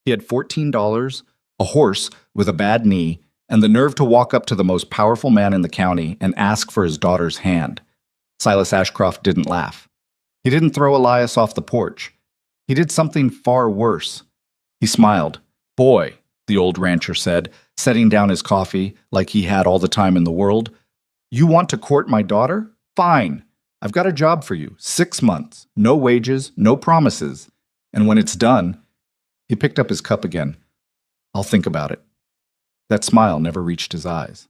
He had $14, a horse with a bad knee, and the nerve to walk up to the most powerful man in the county and ask for his daughter's hand. Silas Ashcroft didn't laugh. He didn't throw Elias off the porch. He did something far worse. He smiled. "Boy," the old rancher said, setting down his coffee like he had all the time in the world, "you want to court my daughter? Fine. I've got a job for you. 6 months. No wages, no promises. And when it's done," he picked up his cup again, "I'll think about it." That smile never reached his eyes.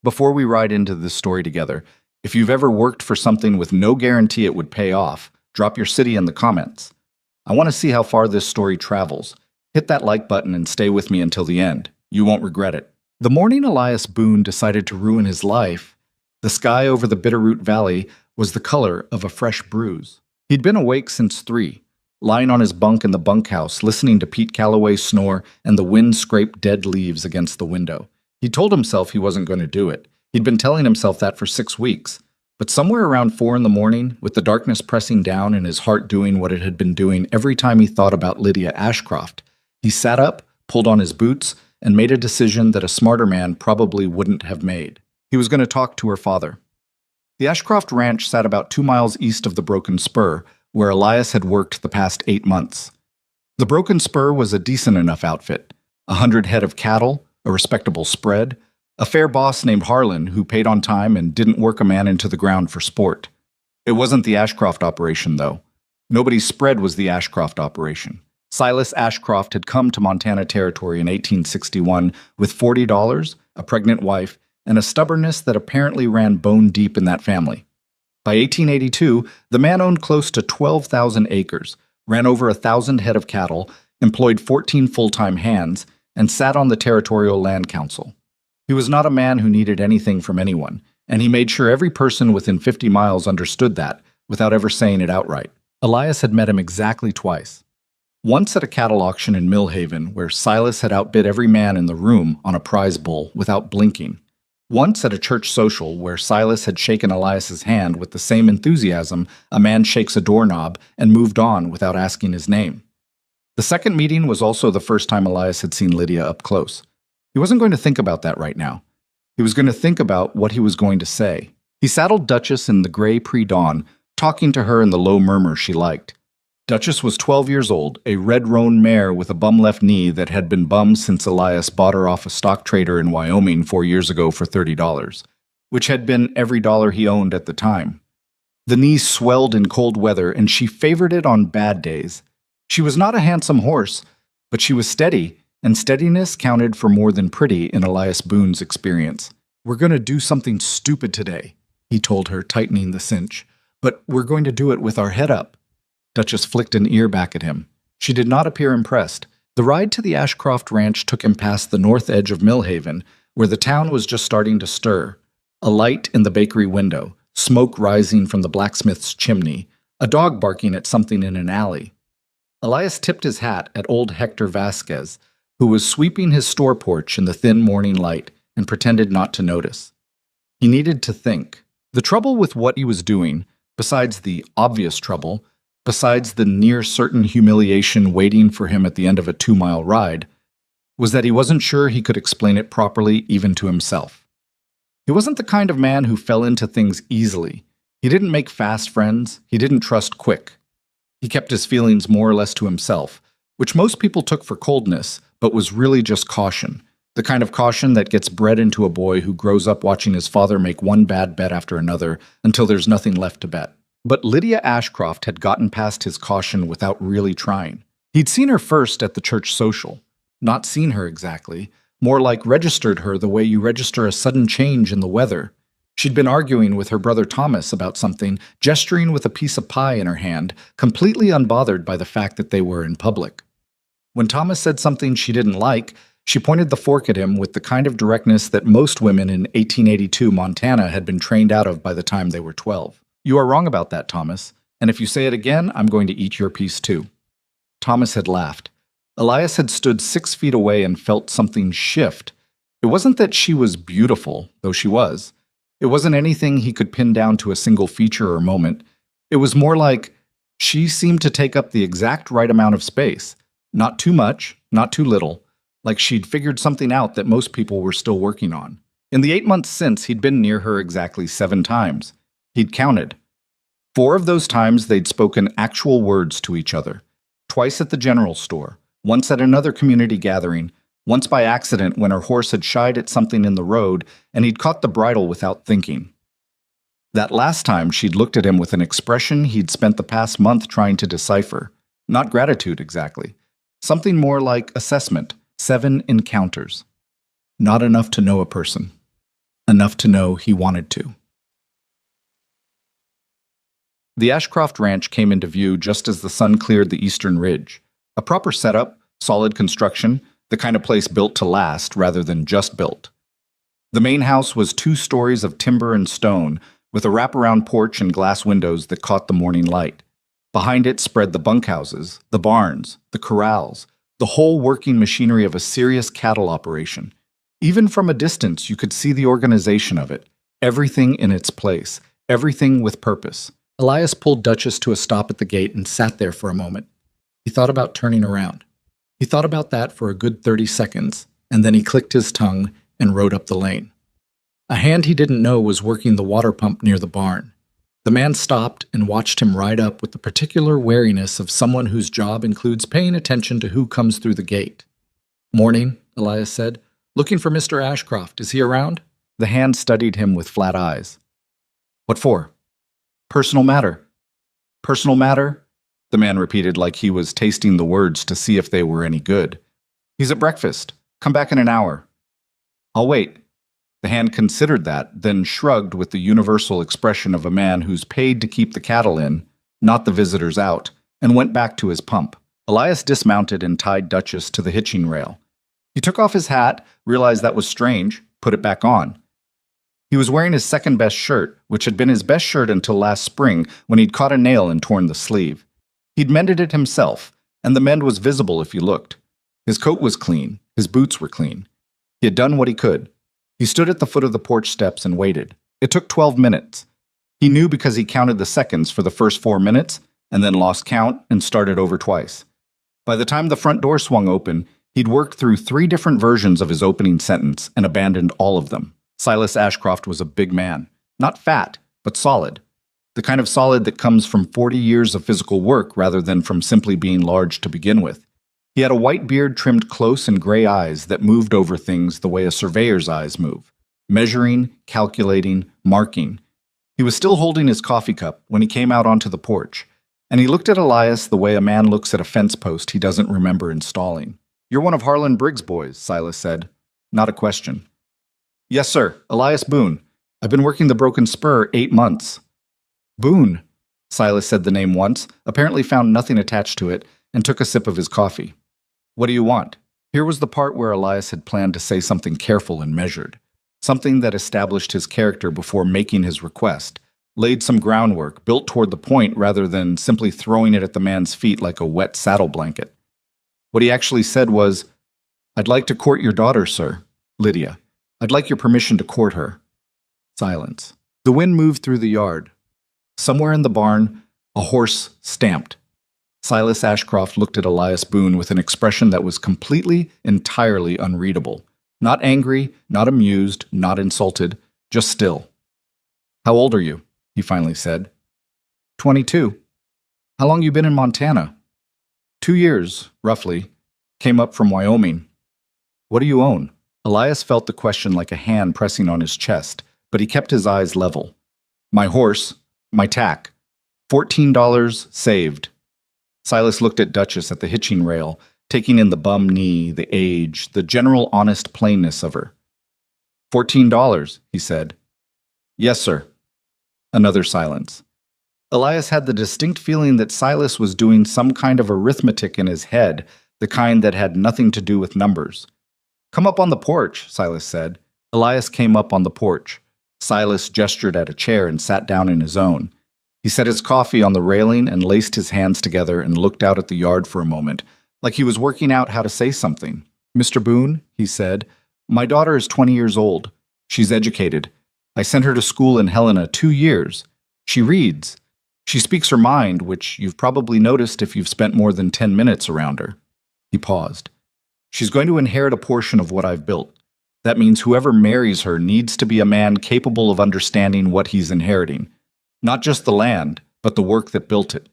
Before we ride into this story together, if you've ever worked for something with no guarantee it would pay off, drop your city in the comments. I want to see how far this story travels. Hit that like button and stay with me until the end. You won't regret it. The morning Elias Boone decided to ruin his life, the sky over the Bitterroot Valley was the color of a fresh bruise. He'd been awake since 3, lying on his bunk in the bunkhouse, listening to Pete Calloway snore and the wind scrape dead leaves against the window. He told himself he wasn't going to do it. He'd been telling himself that for 6 weeks. But somewhere around 4 in the morning, with the darkness pressing down and his heart doing what it had been doing every time he thought about Lydia Ashcroft, he sat up, pulled on his boots, and made a decision that a smarter man probably wouldn't have made. He was going to talk to her father. The Ashcroft Ranch sat about 2 miles east of the Broken Spur, where Elias had worked the past 8 months. The Broken Spur was a decent enough outfit. 100 head of cattle, a respectable spread, a fair boss named Harlan who paid on time and didn't work a man into the ground for sport. It wasn't the Ashcroft operation, though. Nobody's spread was the Ashcroft operation. Silas Ashcroft had come to Montana Territory in 1861 with $40, a pregnant wife, and a stubbornness that apparently ran bone deep in that family. By 1882, the man owned close to 12,000 acres, ran over 1,000 head of cattle, employed 14 full-time hands, and sat on the Territorial Land Council. He was not a man who needed anything from anyone, and he made sure every person within 50 miles understood that, without ever saying it outright. Elias had met him exactly twice. Once at a cattle auction in Millhaven, where Silas had outbid every man in the room on a prize bull without blinking. Once at a church social, where Silas had shaken Elias's hand with the same enthusiasm a man shakes a doorknob and moved on without asking his name. The second meeting was also the first time Elias had seen Lydia up close. He wasn't going to think about that right now. He was going to think about what he was going to say. He saddled Duchess in the gray pre-dawn, talking to her in the low murmur she liked. Duchess was 12 years old, a red-roan mare with a bum left knee that had been bummed since Elias bought her off a stock trader in Wyoming 4 years ago for $30, which had been every dollar he owned at the time. The knee swelled in cold weather, and she favored it on bad days. She was not a handsome horse, but she was steady, and steadiness counted for more than pretty in Elias Boone's experience. "We're going to do something stupid today," he told her, tightening the cinch, "but we're going to do it with our head up." Duchess flicked an ear back at him. She did not appear impressed. The ride to the Ashcroft Ranch took him past the north edge of Millhaven, where the town was just starting to stir. A light in the bakery window, smoke rising from the blacksmith's chimney, a dog barking at something in an alley. Elias tipped his hat at old Hector Vasquez, who was sweeping his store porch in the thin morning light, and pretended not to notice. He needed to think. The trouble with what he was doing, besides the obvious trouble, besides the near-certain humiliation waiting for him at the end of a 2-mile ride, was that he wasn't sure he could explain it properly even to himself. He wasn't the kind of man who fell into things easily. He didn't make fast friends. He didn't trust quick. He kept his feelings more or less to himself, which most people took for coldness, but was really just caution. The kind of caution that gets bred into a boy who grows up watching his father make one bad bet after another until there's nothing left to bet. But Lydia Ashcroft had gotten past his caution without really trying. He'd seen her first at the church social. Not seen her exactly, more like registered her the way you register a sudden change in the weather. She'd been arguing with her brother Thomas about something, gesturing with a piece of pie in her hand, completely unbothered by the fact that they were in public. When Thomas said something she didn't like, she pointed the fork at him with the kind of directness that most women in 1882 Montana had been trained out of by the time they were 12. "You are wrong about that, Thomas, and if you say it again, I'm going to eat your piece too." Thomas had laughed. Elias had stood 6 feet away and felt something shift. It wasn't that she was beautiful, though she was. It wasn't anything he could pin down to a single feature or moment. It was more like she seemed to take up the exact right amount of space, Not too much, not too little, like she'd figured something out that most people were still working on. In the 8 months since, he'd been near her exactly 7 times. He'd counted. 4 of those times they'd spoken actual words to each other. Twice at the general store, once at another community gathering, once by accident when her horse had shied at something in the road and he'd caught the bridle without thinking. That last time she'd looked at him with an expression he'd spent the past month trying to decipher. Not gratitude exactly. Something more like assessment. 7 encounters. Not enough to know a person. Enough to know he wanted to. The Ashcroft Ranch came into view just as the sun cleared the eastern ridge. A proper setup, solid construction, the kind of place built to last rather than just built. The main house was 2 stories of timber and stone, with a wraparound porch and glass windows that caught the morning light. Behind it spread the bunkhouses, the barns, the corrals, the whole working machinery of a serious cattle operation. Even from a distance, you could see the organization of it. Everything in its place, everything with purpose. Elias pulled Duchess to a stop at the gate and sat there for a moment. He thought about turning around. He thought about that for a good 30 seconds, and then he clicked his tongue and rode up the lane. A hand he didn't know was working the water pump near the barn. The man stopped and watched him ride up with the particular wariness of someone whose job includes paying attention to who comes through the gate. "Morning," Elias said. "Looking for Mr. Ashcroft. Is he around?" The hand studied him with flat eyes. "What for?" "Personal matter." "Personal matter?" The man repeated like he was tasting the words to see if they were any good. "He's at breakfast. Come back in an hour." "I'll wait." The hand considered that, then shrugged with the universal expression of a man who's paid to keep the cattle in, not the visitors out, and went back to his pump. Elias dismounted and tied Duchess to the hitching rail. He took off his hat, realized that was strange, put it back on. He was wearing his second-best shirt, which had been his best shirt until last spring when he'd caught a nail and torn the sleeve. He'd mended it himself, and the mend was visible if you looked. His coat was clean, his boots were clean. He had done what he could. He stood at the foot of the porch steps and waited. It took 12 minutes. He knew because he counted the seconds for the first 4 minutes, and then lost count and started over twice. By the time the front door swung open, he'd worked through 3 different versions of his opening sentence and abandoned all of them. Silas Ashcroft was a big man. Not fat, but solid. The kind of solid that comes from 40 years of physical work rather than from simply being large to begin with. He had a white beard trimmed close and gray eyes that moved over things the way a surveyor's eyes move. Measuring, calculating, marking. He was still holding his coffee cup when he came out onto the porch, and he looked at Elias the way a man looks at a fence post he doesn't remember installing. "You're one of Harlan Briggs' boys," Silas said. Not a question. "Yes, sir. Elias Boone. I've been working the broken spur 8 months. "Boone." Silas said the name once, apparently found nothing attached to it, and took a sip of his coffee. "What do you want?" Here was the part where Elias had planned to say something careful and measured. Something that established his character before making his request, laid some groundwork, built toward the point rather than simply throwing it at the man's feet like a wet saddle blanket. What he actually said was, "I'd like to court your daughter, sir, Lydia. I'd like your permission to court her." Silence. The wind moved through the yard. Somewhere in the barn, a horse stamped. Silas Ashcroft looked at Elias Boone with an expression that was completely, entirely unreadable. Not angry, not amused, not insulted, just still. "How old are you?" he finally said. 22. "How long you been in Montana?" 2 years, roughly. Came up from Wyoming." "What do you own?" Elias felt the question like a hand pressing on his chest, but he kept his eyes level. "My horse, my tack. $14 saved." Silas looked at Duchess at the hitching rail, taking in the bum knee, the age, the general honest plainness of her. $14, he said. "Yes, sir." Another silence. Elias had the distinct feeling that Silas was doing some kind of arithmetic in his head, the kind that had nothing to do with numbers. "Come up on the porch," Silas said. Elias came up on the porch. Silas gestured at a chair and sat down in his own. He set his coffee on the railing and laced his hands together and looked out at the yard for a moment, like he was working out how to say something. "Mr. Boone," he said, "my daughter is 20 years old. She's educated. I sent her to school in Helena 2 years. She reads. She speaks her mind, which you've probably noticed if you've spent more than 10 minutes around her." He paused. She's going to inherit a portion of what I've built. That means whoever marries her needs to be a man capable of understanding what he's inheriting. Not just the land, but the work that built it.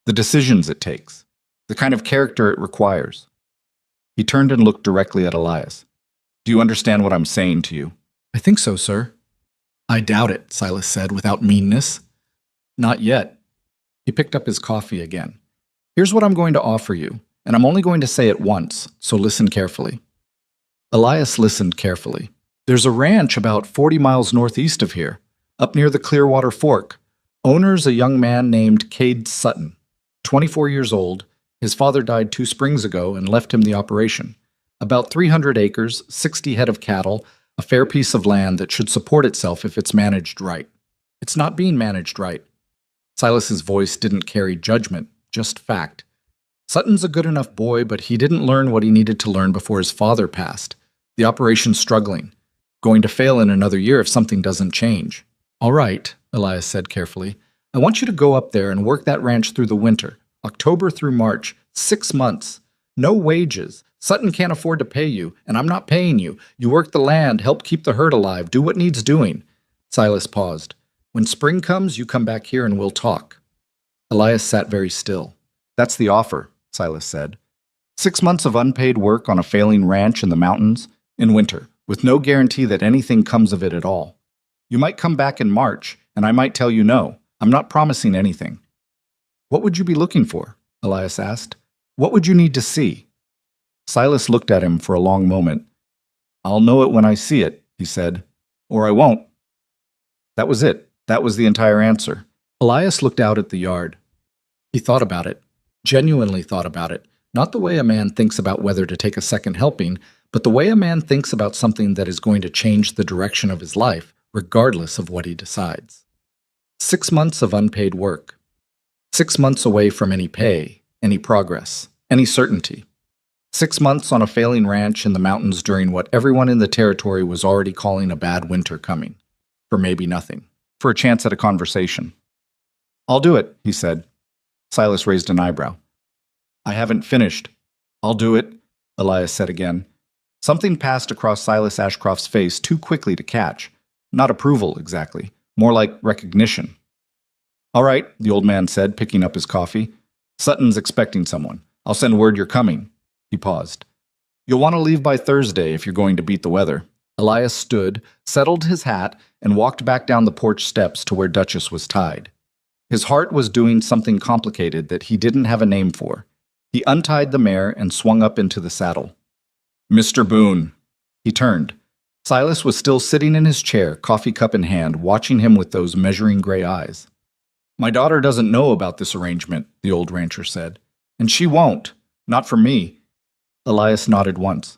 The decisions it takes. The kind of character it requires. He turned and looked directly at Elias. Do you understand what I'm saying to you? I think so, sir. I doubt it, Silas said without meanness. Not yet. He picked up his coffee again. Here's what I'm going to offer you, and I'm only going to say it once, so listen carefully. Elias listened carefully. There's a ranch about 40 miles northeast of here, up near the Clearwater Fork. Owner's a young man named Cade Sutton, 24 years old. His father died 2 springs ago and left him the operation. About 300 acres, 60 head of cattle, a fair piece of land that should support itself if it's managed right. It's not being managed right. Silas's voice didn't carry judgment, just fact. Sutton's a good enough boy, but he didn't learn what he needed to learn before his father passed. The operation's struggling. Going to fail in another year if something doesn't change. All right, Elias said carefully. I want you to go up there and work that ranch through the winter, October through March, 6 months. No wages. Sutton can't afford to pay you, and I'm not paying you. You work the land, help keep the herd alive, do what needs doing. Silas paused. When spring comes, you come back here and we'll talk. Elias sat very still. That's the offer, Silas said. 6 months of unpaid work on a failing ranch in the mountains, in winter, with no guarantee that anything comes of it at all. You might come back in March, and I might tell you no. I'm not promising anything. What would you be looking for? Elias asked. What would you need to see? Silas looked at him for a long moment. I'll know it when I see it, he said. Or I won't. That was it. That was the entire answer. Elias looked out at the yard. He thought about it, genuinely thought about it, not the way a man thinks about whether to take a second helping, but the way a man thinks about something that is going to change the direction of his life, regardless of what he decides. 6 months of unpaid work. 6 months away from any pay, any progress, any certainty. 6 months on a failing ranch in the mountains during what everyone in the territory was already calling a bad winter coming. For maybe nothing. For a chance at a conversation. I'll do it, he said. Silas raised an eyebrow. I haven't finished. I'll do it, Elias said again. Something passed across Silas Ashcroft's face too quickly to catch. Not approval, exactly. More like recognition. All right, the old man said, picking up his coffee. Sutton's expecting someone. I'll send word you're coming. He paused. You'll want to leave by Thursday if you're going to beat the weather. Elias stood, settled his hat, and walked back down the porch steps to where Duchess was tied. His heart was doing something complicated that he didn't have a name for. He untied the mare and swung up into the saddle. Mr. Boone. He turned. Silas was still sitting in his chair, coffee cup in hand, watching him with those measuring gray eyes. My daughter doesn't know about this arrangement, the old rancher said. And she won't. Not from me. Elias nodded once.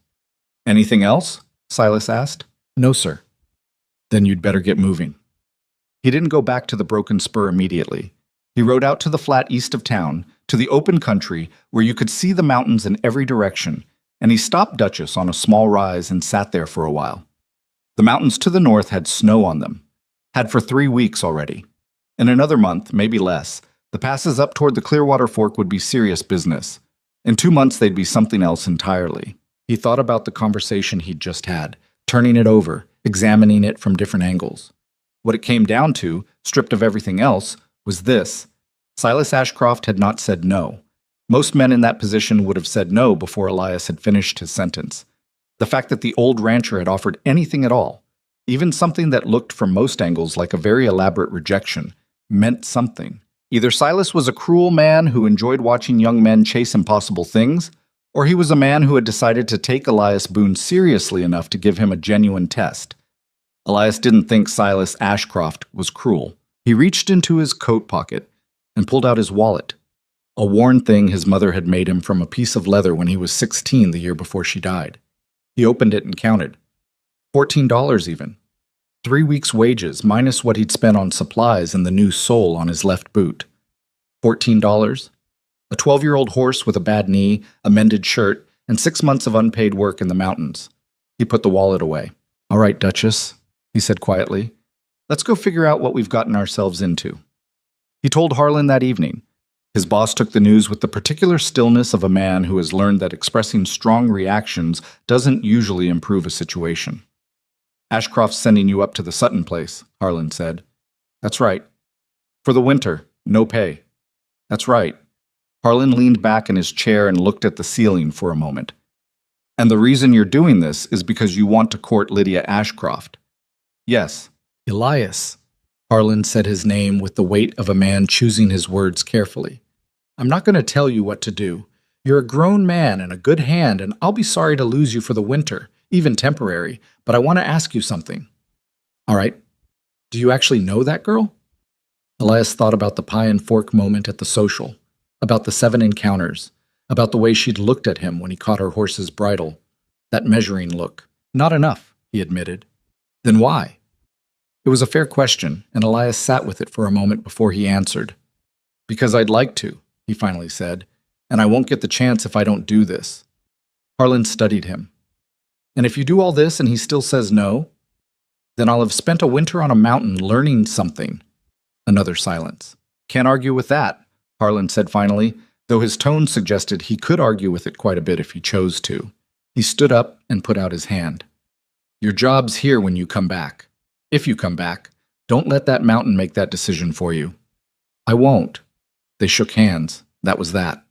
Anything else? Silas asked. No, sir. Then you'd better get moving. He didn't go back to the broken spur immediately. He rode out to the flat east of town, to the open country where you could see the mountains in every direction, and he stopped Duchess on a small rise and sat there for a while. The mountains to the north had snow on them. Had for 3 weeks already. In another month, maybe less, the passes up toward the Clearwater Fork would be serious business. In 2 months, they'd be something else entirely. He thought about the conversation he'd just had, turning it over, examining it from different angles. What it came down to, stripped of everything else, was this. Silas Ashcroft had not said no. Most men in that position would have said no before Elias had finished his sentence. The fact that the old rancher had offered anything at all, even something that looked from most angles like a very elaborate rejection, meant something. Either Silas was a cruel man who enjoyed watching young men chase impossible things, or he was a man who had decided to take Elias Boone seriously enough to give him a genuine test. Elias didn't think Silas Ashcroft was cruel. He reached into his coat pocket and pulled out his wallet, a worn thing his mother had made him from a piece of leather when he was 16 the year before she died. He opened it and counted. $14 even. 3 weeks' wages minus what he'd spent on supplies and the new sole on his left boot. $14? A 12-year-old horse with a bad knee, a mended shirt, and 6 months of unpaid work in the mountains. He put the wallet away. All right, Duchess, he said quietly. Let's go figure out what we've gotten ourselves into. He told Harlan that evening. His boss took the news with the particular stillness of a man who has learned that expressing strong reactions doesn't usually improve a situation. Ashcroft's sending you up to the Sutton place, Harlan said. That's right. For the winter, no pay. That's right. Harlan leaned back in his chair and looked at the ceiling for a moment. And the reason you're doing this is because you want to court Lydia Ashcroft. Yes. Elias. Harlan said his name with the weight of a man choosing his words carefully. I'm not going to tell you what to do. You're a grown man and a good hand, and I'll be sorry to lose you for the winter, even temporary, but I want to ask you something. All right. Do you actually know that girl? Elias thought about the pie and fork moment at the social, about the 7 encounters, about the way she'd looked at him when he caught her horse's bridle. That measuring look. Not enough, he admitted. Then why? It was a fair question, and Elias sat with it for a moment before he answered. Because I'd like to, he finally said, and I won't get the chance if I don't do this. Harlan studied him. And if you do all this and he still says no, then I'll have spent a winter on a mountain learning something. Another silence. Can't argue with that, Harlan said finally, though his tone suggested he could argue with it quite a bit if he chose to. He stood up and put out his hand. Your job's here when you come back. If you come back, don't let that mountain make that decision for you. I won't. They shook hands. That was that.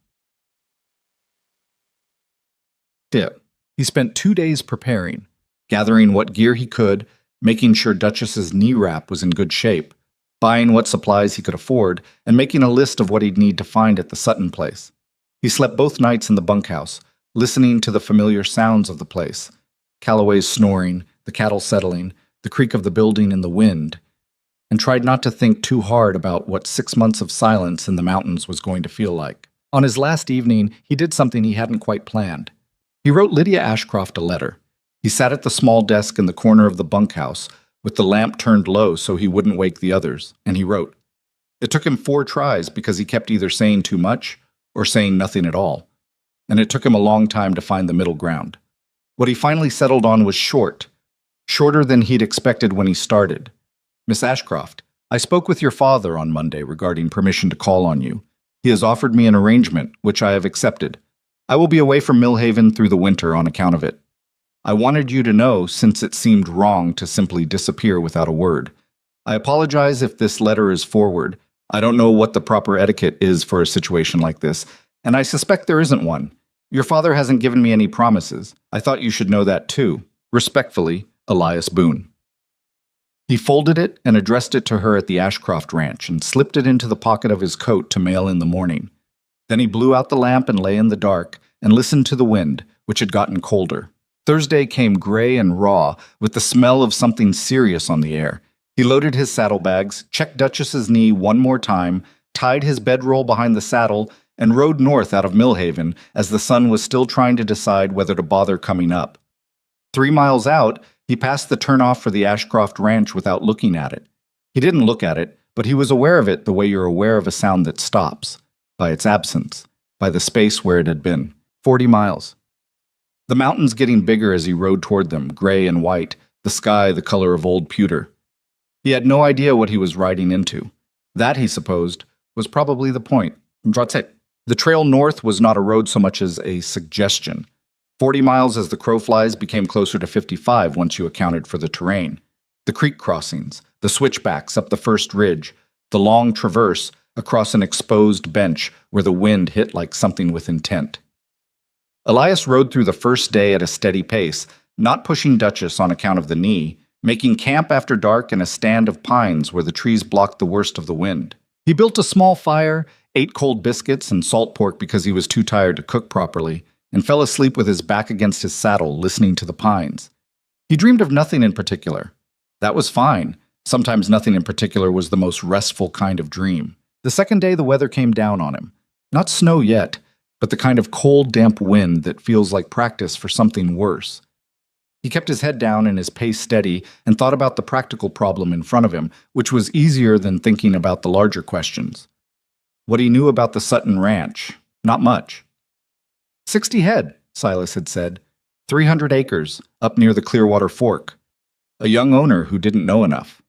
Tip. He spent 2 days preparing, gathering what gear he could, making sure Duchess's knee wrap was in good shape, buying what supplies he could afford, and making a list of what he'd need to find at the Sutton place. He slept both nights in the bunkhouse, listening to the familiar sounds of the place. Calloway's snoring, the cattle settling, the creak of the building in the wind, and tried not to think too hard about what 6 months of silence in the mountains was going to feel like. On his last evening, he did something he hadn't quite planned. He wrote Lydia Ashcroft a letter. He sat at the small desk in the corner of the bunkhouse, with the lamp turned low so he wouldn't wake the others, and he wrote. It took him 4 tries because he kept either saying too much or saying nothing at all, and it took him a long time to find the middle ground. What he finally settled on was short, shorter than he'd expected when he started. Miss Ashcroft, I spoke with your father on Monday regarding permission to call on you. He has offered me an arrangement, which I have accepted. I will be away from Millhaven through the winter on account of it. I wanted you to know since it seemed wrong to simply disappear without a word. I apologize if this letter is forward. I don't know what the proper etiquette is for a situation like this, and I suspect there isn't one. Your father hasn't given me any promises. I thought you should know that too. Respectfully, Elias Boone. He folded it and addressed it to her at the Ashcroft Ranch and slipped it into the pocket of his coat to mail in the morning. Then he blew out the lamp and lay in the dark and listened to the wind, which had gotten colder. Thursday came gray and raw, with the smell of something serious on the air. He loaded his saddlebags, checked Duchess's knee one more time, tied his bedroll behind the saddle, and rode north out of Millhaven as the sun was still trying to decide whether to bother coming up. 3 miles out, he passed the turnoff for the Ashcroft Ranch without looking at it. He didn't look at it, but he was aware of it the way you're aware of a sound that stops, by its absence, by the space where it had been. 40 miles. The mountains getting bigger as he rode toward them, gray and white, the sky the color of old pewter. He had no idea what he was riding into. That, he supposed, was probably the point. The trail north was not a road so much as a suggestion. 40 miles as the crow flies became closer to 55 once you accounted for the terrain. The creek crossings, the switchbacks up the first ridge, the long traverse across an exposed bench where the wind hit like something with intent. Elias rode through the first day at a steady pace, not pushing Duchess on account of the knee, making camp after dark in a stand of pines where the trees blocked the worst of the wind. He built a small fire, ate cold biscuits and salt pork because he was too tired to cook properly, and fell asleep with his back against his saddle, listening to the pines. He dreamed of nothing in particular. That was fine. Sometimes nothing in particular was the most restful kind of dream. The second day the weather came down on him. Not snow yet, but the kind of cold, damp wind that feels like practice for something worse. He kept his head down and his pace steady and thought about the practical problem in front of him, which was easier than thinking about the larger questions. What he knew about the Sutton Ranch, not much. 60 head, Silas had said. 300 acres, up near the Clearwater Fork. A young owner who didn't know enough.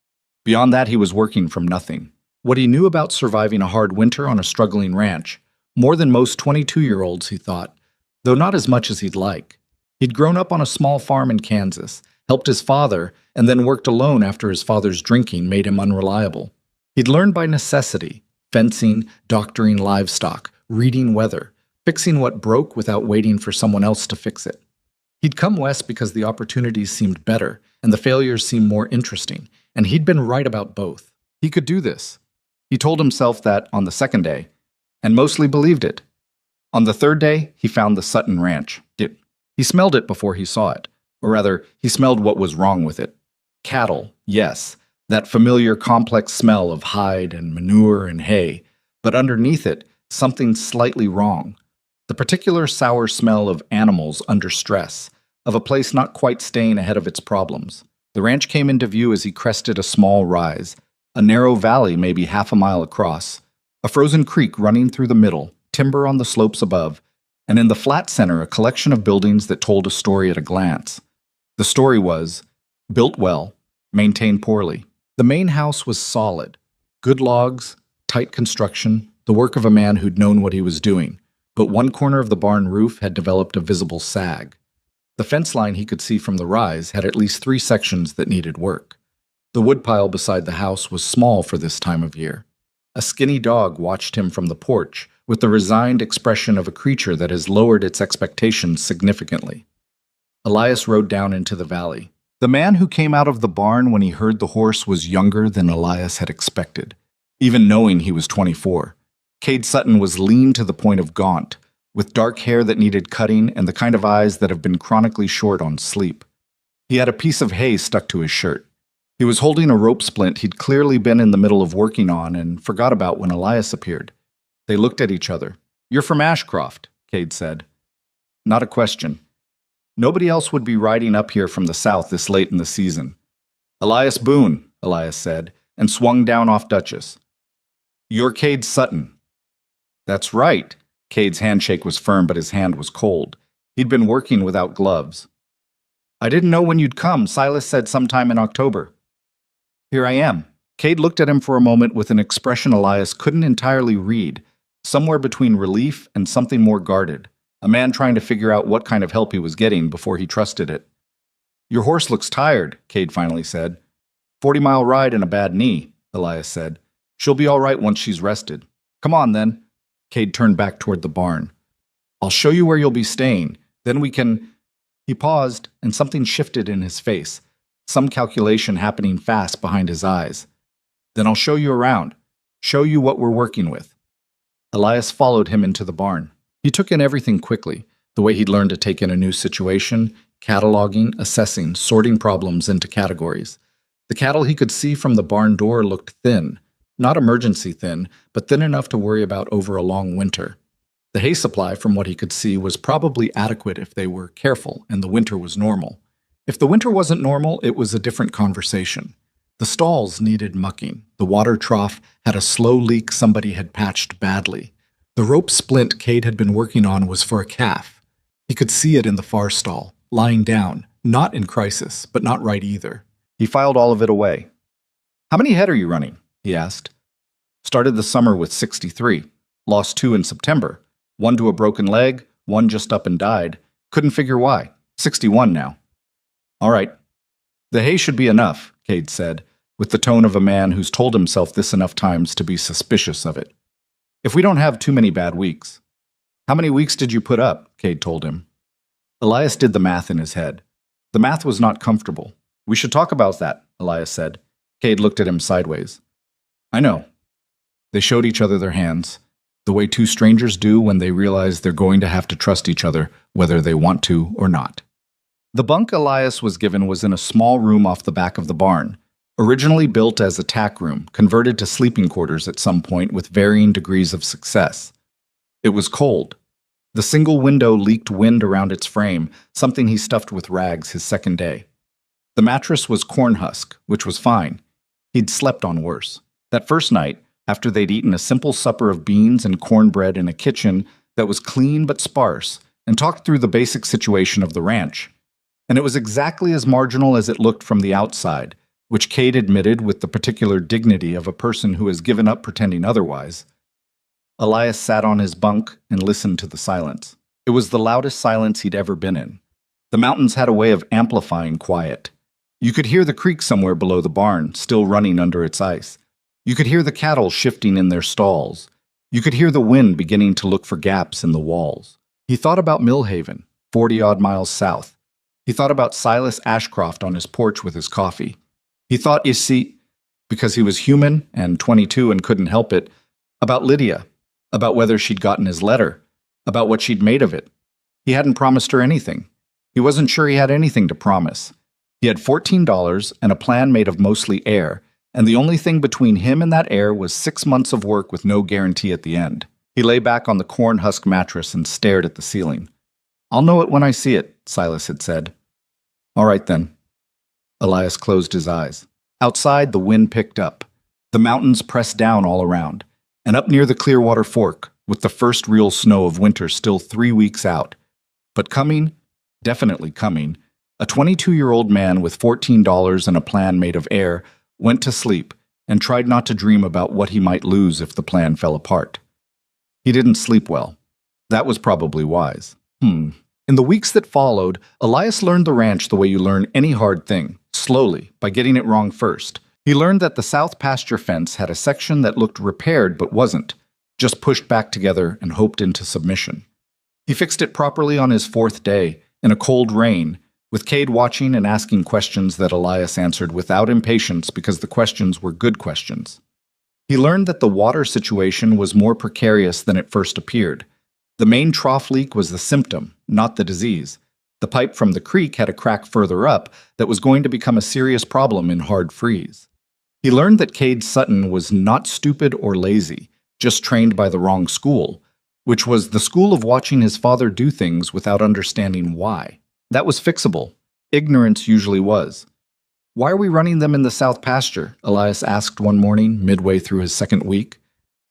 Beyond that, he was working from nothing. What he knew about surviving a hard winter on a struggling ranch, more than most 22-year-olds, he thought, though not as much as he'd like. He'd grown up on a small farm in Kansas, helped his father, and then worked alone after his father's drinking made him unreliable. He'd learned by necessity, fencing, doctoring livestock, reading weather, fixing what broke without waiting for someone else to fix it. He'd come west because the opportunities seemed better and the failures seemed more interesting, and he'd been right about both. He could do this. He told himself that on the second day, and mostly believed it. On the third day, he found the Sutton Ranch. He smelled it before he saw it, or rather, he smelled what was wrong with it. Cattle, yes, that familiar complex smell of hide and manure and hay, but underneath it, something slightly wrong. The particular sour smell of animals under stress, of a place not quite staying ahead of its problems. The ranch came into view as he crested a small rise, a narrow valley maybe half a mile across, a frozen creek running through the middle, timber on the slopes above, and in the flat center a collection of buildings that told a story at a glance. The story was, built well, maintained poorly. The main house was solid. Good logs, tight construction, the work of a man who'd known what he was doing, but one corner of the barn roof had developed a visible sag. The fence line he could see from the rise had at least 3 sections that needed work. The woodpile beside the house was small for this time of year. A skinny dog watched him from the porch with the resigned expression of a creature that has lowered its expectations significantly. Elias rode down into the valley. The man who came out of the barn when he heard the horse was younger than Elias had expected, even knowing he was 24. Cade Sutton was lean to the point of gaunt, with dark hair that needed cutting and the kind of eyes that have been chronically short on sleep. He had a piece of hay stuck to his shirt. He was holding a rope splint he'd clearly been in the middle of working on and forgot about when Elias appeared. They looked at each other. "You're from Ashcroft," Cade said. Not a question. Nobody else would be riding up here from the south this late in the season. "Elias Boone," Elias said, and swung down off Duchess. "You're Cade Sutton." "That's right." Cade's handshake was firm, but his hand was cold. He'd been working without gloves. "I didn't know when you'd come. Silas said sometime in October." "Here I am." Cade looked at him for a moment with an expression Elias couldn't entirely read, somewhere between relief and something more guarded, a man trying to figure out what kind of help he was getting before he trusted it. "Your horse looks tired," Cade finally said. 40-mile ride and a bad knee," Elias said. "She'll be all right once she's rested." "Come on, then." Cade turned back toward the barn. "I'll show you where you'll be staying. Then we can—" He paused, and something shifted in his face, some calculation happening fast behind his eyes. "Then I'll show you around, show you what we're working with." Elias followed him into the barn. He took in everything quickly, the way he'd learned to take in a new situation, cataloging, assessing, sorting problems into categories. The cattle he could see from the barn door looked thin, not emergency thin, but thin enough to worry about over a long winter. The hay supply, from what he could see, was probably adequate if they were careful and the winter was normal. If the winter wasn't normal, it was a different conversation. The stalls needed mucking. The water trough had a slow leak somebody had patched badly. The rope splint Cade had been working on was for a calf. He could see it in the far stall, lying down, not in crisis, but not right either. He filed all of it away. "How many head are you running?" he asked. "Started the summer with 63. Lost 2 in September. 1 to a broken leg, 1 just up and died. Couldn't figure why. 61 now." "All right." "The hay should be enough," Cade said, with the tone of a man who's told himself this enough times to be suspicious of it. "If we don't have too many bad weeks." "How many weeks did you put up?" Cade told him. Elias did the math in his head. The math was not comfortable. "We should talk about that," Elias said. Cade looked at him sideways. "I know." They showed each other their hands, the way 2 strangers do when they realize they're going to have to trust each other, whether they want to or not. The bunk Elias was given was in a small room off the back of the barn, originally built as a tack room, converted to sleeping quarters at some point with varying degrees of success. It was cold. The single window leaked wind around its frame, something he stuffed with rags his second day. The mattress was corn husk, which was fine. He'd slept on worse. That first night, after they'd eaten a simple supper of beans and cornbread in a kitchen that was clean but sparse, and talked through the basic situation of the ranch. And it was exactly as marginal as it looked from the outside, which Cade admitted with the particular dignity of a person who has given up pretending otherwise. Elias sat on his bunk and listened to the silence. It was the loudest silence he'd ever been in. The mountains had a way of amplifying quiet. You could hear the creek somewhere below the barn, still running under its ice. You could hear the cattle shifting in their stalls. You could hear the wind beginning to look for gaps in the walls. He thought about Millhaven, 40-odd miles south. He thought about Silas Ashcroft on his porch with his coffee. He thought, you see, because he was human and 22 and couldn't help it, about Lydia, about whether she'd gotten his letter, about what she'd made of it. He hadn't promised her anything. He wasn't sure he had anything to promise. He had $14 and a plan made of mostly air, and the only thing between him and that air was 6 months of work with no guarantee at the end. He lay back on the corn husk mattress and stared at the ceiling. "I'll know it when I see it," Silas had said. "All right then." Elias closed his eyes. Outside, the wind picked up. The mountains pressed down all around, and up near the Clearwater Fork, with the first real snow of winter still 3 weeks out. But coming, definitely coming, a 22-year-old man with $14 and a plan made of air went to sleep and tried not to dream about what he might lose if the plan fell apart. He didn't sleep well. That was probably wise. In the weeks that followed, Elias learned the ranch the way you learn any hard thing, slowly, by getting it wrong first. He learned that the south pasture fence had a section that looked repaired but wasn't, just pushed back together and hoped into submission. He fixed it properly on his 4th day, in a cold rain, with Cade watching and asking questions that Elias answered without impatience because the questions were good questions. He learned that the water situation was more precarious than it first appeared. The main trough leak was the symptom, not the disease. The pipe from the creek had a crack further up that was going to become a serious problem in hard freeze. He learned that Cade Sutton was not stupid or lazy, just trained by the wrong school, which was the school of watching his father do things without understanding why. That was fixable. Ignorance usually was. "Why are we running them in the south pasture?" Elias asked one morning, midway through his 2nd week.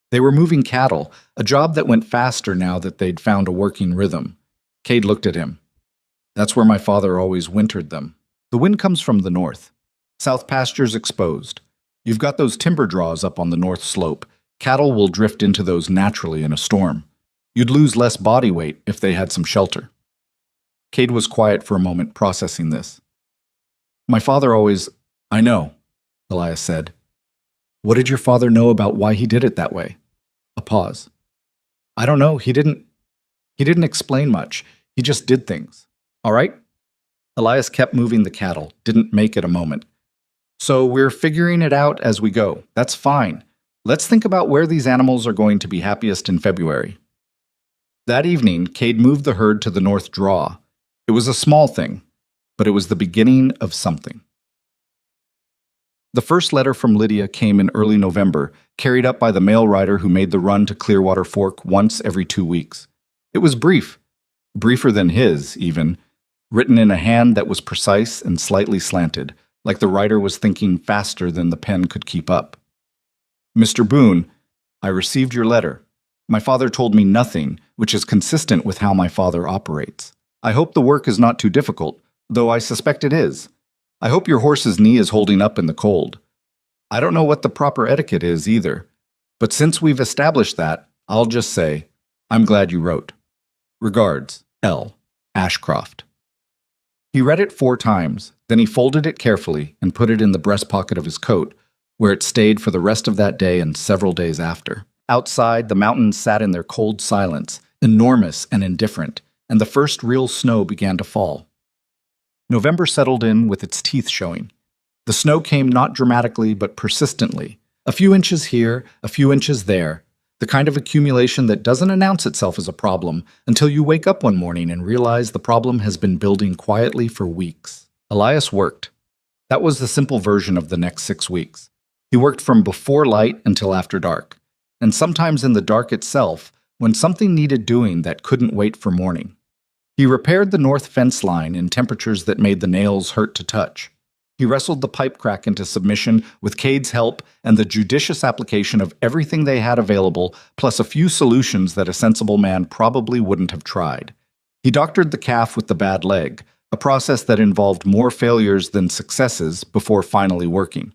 They were moving cattle, a job that went faster now that they'd found a working rhythm. Cade looked at him. "That's where my father always wintered them. The wind comes from the north. South pasture's exposed. You've got those timber draws up on the north slope. Cattle will drift into those naturally in a storm. You'd lose less body weight if they had some shelter." Cade was quiet for a moment, processing this. "My father always—" "I know," Elias said. "What did your father know about why he did it that way?" A pause. "I don't know. He didn't explain much. He just did things. All right?" Elias kept moving the cattle, didn't make it a moment. "So we're figuring it out as we go. That's fine. Let's think about where these animals are going to be happiest in February." That evening, Cade moved the herd to the north draw. It was a small thing, but it was the beginning of something. The first letter from Lydia came in early November, carried up by the mail rider who made the run to Clearwater Fork once every 2 weeks. It was brief, briefer than his, even, written in a hand that was precise and slightly slanted, like the writer was thinking faster than the pen could keep up. "Mr. Boone, I received your letter. My father told me nothing, which is consistent with how my father operates. I hope the work is not too difficult, though I suspect it is. I hope your horse's knee is holding up in the cold. I don't know what the proper etiquette is either, but since we've established that, I'll just say, I'm glad you wrote. Regards, L. Ashcroft." He read it 4 times, then he folded it carefully and put it in the breast pocket of his coat, where it stayed for the rest of that day and several days after. Outside, the mountains sat in their cold silence, enormous and indifferent, and the first real snow began to fall. November settled in with its teeth showing. The snow came not dramatically but persistently, a few inches here, a few inches there, the kind of accumulation that doesn't announce itself as a problem until you wake up one morning and realize the problem has been building quietly for weeks. Elias worked. That was the simple version of the next 6 weeks. He worked from before light until after dark, and sometimes in the dark itself, when something needed doing that couldn't wait for morning. He repaired the north fence line in temperatures that made the nails hurt to touch. He wrestled the pipe crack into submission with Cade's help and the judicious application of everything they had available, plus a few solutions that a sensible man probably wouldn't have tried. He doctored the calf with the bad leg, a process that involved more failures than successes before finally working,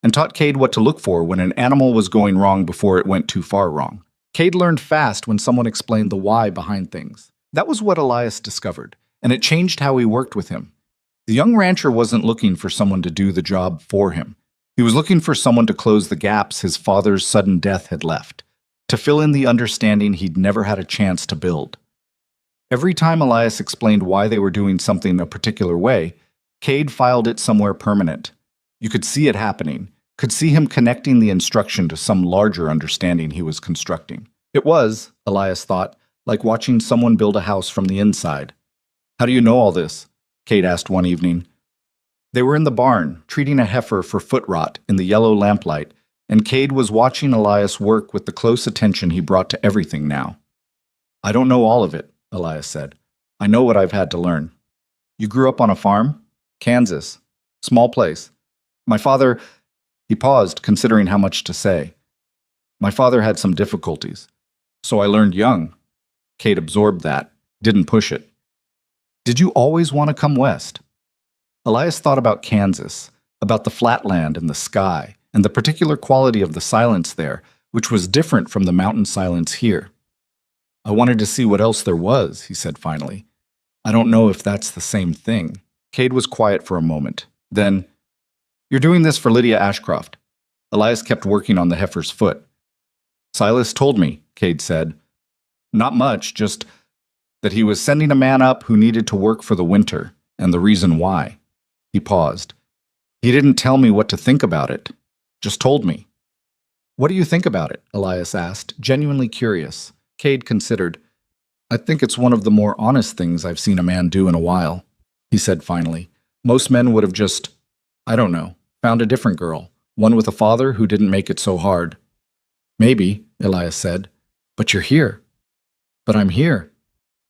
and taught Cade what to look for when an animal was going wrong before it went too far wrong. Cade learned fast when someone explained the why behind things. That was what Elias discovered, and it changed how he worked with him. The young rancher wasn't looking for someone to do the job for him. He was looking for someone to close the gaps his father's sudden death had left, to fill in the understanding he'd never had a chance to build. Every time Elias explained why they were doing something a particular way, Cade filed it somewhere permanent. You could see it happening, could see him connecting the instruction to some larger understanding he was constructing. It was, Elias thought, like watching someone build a house from the inside. "How do you know all this?" Cade asked one evening. They were in the barn, treating a heifer for foot rot in the yellow lamplight, and Cade was watching Elias work with the close attention he brought to everything now. "I don't know all of it," Elias said. "I know what I've had to learn." "You grew up on a farm?" "Kansas. Small place. My father—" He paused, considering how much to say. "My father had some difficulties. So I learned young." Cade absorbed that, didn't push it. "Did you always want to come west?" Elias thought about Kansas, about the flatland and the sky, and the particular quality of the silence there, which was different from the mountain silence here. "I wanted to see what else there was," he said finally. "I don't know if that's the same thing." Cade was quiet for a moment. Then, "You're doing this for Lydia Ashcroft." Elias kept working on the heifer's foot. "Silas told me," Cade said. "Not much, just that he was sending a man up who needed to work for the winter, and the reason why." He paused. "He didn't tell me what to think about it, just told me." "What do you think about it?" Elias asked, genuinely curious. Cade considered. "I think it's one of the more honest things I've seen a man do in a while," he said finally. "Most men would have just, I don't know, found a different girl, one with a father who didn't make it so hard." "Maybe," Elias said, "but you're here." "But I'm here."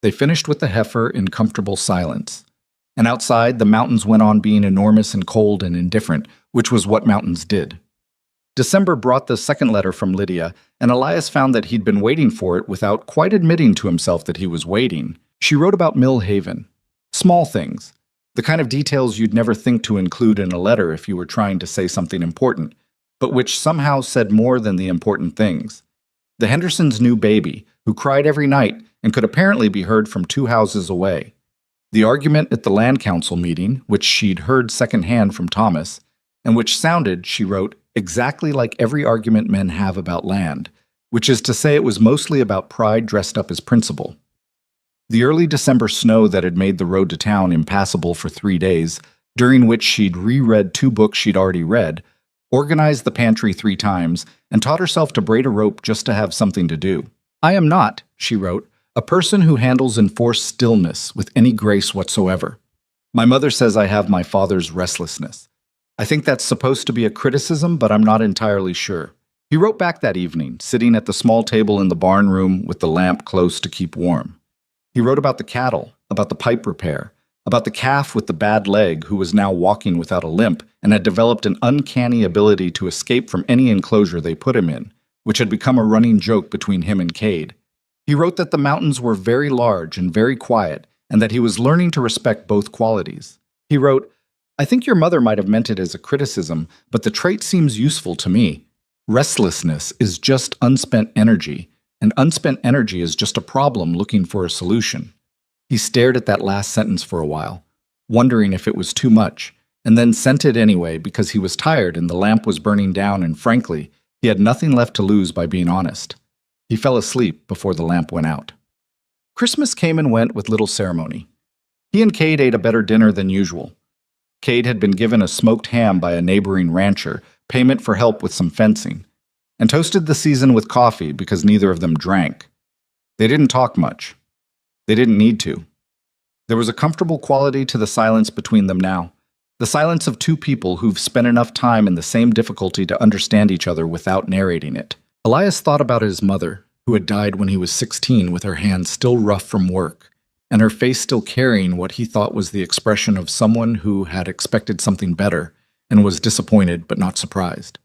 They finished with the heifer in comfortable silence. And outside, the mountains went on being enormous and cold and indifferent, which was what mountains did. December brought the second letter from Lydia, and Elias found that he'd been waiting for it without quite admitting to himself that he was waiting. She wrote about Mill Haven. Small things. The kind of details you'd never think to include in a letter if you were trying to say something important, but which somehow said more than the important things. The Hendersons' new baby, who cried every night and could apparently be heard from 2 houses away. The argument at the land council meeting, which she'd heard secondhand from Thomas, and which sounded, she wrote, exactly like every argument men have about land, which is to say it was mostly about pride dressed up as principle. The early December snow that had made the road to town impassable for 3 days, during which she'd reread 2 books she'd already read, organized the pantry 3 times, and taught herself to braid a rope just to have something to do. "I am not," she wrote, "a person who handles enforced stillness with any grace whatsoever. My mother says I have my father's restlessness. I think that's supposed to be a criticism, but I'm not entirely sure." He wrote back that evening, sitting at the small table in the barn room with the lamp close to keep warm. He wrote about the cattle, about the pipe repair, about the calf with the bad leg who was now walking without a limp and had developed an uncanny ability to escape from any enclosure they put him in, which had become a running joke between him and Cade. He wrote that the mountains were very large and very quiet, and that he was learning to respect both qualities. He wrote, "I think your mother might have meant it as a criticism, but the trait seems useful to me. Restlessness is just unspent energy, and unspent energy is just a problem looking for a solution." He stared at that last sentence for a while, wondering if it was too much, and then sent it anyway because he was tired and the lamp was burning down and, frankly, he had nothing left to lose by being honest. He fell asleep before the lamp went out. Christmas came and went with little ceremony. He and Cade ate a better dinner than usual. Cade had been given a smoked ham by a neighboring rancher, payment for help with some fencing, and toasted the season with coffee because neither of them drank. They didn't talk much. They didn't need to. There was a comfortable quality to the silence between them now, the silence of 2 people who've spent enough time in the same difficulty to understand each other without narrating it. Elias thought about his mother, who had died when he was 16 with her hands still rough from work, and her face still carrying what he thought was the expression of someone who had expected something better and was disappointed but not surprised.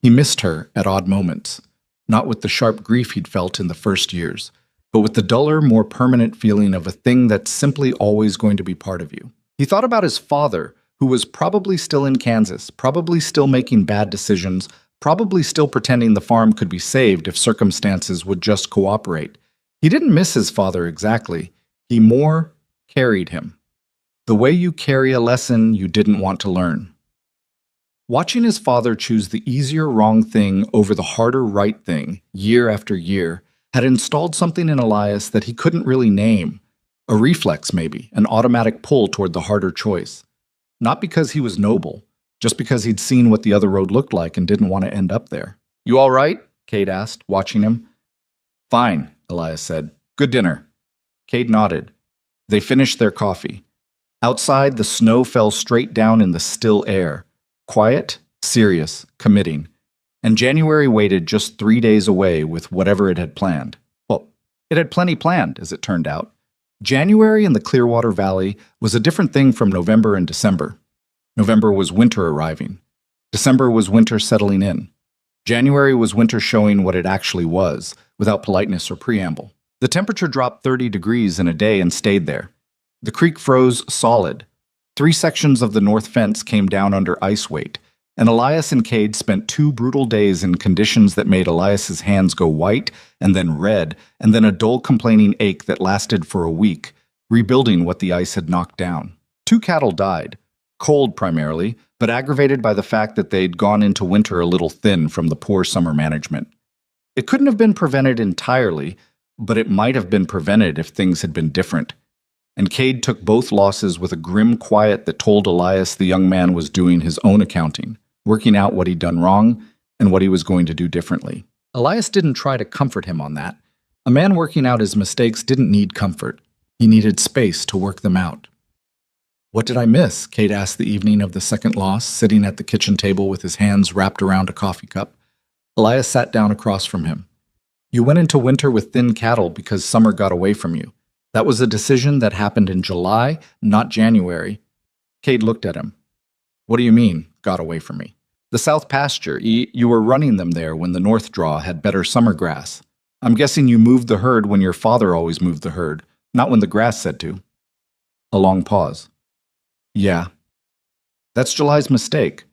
He missed her at odd moments, not with the sharp grief he'd felt in the first years, but with the duller, more permanent feeling of a thing that's simply always going to be part of you. He thought about his father, who was probably still in Kansas, probably still making bad decisions, probably still pretending the farm could be saved if circumstances would just cooperate. He didn't miss his father exactly. He more carried him. The way you carry a lesson you didn't want to learn. Watching his father choose the easier wrong thing over the harder right thing year after year had installed something in Elias that he couldn't really name. A reflex, maybe, an automatic pull toward the harder choice. Not because he was noble, just because he'd seen what the other road looked like and didn't want to end up there. "You all right?" Cade asked, watching him. "Fine," Elias said. "Good dinner." Cade nodded. They finished their coffee. Outside, the snow fell straight down in the still air. Quiet, serious, committing. And January waited just 3 days away with whatever it had planned. Well, it had plenty planned, as it turned out. January in the Clearwater Valley was a different thing from November and December. November was winter arriving. December was winter settling in. January was winter showing what it actually was, without politeness or preamble. The temperature dropped 30 degrees in a day and stayed there. The creek froze solid. 3 sections of the north fence came down under ice weight, and Elias and Cade spent 2 brutal days in conditions that made Elias's hands go white and then red, and then a dull complaining ache that lasted for a week, rebuilding what the ice had knocked down. 2 cattle died, cold primarily, but aggravated by the fact that they'd gone into winter a little thin from the poor summer management. It couldn't have been prevented entirely, but it might have been prevented if things had been different. And Cade took both losses with a grim quiet that told Elias the young man was doing his own accounting, working out what he'd done wrong and what he was going to do differently. Elias didn't try to comfort him on that. A man working out his mistakes didn't need comfort. He needed space to work them out. "What did I miss?" Cade asked the evening of the second loss, sitting at the kitchen table with his hands wrapped around a coffee cup. Elias sat down across from him. "You went into winter with thin cattle because summer got away from you. That was a decision that happened in July, not January." Cade looked at him. "What do you mean, got away from me?" "The south pasture. You were running them there when the north draw had better summer grass. I'm guessing you moved the herd when your father always moved the herd, not when the grass said to." A long pause. "Yeah. That's July's mistake.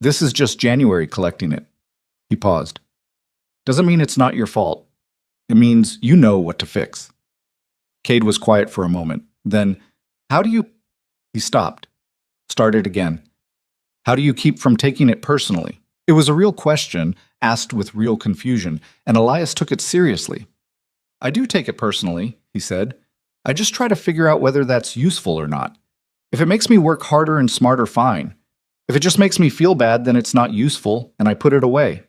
This is just January collecting it." He paused. "Doesn't mean it's not your fault. It means you know what to fix." Cade was quiet for a moment. Then, "How do you—" He stopped. Started again. "How do you keep from taking it personally?" It was a real question, asked with real confusion, and Elias took it seriously. "I do take it personally," he said. "I just try to figure out whether that's useful or not. If it makes me work harder and smarter, fine. If it just makes me feel bad, then it's not useful, and I put it away."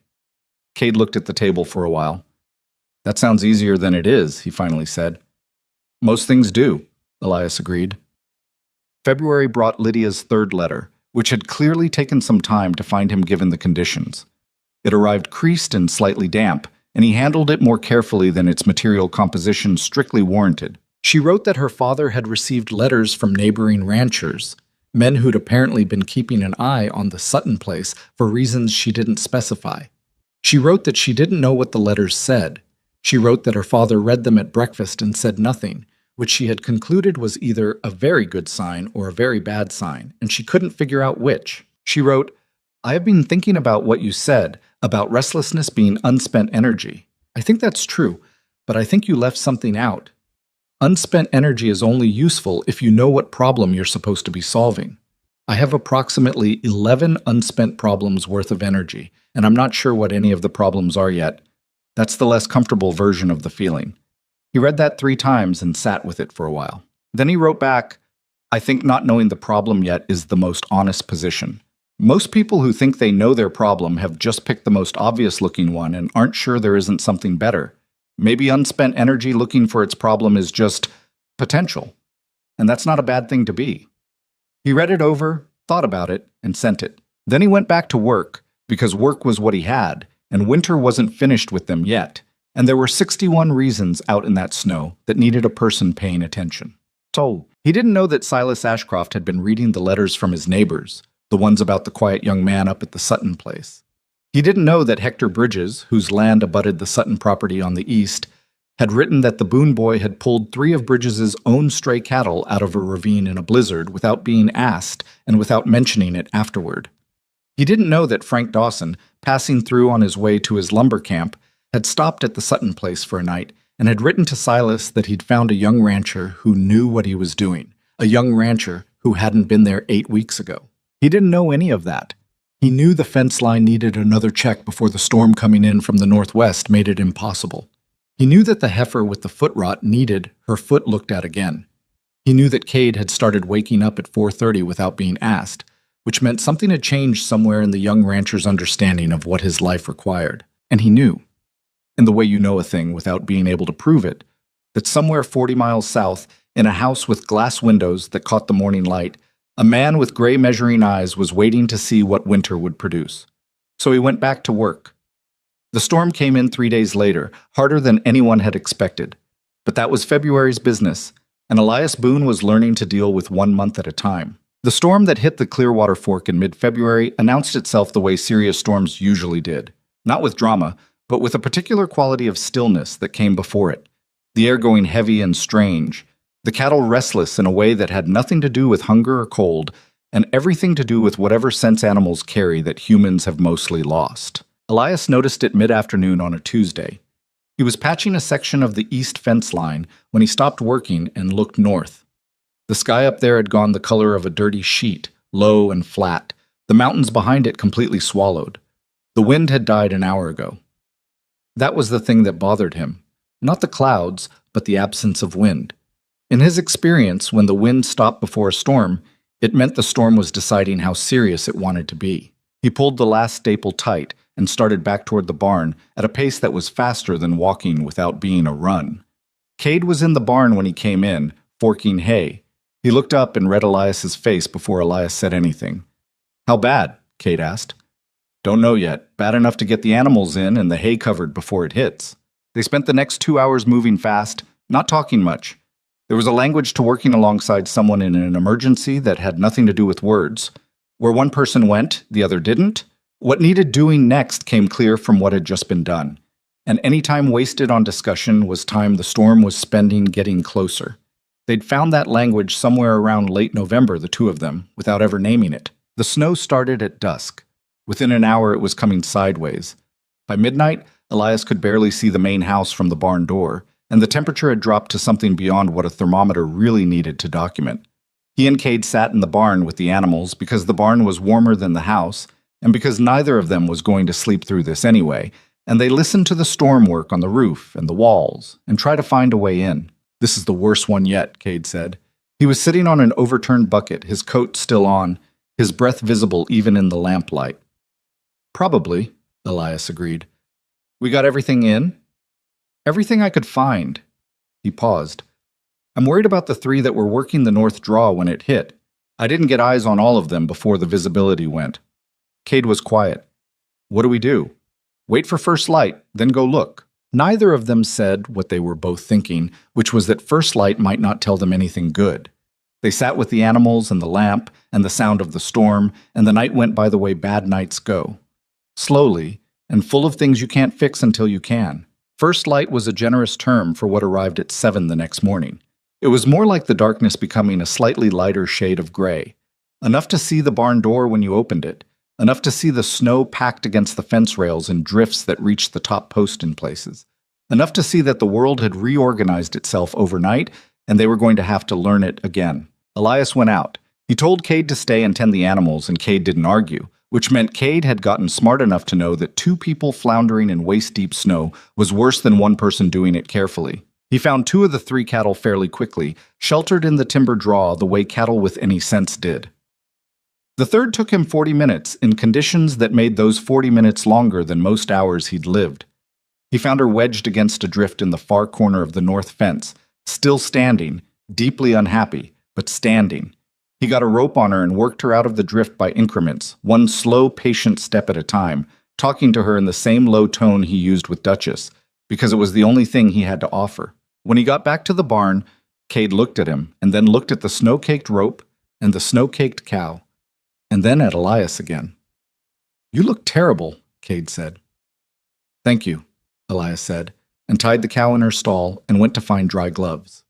Cade looked at the table for a while. "That sounds easier than it is," he finally said. "Most things do," Elias agreed. February brought Lydia's 3rd letter, which had clearly taken some time to find him given the conditions. It arrived creased and slightly damp, and he handled it more carefully than its material composition strictly warranted. She wrote that her father had received letters from neighboring ranchers, men who'd apparently been keeping an eye on the Sutton place for reasons she didn't specify. She wrote that she didn't know what the letters said. She wrote that her father read them at breakfast and said nothing, which she had concluded was either a very good sign or a very bad sign, and she couldn't figure out which. She wrote, "I have been thinking about what you said, about restlessness being unspent energy. I think that's true, but I think you left something out. Unspent energy is only useful if you know what problem you're supposed to be solving. I have approximately 11 unspent problems worth of energy, and I'm not sure what any of the problems are yet. That's the less comfortable version of the feeling." He read that 3 times and sat with it for a while. Then he wrote back, "I think not knowing the problem yet is the most honest position. Most people who think they know their problem have just picked the most obvious-looking one and aren't sure there isn't something better. Maybe unspent energy looking for its problem is just potential, and that's not a bad thing to be." He read it over, thought about it, and sent it. Then he went back to work, because work was what he had, and winter wasn't finished with them yet, and there were 61 reasons out in that snow that needed a person paying attention. So, he didn't know that Silas Ashcroft had been reading the letters from his neighbors, the ones about the quiet young man up at the Sutton place. He didn't know that Hector Bridges, whose land abutted the Sutton property on the east, had written that the Boone boy had pulled 3 of Bridges's own stray cattle out of a ravine in a blizzard without being asked and without mentioning it afterward. He didn't know that Frank Dawson, passing through on his way to his lumber camp, had stopped at the Sutton place for a night and had written to Silas that he'd found a young rancher who knew what he was doing, a young rancher who hadn't been there 8 weeks ago. He didn't know any of that. He knew the fence line needed another check before the storm coming in from the northwest made it impossible. He knew that the heifer with the foot rot needed her foot looked at again. He knew that Cade had started waking up at 4:30 without being asked, which meant something had changed somewhere in the young rancher's understanding of what his life required. And he knew, in the way you know a thing without being able to prove it, that somewhere 40 miles south, in a house with glass windows that caught the morning light, a man with gray measuring eyes was waiting to see what winter would produce. So he went back to work. The storm came in 3 days later, harder than anyone had expected. But that was February's business, and Elias Boone was learning to deal with 1 month at a time. The storm that hit the Clearwater Fork in mid-February announced itself the way serious storms usually did. Not with drama, but with a particular quality of stillness that came before it. The air going heavy and strange, the cattle restless in a way that had nothing to do with hunger or cold, and everything to do with whatever sense animals carry that humans have mostly lost. Elias noticed it mid-afternoon on a Tuesday. He was patching a section of the east fence line when he stopped working and looked north. The sky up there had gone the color of a dirty sheet, low and flat, the mountains behind it completely swallowed. The wind had died an hour ago. That was the thing that bothered him. Not the clouds, but the absence of wind. In his experience, when the wind stopped before a storm, it meant the storm was deciding how serious it wanted to be. He pulled the last staple tight and started back toward the barn at a pace that was faster than walking without being a run. Cade was in the barn when he came in, forking hay. He looked up and read Elias's face before Elias said anything. "How bad?" Cade asked. "Don't know yet. Bad enough to get the animals in and the hay covered before it hits." They spent the next 2 hours moving fast, not talking much. There was a language to working alongside someone in an emergency that had nothing to do with words. Where one person went, the other didn't. What needed doing next came clear from what had just been done. And any time wasted on discussion was time the storm was spending getting closer. They'd found that language somewhere around late November, the two of them, without ever naming it. The snow started at dusk. Within an hour it was coming sideways. By midnight, Elias could barely see the main house from the barn door, and the temperature had dropped to something beyond what a thermometer really needed to document. He and Cade sat in the barn with the animals because the barn was warmer than the house, and because neither of them was going to sleep through this anyway, and they listened to the storm work on the roof and the walls and try to find a way in. "This is the worst one yet," Cade said. He was sitting on an overturned bucket, his coat still on, his breath visible even in the lamplight. "Probably," Elias agreed. "We got everything in?" "Everything I could find." He paused. "I'm worried about the 3 that were working the north draw when it hit. I didn't get eyes on all of them before the visibility went." Cade was quiet. "What do we do?" "Wait for first light, then go look." Neither of them said what they were both thinking, which was that first light might not tell them anything good. They sat with the animals and the lamp and the sound of the storm, and the night went by the way bad nights go. Slowly, and full of things you can't fix until you can. First light was a generous term for what arrived at 7 the next morning. It was more like the darkness becoming a slightly lighter shade of gray. Enough to see the barn door when you opened it. Enough to see the snow packed against the fence rails in drifts that reached the top post in places. Enough to see that the world had reorganized itself overnight, and they were going to have to learn it again. Elias went out. He told Cade to stay and tend the animals, and Cade didn't argue, which meant Cade had gotten smart enough to know that 2 people floundering in waist-deep snow was worse than 1 person doing it carefully. He found 2 of the 3 cattle fairly quickly, sheltered in the timber draw the way cattle with any sense did. The third took him 40 minutes, in conditions that made those 40 minutes longer than most hours he'd lived. He found her wedged against a drift in the far corner of the north fence, still standing, deeply unhappy, but standing. He got a rope on her and worked her out of the drift by increments, one slow, patient step at a time, talking to her in the same low tone he used with Duchess, because it was the only thing he had to offer. When he got back to the barn, Cade looked at him, and then looked at the snow-caked rope and the snow-caked cow, and then at Elias again. "You look terrible," Cade said. "Thank you," Elias said, and tied the cow in her stall and went to find dry gloves.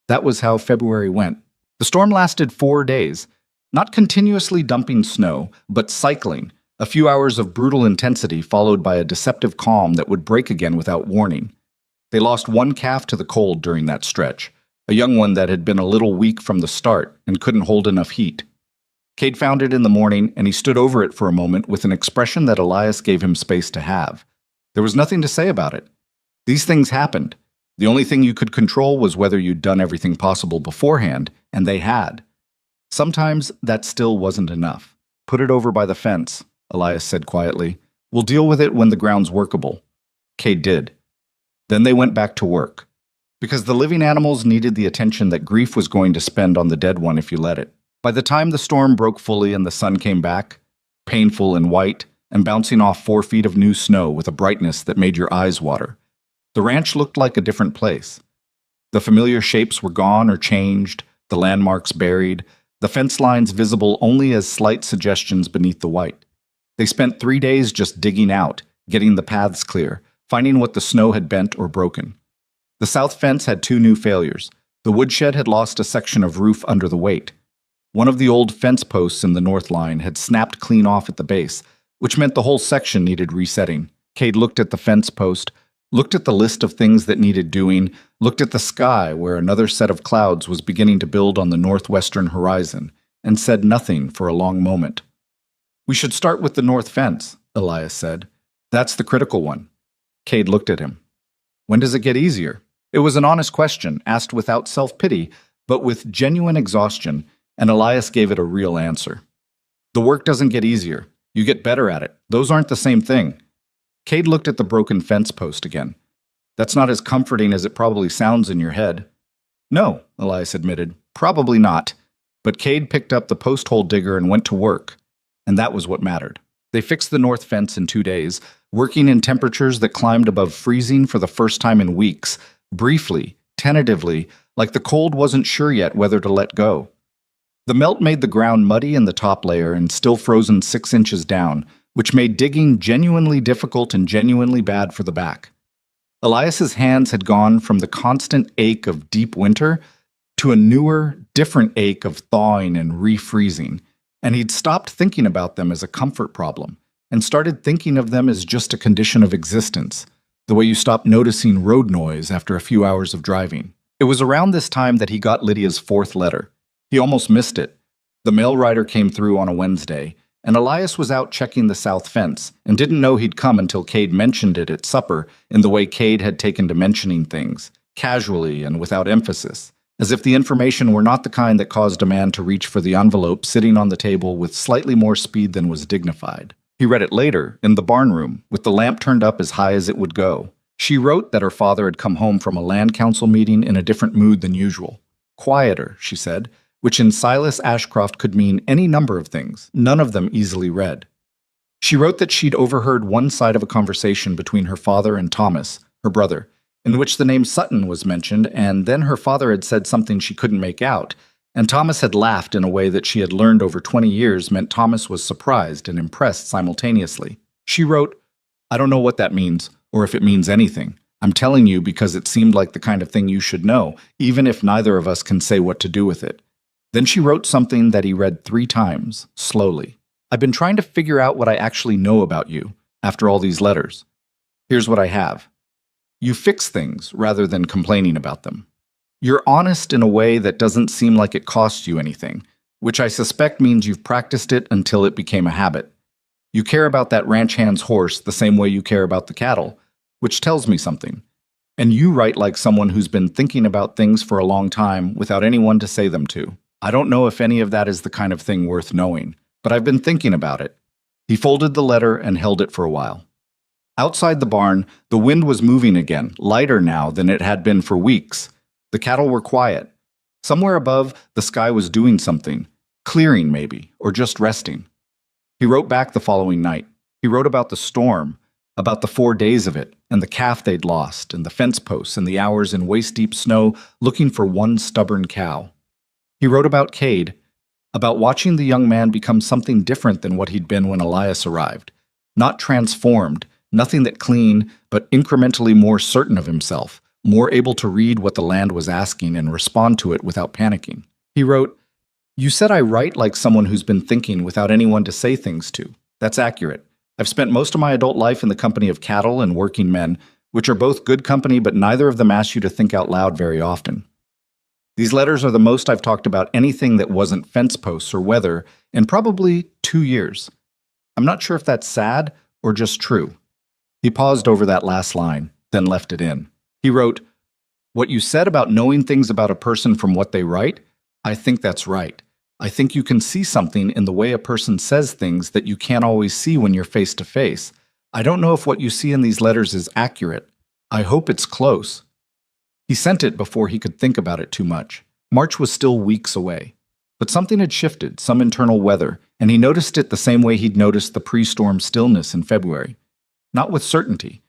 That was how February went. The storm lasted 4 days, not continuously dumping snow, but cycling, a few hours of brutal intensity followed by a deceptive calm that would break again without warning. They lost one calf to the cold during that stretch, a young one that had been a little weak from the start and couldn't hold enough heat. Cade found it in the morning, and he stood over it for a moment with an expression that Elias gave him space to have. There was nothing to say about it. These things happened. The only thing you could control was whether you'd done everything possible beforehand, and they had. Sometimes that still wasn't enough. Put it over by the fence, Elias said quietly. We'll deal with it when the ground's workable. Cade did. Then they went back to work. Because the living animals needed the attention that grief was going to spend on the dead one if you let it. By the time the storm broke fully and the sun came back, painful and white, and bouncing off 4 feet of new snow with a brightness that made your eyes water, the ranch looked like a different place. The familiar shapes were gone or changed, the landmarks buried, the fence lines visible only as slight suggestions beneath the white. They spent 3 days just digging out, getting the paths clear, finding what the snow had bent or broken. The south fence had 2 new failures. The woodshed had lost a section of roof under the weight. One of the old fence posts in the north line had snapped clean off at the base, which meant the whole section needed resetting. Cade looked at the fence post, looked at the list of things that needed doing, looked at the sky where another set of clouds was beginning to build on the northwestern horizon, and said nothing for a long moment. We should start with the north fence, Elias said. That's the critical one. Cade looked at him. When does it get easier? It was an honest question, asked without self-pity, but with genuine exhaustion, and Elias gave it a real answer. The work doesn't get easier. You get better at it. Those aren't the same thing. Cade looked at the broken fence post again. That's not as comforting as it probably sounds in your head. No, Elias admitted. Probably not. But Cade picked up the post hole digger and went to work. And that was what mattered. They fixed the north fence in 2 days, working in temperatures that climbed above freezing for the first time in weeks, briefly, tentatively, like the cold wasn't sure yet whether to let go. The melt made the ground muddy in the top layer and still frozen 6 inches down, which made digging genuinely difficult and genuinely bad for the back. Elias's hands had gone from the constant ache of deep winter to a newer, different ache of thawing and refreezing, and he'd stopped thinking about them as a comfort problem and started thinking of them as just a condition of existence, the way you stop noticing road noise after a few hours of driving. It was around this time that he got Lydia's 4th letter. He almost missed it. The mail rider came through on a Wednesday, and Elias was out checking the south fence and didn't know he'd come until Cade mentioned it at supper in the way Cade had taken to mentioning things, casually and without emphasis, as if the information were not the kind that caused a man to reach for the envelope sitting on the table with slightly more speed than was dignified. He read it later, in the barn room, with the lamp turned up as high as it would go. She wrote that her father had come home from a land council meeting in a different mood than usual. Quieter, she said, which in Silas Ashcroft could mean any number of things, none of them easily read. She wrote that she'd overheard one side of a conversation between her father and Thomas, her brother, in which the name Sutton was mentioned, and then her father had said something she couldn't make out, and Thomas had laughed in a way that she had learned over 20 years meant Thomas was surprised and impressed simultaneously. She wrote, I don't know what that means, or if it means anything. I'm telling you because it seemed like the kind of thing you should know, even if neither of us can say what to do with it. Then she wrote something that he read 3 times, slowly. I've been trying to figure out what I actually know about you, after all these letters. Here's what I have. You fix things rather than complaining about them. You're honest in a way that doesn't seem like it costs you anything, which I suspect means you've practiced it until it became a habit. You care about that ranch hand's horse the same way you care about the cattle, which tells me something. And you write like someone who's been thinking about things for a long time without anyone to say them to. I don't know if any of that is the kind of thing worth knowing, but I've been thinking about it. He folded the letter and held it for a while. Outside the barn, the wind was moving again, lighter now than it had been for weeks. The cattle were quiet. Somewhere above, the sky was doing something, clearing maybe, or just resting. He wrote back the following night. He wrote about the storm, about the 4 days of it, and the calf they'd lost, and the fence posts, and the hours in waist-deep snow looking for one stubborn cow. He wrote about Cade, about watching the young man become something different than what he'd been when Elias arrived. Not transformed, nothing that clean, but incrementally more certain of himself, more able to read what the land was asking and respond to it without panicking. He wrote, "You said I write like someone who's been thinking without anyone to say things to. That's accurate. I've spent most of my adult life in the company of cattle and working men, which are both good company, but neither of them ask you to think out loud very often. These letters are the most I've talked about anything that wasn't fence posts or weather in probably 2 years. I'm not sure if that's sad or just true." He paused over that last line, then left it in. He wrote, "What you said about knowing things about a person from what they write, I think that's right. I think you can see something in the way a person says things that you can't always see when you're face to face. I don't know if what you see in these letters is accurate. I hope it's close." He sent it before he could think about it too much. March was still weeks away. But something had shifted, some internal weather, and he noticed it the same way he'd noticed the pre-storm stillness in February. Not with certainty,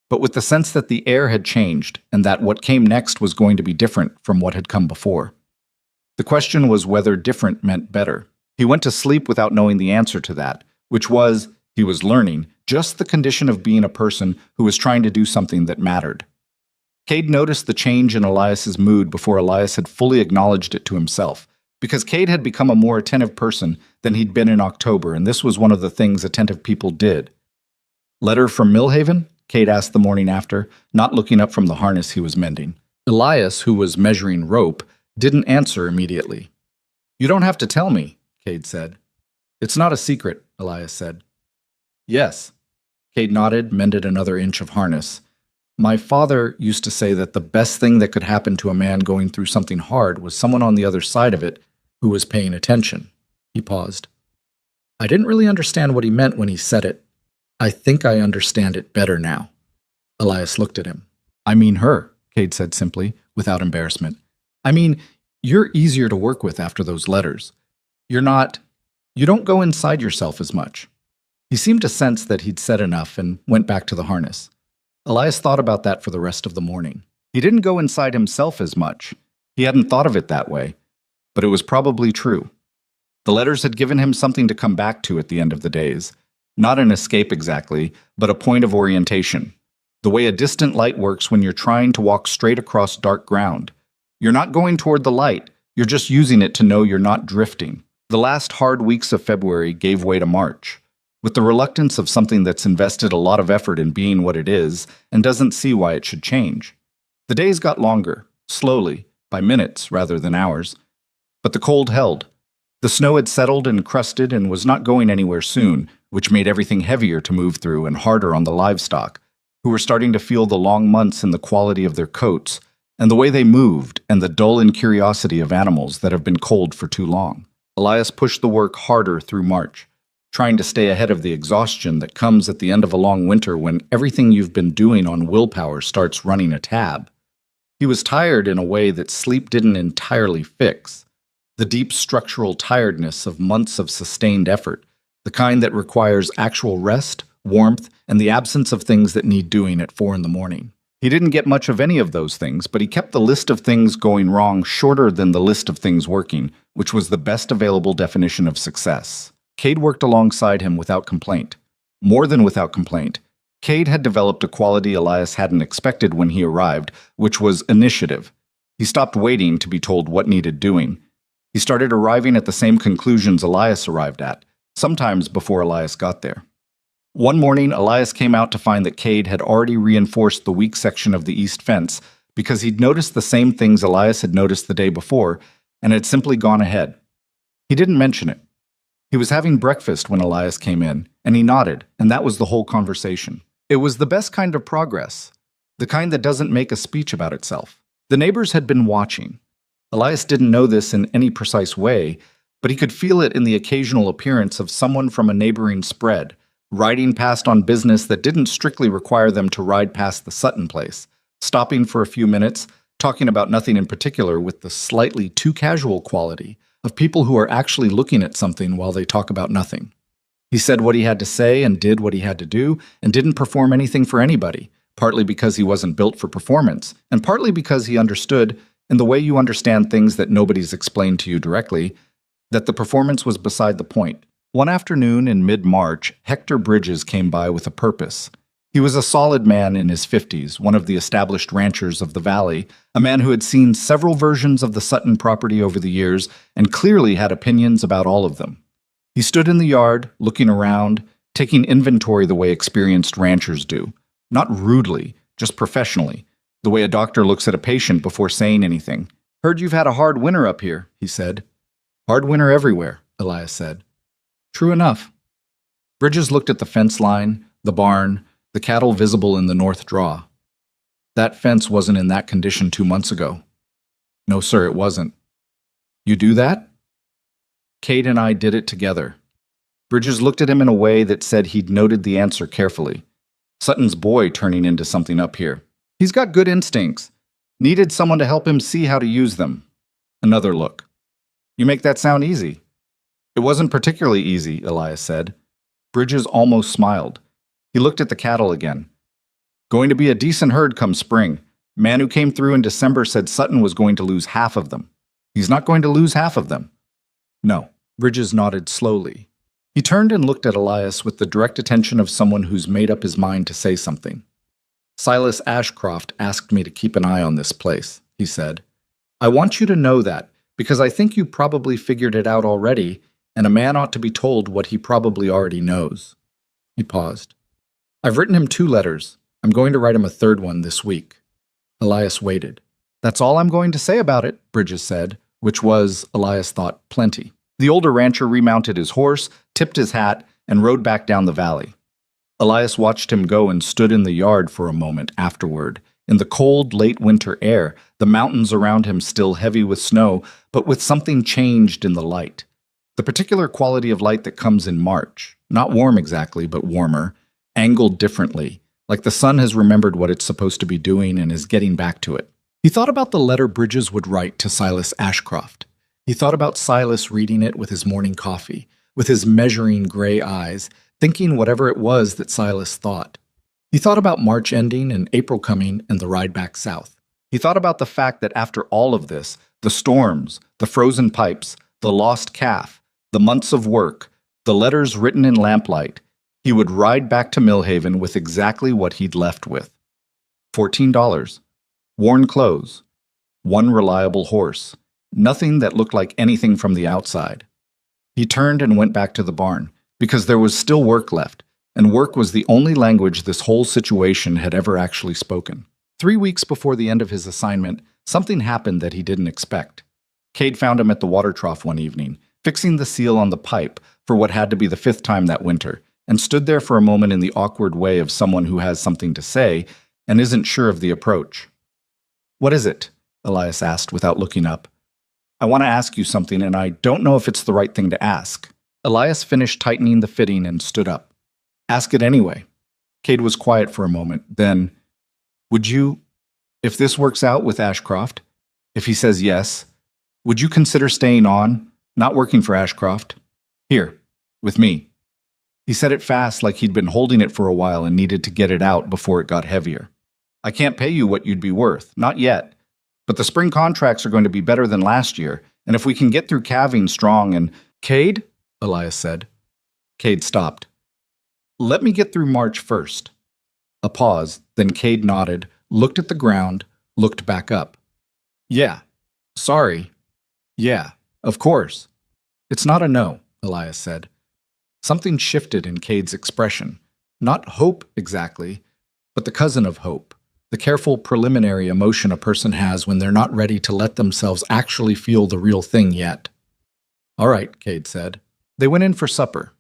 but with the sense that the air had changed and that what came next was going to be different from what had come before. The question was whether different meant better. He went to sleep without knowing the answer to that, which was, he was learning, just the condition of being a person who was trying to do something that mattered. Cade noticed the change in Elias's mood before Elias had fully acknowledged it to himself, because Cade had become a more attentive person than he'd been in October, and this was one of the things attentive people did. "Letter from Millhaven?" Cade asked the morning after, not looking up from the harness he was mending. Elias, who was measuring rope, didn't answer immediately. "You don't have to tell me," Cade said. "It's not a secret," Elias said. "Yes." Cade nodded, mended another inch of harness. "My father used to say that the best thing that could happen to a man going through something hard was someone on the other side of it who was paying attention." He paused. "I didn't really understand what he meant when he said it. I think I understand it better now." Elias looked at him. "I mean her," Cade said simply, without embarrassment. "I mean, you're easier to work with after those letters. You don't go inside yourself as much." He seemed to sense that he'd said enough and went back to the harness. Elias thought about that for the rest of the morning. He didn't go inside himself as much. He hadn't thought of it that way, but it was probably true. The letters had given him something to come back to at the end of the days. Not an escape exactly, but a point of orientation. The way a distant light works when you're trying to walk straight across dark ground. You're not going toward the light, you're just using it to know you're not drifting. The last hard weeks of February gave way to March. With the reluctance of something that's invested a lot of effort in being what it is and doesn't see why it should change. The days got longer, slowly, by minutes rather than hours. But the cold held. The snow had settled and crusted and was not going anywhere soon, which made everything heavier to move through and harder on the livestock, who were starting to feel the long months in the quality of their coats, and the way they moved, and the dull incuriosity of animals that have been cold for too long. Elias pushed the work harder through March, trying to stay ahead of the exhaustion that comes at the end of a long winter when everything you've been doing on willpower starts running a tab. He was tired in a way that sleep didn't entirely fix. The deep structural tiredness of months of sustained effort, the kind that requires actual rest, warmth, and the absence of things that need doing at 4 in the morning. He didn't get much of any of those things, but he kept the list of things going wrong shorter than the list of things working, which was the best available definition of success. Cade worked alongside him without complaint. More than without complaint. Cade had developed a quality Elias hadn't expected when he arrived, which was initiative. He stopped waiting to be told what needed doing. He started arriving at the same conclusions Elias arrived at, sometimes before Elias got there. One morning, Elias came out to find that Cade had already reinforced the weak section of the east fence because he'd noticed the same things Elias had noticed the day before and had simply gone ahead. He didn't mention it. He was having breakfast when Elias came in, and he nodded, and that was the whole conversation. It was the best kind of progress, the kind that doesn't make a speech about itself. The neighbors had been watching. Elias didn't know this in any precise way, but he could feel it in the occasional appearance of someone from a neighboring spread, riding past on business that didn't strictly require them to ride past the Sutton place, stopping for a few minutes, talking about nothing in particular with the slightly too casual quality of people who are actually looking at something while they talk about nothing. He said what he had to say and did what he had to do and didn't perform anything for anybody, partly because he wasn't built for performance, and partly because he understood, in the way you understand things that nobody's explained to you directly, that the performance was beside the point. One afternoon in mid-March, Hector Bridges came by with a purpose. He was a solid man in his 50s, one of the established ranchers of the valley, a man who had seen several versions of the Sutton property over the years and clearly had opinions about all of them. He stood in the yard, looking around, taking inventory the way experienced ranchers do. Not rudely, just professionally, the way a doctor looks at a patient before saying anything. "Heard you've had a hard winter up here," he said. "Hard winter everywhere," Elias said. "True enough." Bridges looked at the fence line, the barn, the cattle visible in the north draw. "That fence wasn't in that condition 2 months ago." "No, sir, it wasn't." "You do that?" "Cade and I did it together." Bridges looked at him in a way that said he'd noted the answer carefully. Sutton's boy turning into something up here. He's got good instincts. Needed someone to help him see how to use them. Another look. "You make that sound easy." "It wasn't particularly easy," Elias said. Bridges almost smiled. He looked at the cattle again. "Going to be a decent herd come spring. Man who came through in December said Sutton was going to lose half of them. He's not going to lose half of them." "No." Bridges nodded slowly. He turned and looked at Elias with the direct attention of someone who's made up his mind to say something. "Silas Ashcroft asked me to keep an eye on this place," he said. "I want you to know that, because I think you probably figured it out already, and a man ought to be told what he probably already knows." He paused. "I've written him 2 letters. I'm going to write him a 3rd one this week." Elias waited. "That's all I'm going to say about it," Bridges said, which was, Elias thought, plenty. The older rancher remounted his horse, tipped his hat, and rode back down the valley. Elias watched him go and stood in the yard for a moment afterward, in the cold, late winter air, the mountains around him still heavy with snow, but with something changed in the light. The particular quality of light that comes in March, not warm exactly, but warmer, angled differently, like the sun has remembered what it's supposed to be doing and is getting back to it. He thought about the letter Bridges would write to Silas Ashcroft. He thought about Silas reading it with his morning coffee, with his measuring gray eyes, thinking whatever it was that Silas thought. He thought about March ending and April coming and the ride back south. He thought about the fact that after all of this, the storms, the frozen pipes, the lost calf, the months of work, the letters written in lamplight, he would ride back to Millhaven with exactly what he'd left with. $14, worn clothes, one reliable horse, nothing that looked like anything from the outside. He turned and went back to the barn, because there was still work left, and work was the only language this whole situation had ever actually spoken. 3 weeks before the end of his assignment, something happened that he didn't expect. Cade found him at the water trough one evening, fixing the seal on the pipe for what had to be the 5th time that winter, and stood there for a moment in the awkward way of someone who has something to say and isn't sure of the approach. "What is it?" Elias asked without looking up. "I want to ask you something, and I don't know if it's the right thing to ask." Elias finished tightening the fitting and stood up. "Ask it anyway." Cade was quiet for a moment. Then, "Would you, if this works out with Ashcroft, if he says yes, would you consider staying on, not working for Ashcroft? Here, with me?" He said it fast, like he'd been holding it for a while and needed to get it out before it got heavier. "I can't pay you what you'd be worth, not yet. But the spring contracts are going to be better than last year, and if we can get through calving strong and—" "Cade?" Elias said. Cade stopped. "Let me get through March first." A pause, then Cade nodded, looked at the ground, looked back up. "Yeah. Sorry. Yeah, of course." "It's not a no," Elias said. Something shifted in Cade's expression. Not hope exactly, but the cousin of hope. The careful preliminary emotion a person has when they're not ready to let themselves actually feel the real thing yet. "All right," Cade said. They went in for supper.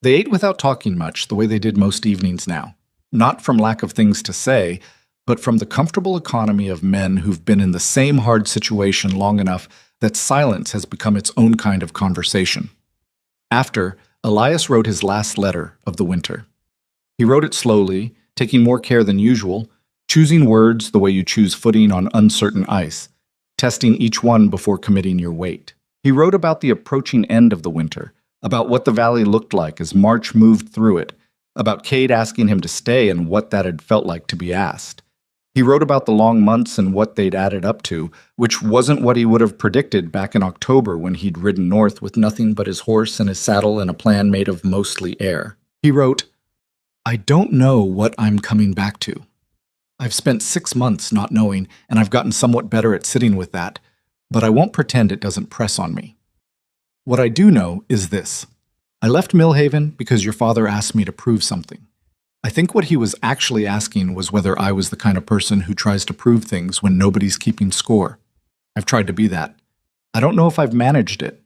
They ate without talking much, the way they did most evenings now. Not from lack of things to say, but from the comfortable economy of men who've been in the same hard situation long enough that silence has become its own kind of conversation. After, Elias wrote his last letter of the winter. He wrote it slowly, taking more care than usual, choosing words the way you choose footing on uncertain ice, testing each one before committing your weight. He wrote about the approaching end of the winter, about what the valley looked like as March moved through it, about Cade asking him to stay and what that had felt like to be asked. He wrote about the long months and what they'd added up to, which wasn't what he would have predicted back in October when he'd ridden north with nothing but his horse and his saddle and a plan made of mostly air. He wrote, I don't know what I'm coming back to. I've spent 6 months not knowing, and I've gotten somewhat better at sitting with that, but I won't pretend it doesn't press on me. What I do know is this. I left Millhaven because your father asked me to prove something. I think what he was actually asking was whether I was the kind of person who tries to prove things when nobody's keeping score. I've tried to be that. I don't know if I've managed it.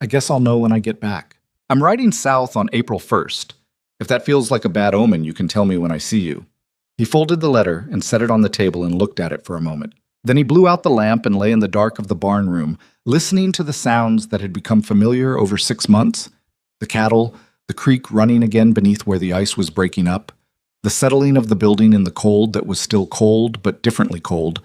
I guess I'll know when I get back. I'm riding south on April 1st. If that feels like a bad omen, you can tell me when I see you. He folded the letter and set it on the table and looked at it for a moment. Then he blew out the lamp and lay in the dark of the barn room, listening to the sounds that had become familiar over 6 months. The cattle, the creek running again beneath where the ice was breaking up, the settling of the building in the cold that was still cold but differently cold,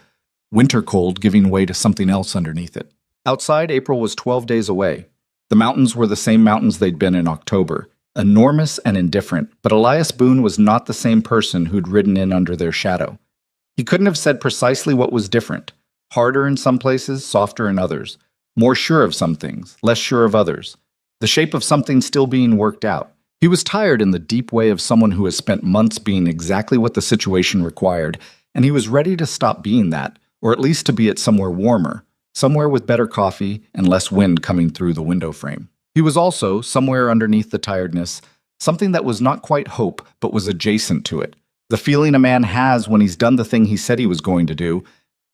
winter cold giving way to something else underneath it. Outside, April was 12 days away. The mountains were the same mountains they'd been in October, enormous and indifferent, but Elias Boone was not the same person who'd ridden in under their shadow. He couldn't have said precisely what was different. Harder in some places, softer in others. More sure of some things, less sure of others. The shape of something still being worked out. He was tired in the deep way of someone who has spent months being exactly what the situation required, and he was ready to stop being that, or at least to be at somewhere warmer, somewhere with better coffee and less wind coming through the window frame. He was also, somewhere underneath the tiredness, something that was not quite hope, but was adjacent to it. The feeling a man has when he's done the thing he said he was going to do,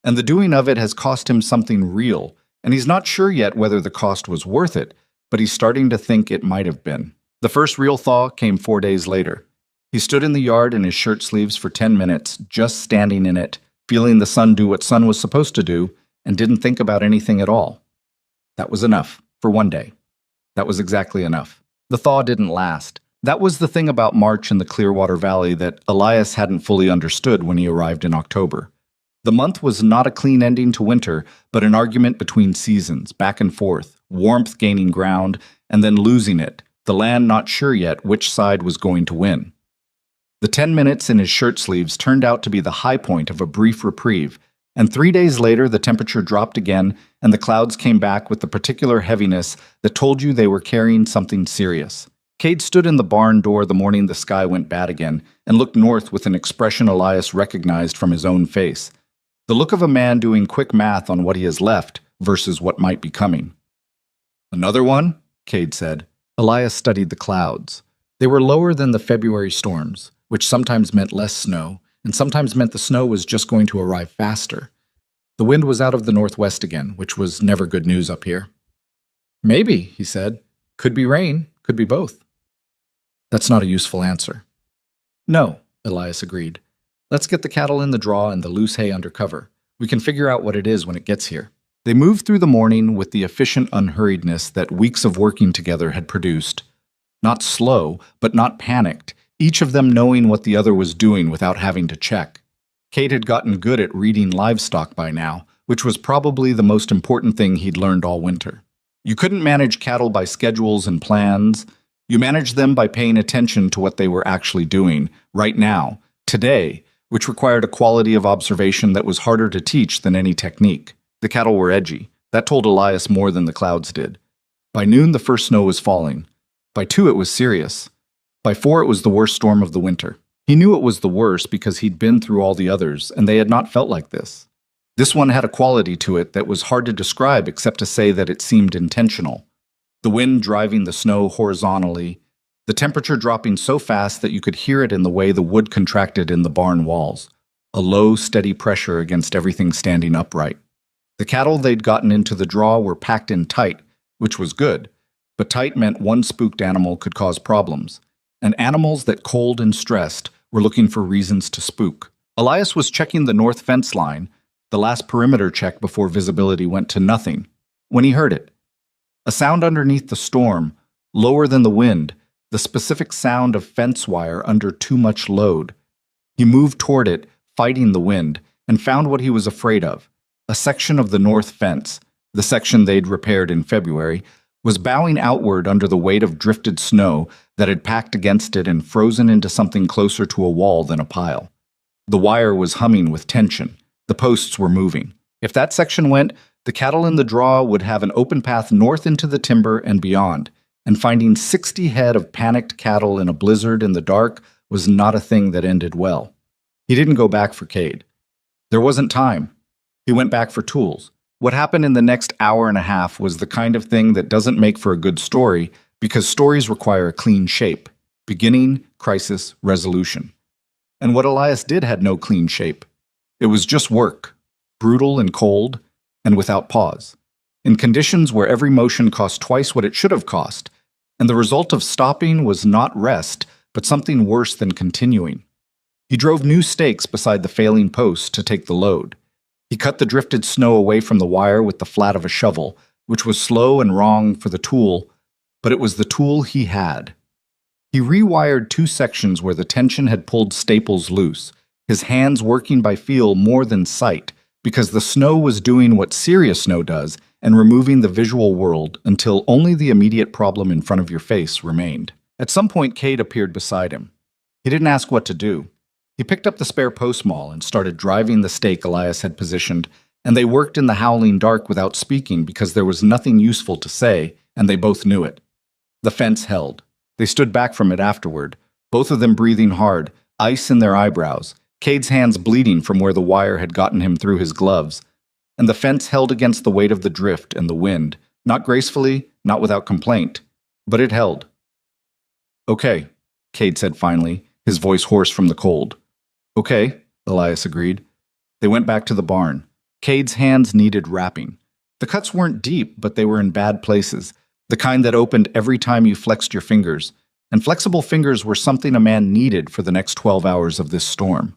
and the doing of it has cost him something real, and he's not sure yet whether the cost was worth it, but he's starting to think it might have been. The first real thaw came 4 days later. He stood in the yard in his shirt sleeves for 10 minutes, just standing in it, feeling the sun do what sun was supposed to do, and didn't think about anything at all. That was enough, for one day. That was exactly enough. The thaw didn't last. That was the thing about March in the Clearwater Valley that Elias hadn't fully understood when he arrived in October. The month was not a clean ending to winter, but an argument between seasons, back and forth, warmth gaining ground, and then losing it, the land not sure yet which side was going to win. The 10 minutes in his shirt sleeves turned out to be the high point of a brief reprieve, and 3 days later the temperature dropped again, and the clouds came back with the particular heaviness that told you they were carrying something serious. Cade stood in the barn door the morning the sky went bad again, and looked north with an expression Elias recognized from his own face. The look of a man doing quick math on what he has left versus what might be coming. "Another one?" Cade said. Elias studied the clouds. They were lower than the February storms, which sometimes meant less snow, and sometimes meant the snow was just going to arrive faster. The wind was out of the northwest again, which was never good news up here. "Maybe," he said. "Could be rain, could be both." That's not a useful answer. "No," Elias agreed. "Let's get the cattle in the draw and the loose hay under cover. We can figure out what it is when it gets here." They moved through the morning with the efficient unhurriedness that weeks of working together had produced. Not slow, but not panicked, each of them knowing what the other was doing without having to check. Kate had gotten good at reading livestock by now, which was probably the most important thing he'd learned all winter. You couldn't manage cattle by schedules and plans. You managed them by paying attention to what they were actually doing, right now, today, which required a quality of observation that was harder to teach than any technique. The cattle were edgy. That told Elias more than the clouds did. By noon, the first snow was falling. By 2, it was serious. By 4, it was the worst storm of the winter. He knew it was the worst because he'd been through all the others, and they had not felt like this. This one had a quality to it that was hard to describe except to say that it seemed intentional. The wind driving the snow horizontally, the temperature dropping so fast that you could hear it in the way the wood contracted in the barn walls, a low, steady pressure against everything standing upright. The cattle they'd gotten into the draw were packed in tight, which was good, but tight meant one spooked animal could cause problems, and animals that cold and stressed were looking for reasons to spook. Elias was checking the north fence line, the last perimeter check before visibility went to nothing, when he heard it. A sound underneath the storm, lower than the wind, the specific sound of fence wire under too much load. He moved toward it, fighting the wind, and found what he was afraid of. A section of the north fence, the section they'd repaired in February, was bowing outward under the weight of drifted snow that had packed against it and frozen into something closer to a wall than a pile. The wire was humming with tension. The posts were moving. If that section went, the cattle in the draw would have an open path north into the timber and beyond, and finding 60 head of panicked cattle in a blizzard in the dark was not a thing that ended well. He didn't go back for Cade. There wasn't time. He went back for tools. What happened in the next hour and a half was the kind of thing that doesn't make for a good story because stories require a clean shape: beginning, crisis, resolution. And what Elias did had no clean shape. It was just work, brutal and cold, and without pause, in conditions where every motion cost twice what it should have cost, and the result of stopping was not rest, but something worse than continuing. He drove new stakes beside the failing post to take the load. He cut the drifted snow away from the wire with the flat of a shovel, which was slow and wrong for the tool, but it was the tool he had. He rewired two sections where the tension had pulled staples loose, his hands working by feel more than sight, because the snow was doing what serious snow does and removing the visual world until only the immediate problem in front of your face remained. At some point, Cade appeared beside him. He didn't ask what to do. He picked up the spare post maul and started driving the stake Elias had positioned, and they worked in the howling dark without speaking because there was nothing useful to say, and they both knew it. The fence held. They stood back from it afterward, both of them breathing hard, ice in their eyebrows, Cade's hands bleeding from where the wire had gotten him through his gloves. And the fence held against the weight of the drift and the wind, not gracefully, not without complaint, but it held. "Okay," Cade said finally, his voice hoarse from the cold. "Okay," Elias agreed. They went back to the barn. Cade's hands needed wrapping. The cuts weren't deep, but they were in bad places, the kind that opened every time you flexed your fingers, and flexible fingers were something a man needed for the next 12 hours of this storm.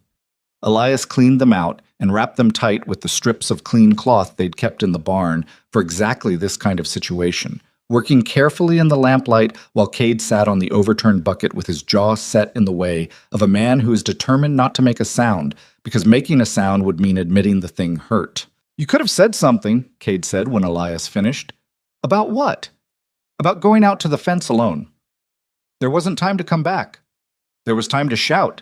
Elias cleaned them out and wrapped them tight with the strips of clean cloth they'd kept in the barn for exactly this kind of situation, working carefully in the lamplight while Cade sat on the overturned bucket with his jaw set in the way of a man who is determined not to make a sound, because making a sound would mean admitting the thing hurt. "You could have said something," Cade said when Elias finished. "About what?" "About going out to the fence alone." "There wasn't time to come back." "There was time to shout."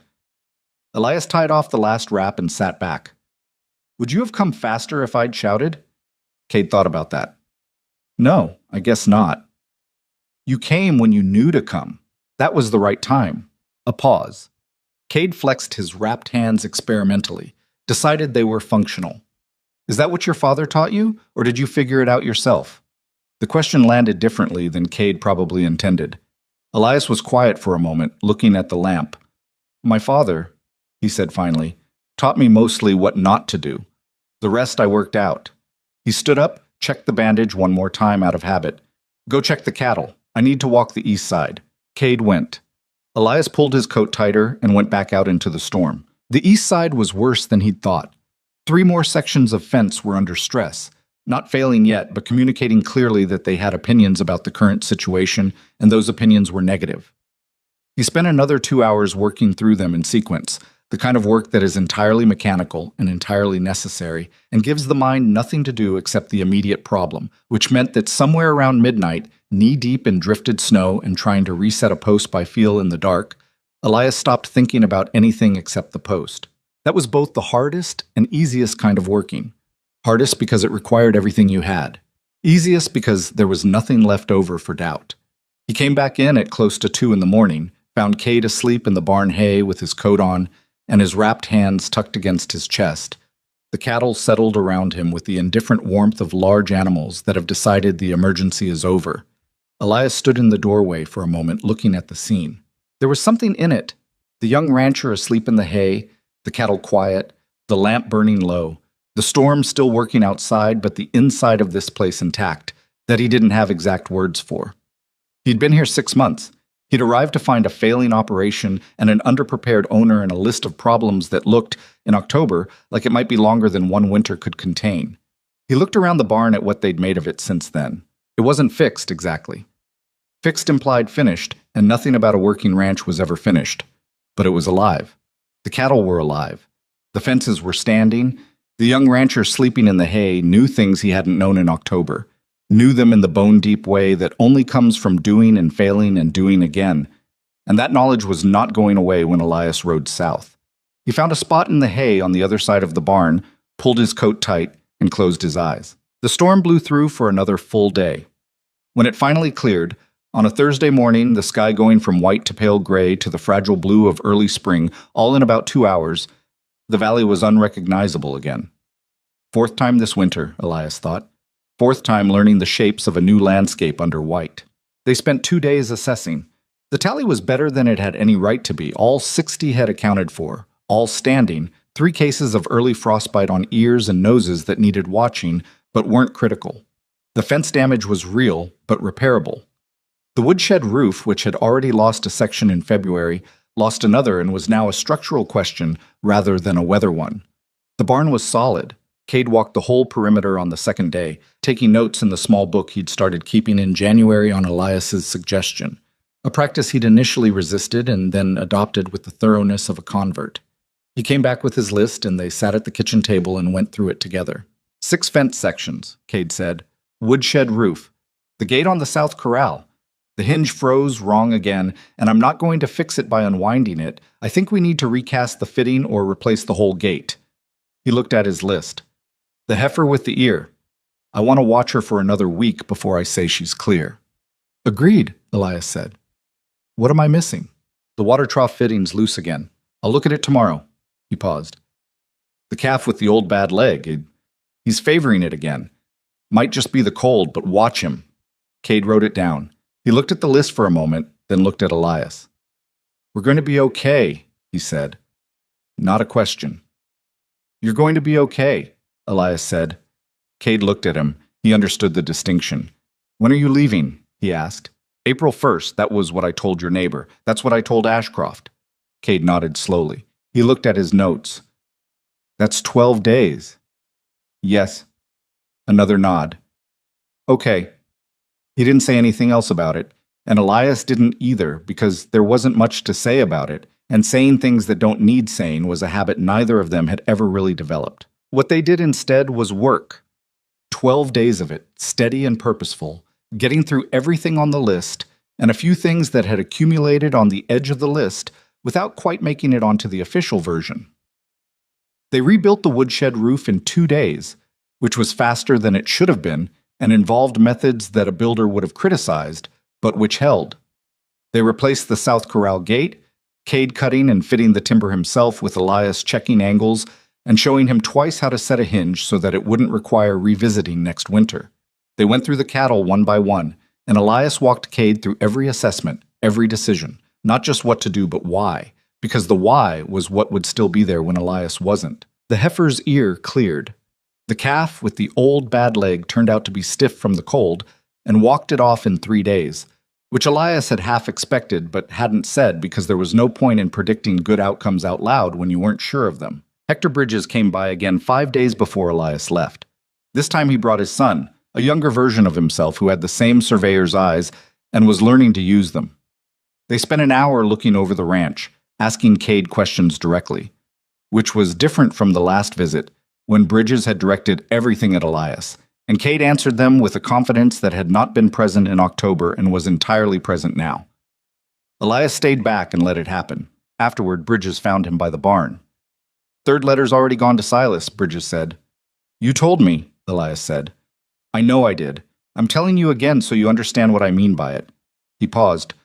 Elias tied off the last wrap and sat back. "Would you have come faster if I'd shouted?" Cade thought about that. "No, I guess not." "You came when you knew to come. That was the right time." A pause. Cade flexed his wrapped hands experimentally, decided they were functional. "Is that what your father taught you, or did you figure it out yourself?" The question landed differently than Cade probably intended. Elias was quiet for a moment, looking at the lamp. "My father," he said finally, "taught me mostly what not to do. The rest I worked out." He stood up, checked the bandage one more time out of habit. "Go check the cattle. I need to walk the east side." Cade went. Elias pulled his coat tighter and went back out into the storm. The east side was worse than he'd thought. 3 more sections of fence were under stress, not failing yet, but communicating clearly that they had opinions about the current situation, and those opinions were negative. He spent another 2 hours working through them in sequence, the kind of work that is entirely mechanical and entirely necessary, and gives the mind nothing to do except the immediate problem, which meant that somewhere around midnight, knee-deep in drifted snow and trying to reset a post by feel in the dark, Elias stopped thinking about anything except the post. That was both the hardest and easiest kind of working. Hardest because it required everything you had. Easiest because there was nothing left over for doubt. He came back in at close to 2 in the morning, found Cade asleep in the barn hay with his coat on, and his wrapped hands tucked against his chest. The cattle settled around him with the indifferent warmth of large animals that have decided the emergency is over. Elias stood in the doorway for a moment, looking at the scene. There was something in it. The young rancher asleep in the hay, the cattle quiet, the lamp burning low, the storm still working outside, but the inside of this place intact, that he didn't have exact words for. He'd been here 6 months. He'd arrived to find a failing operation and an underprepared owner and a list of problems that looked, in October, like it might be longer than one winter could contain. He looked around the barn at what they'd made of it since then. It wasn't fixed, exactly. Fixed implied finished, and nothing about a working ranch was ever finished. But it was alive. The cattle were alive. The fences were standing. The young rancher sleeping in the hay knew things he hadn't known in October. Knew them in the bone-deep way that only comes from doing and failing and doing again. And that knowledge was not going away when Elias rode south. He found a spot in the hay on the other side of the barn, pulled his coat tight, and closed his eyes. The storm blew through for another full day. When it finally cleared, On a Thursday morning, the sky going from white to pale gray to the fragile blue of early spring, all in about 2 hours, the valley was unrecognizable again. Fourth time this winter, Elias thought. Fourth time learning the shapes of a new landscape under white. They spent 2 days assessing. The tally was better than it had any right to be. All 60 had accounted for, all standing, 3 cases of early frostbite on ears and noses that needed watching, but weren't critical. The fence damage was real, but repairable. The woodshed roof, which had already lost a section in February, lost another and was now a structural question rather than a weather one. The barn was solid. Cade walked the whole perimeter on the second day, taking notes in the small book he'd started keeping in January on Elias's suggestion, a practice he'd initially resisted and then adopted with the thoroughness of a convert. He came back with his list, and they sat at the kitchen table and went through it together. 6 fence sections, Cade said. Woodshed roof. The gate on the south corral. The hinge froze wrong again, and I'm not going to fix it by unwinding it. I think we need to recast the fitting or replace the whole gate. He looked at his list. The heifer with the ear. I want to watch her for another week before I say she's clear. Agreed, Elias said. What am I missing? The water trough fitting's loose again. I'll look at it tomorrow. He paused. The calf with the old bad leg. He's favoring it again. Might just be the cold, but watch him. Cade wrote it down. He looked at the list for a moment, then looked at Elias. We're going to be okay, he said. Not a question. You're going to be okay, Elias said. Cade looked at him. He understood the distinction. When are you leaving? He asked. April 1st, that was what I told your neighbor. That's what I told Ashcroft. Cade nodded slowly. He looked at his notes. That's 12 days. Yes. Another nod. Okay. He didn't say anything else about it, and Elias didn't either because there wasn't much to say about it, and saying things that don't need saying was a habit neither of them had ever really developed. What they did instead was work. 12 days of it, steady and purposeful, getting through everything on the list, and a few things that had accumulated on the edge of the list without quite making it onto the official version. They rebuilt the woodshed roof in 2 days, which was faster than it should have been and involved methods that a builder would have criticized, but which held. They replaced the south corral gate, Cade cutting and fitting the timber himself with Elias checking angles and showing him twice how to set a hinge so that it wouldn't require revisiting next winter. They went through the cattle one by one, and Elias walked Cade through every assessment, every decision, not just what to do but why, because the why was what would still be there when Elias wasn't. The heifer's ear cleared. The calf with the old bad leg turned out to be stiff from the cold and walked it off in 3 days, which Elias had half expected but hadn't said because there was no point in predicting good outcomes out loud when you weren't sure of them. Hector Bridges came by again 5 days before Elias left. This time he brought his son, a younger version of himself who had the same surveyor's eyes and was learning to use them. They spent an hour looking over the ranch, asking Cade questions directly, which was different from the last visit, when Bridges had directed everything at Elias, and Cade answered them with a confidence that had not been present in October and was entirely present now. Elias stayed back and let it happen. Afterward, Bridges found him by the barn. Third letter's already gone to Silas, Bridges said. You told me, Elias said. I know I did. I'm telling you again so you understand what I mean by it. He paused.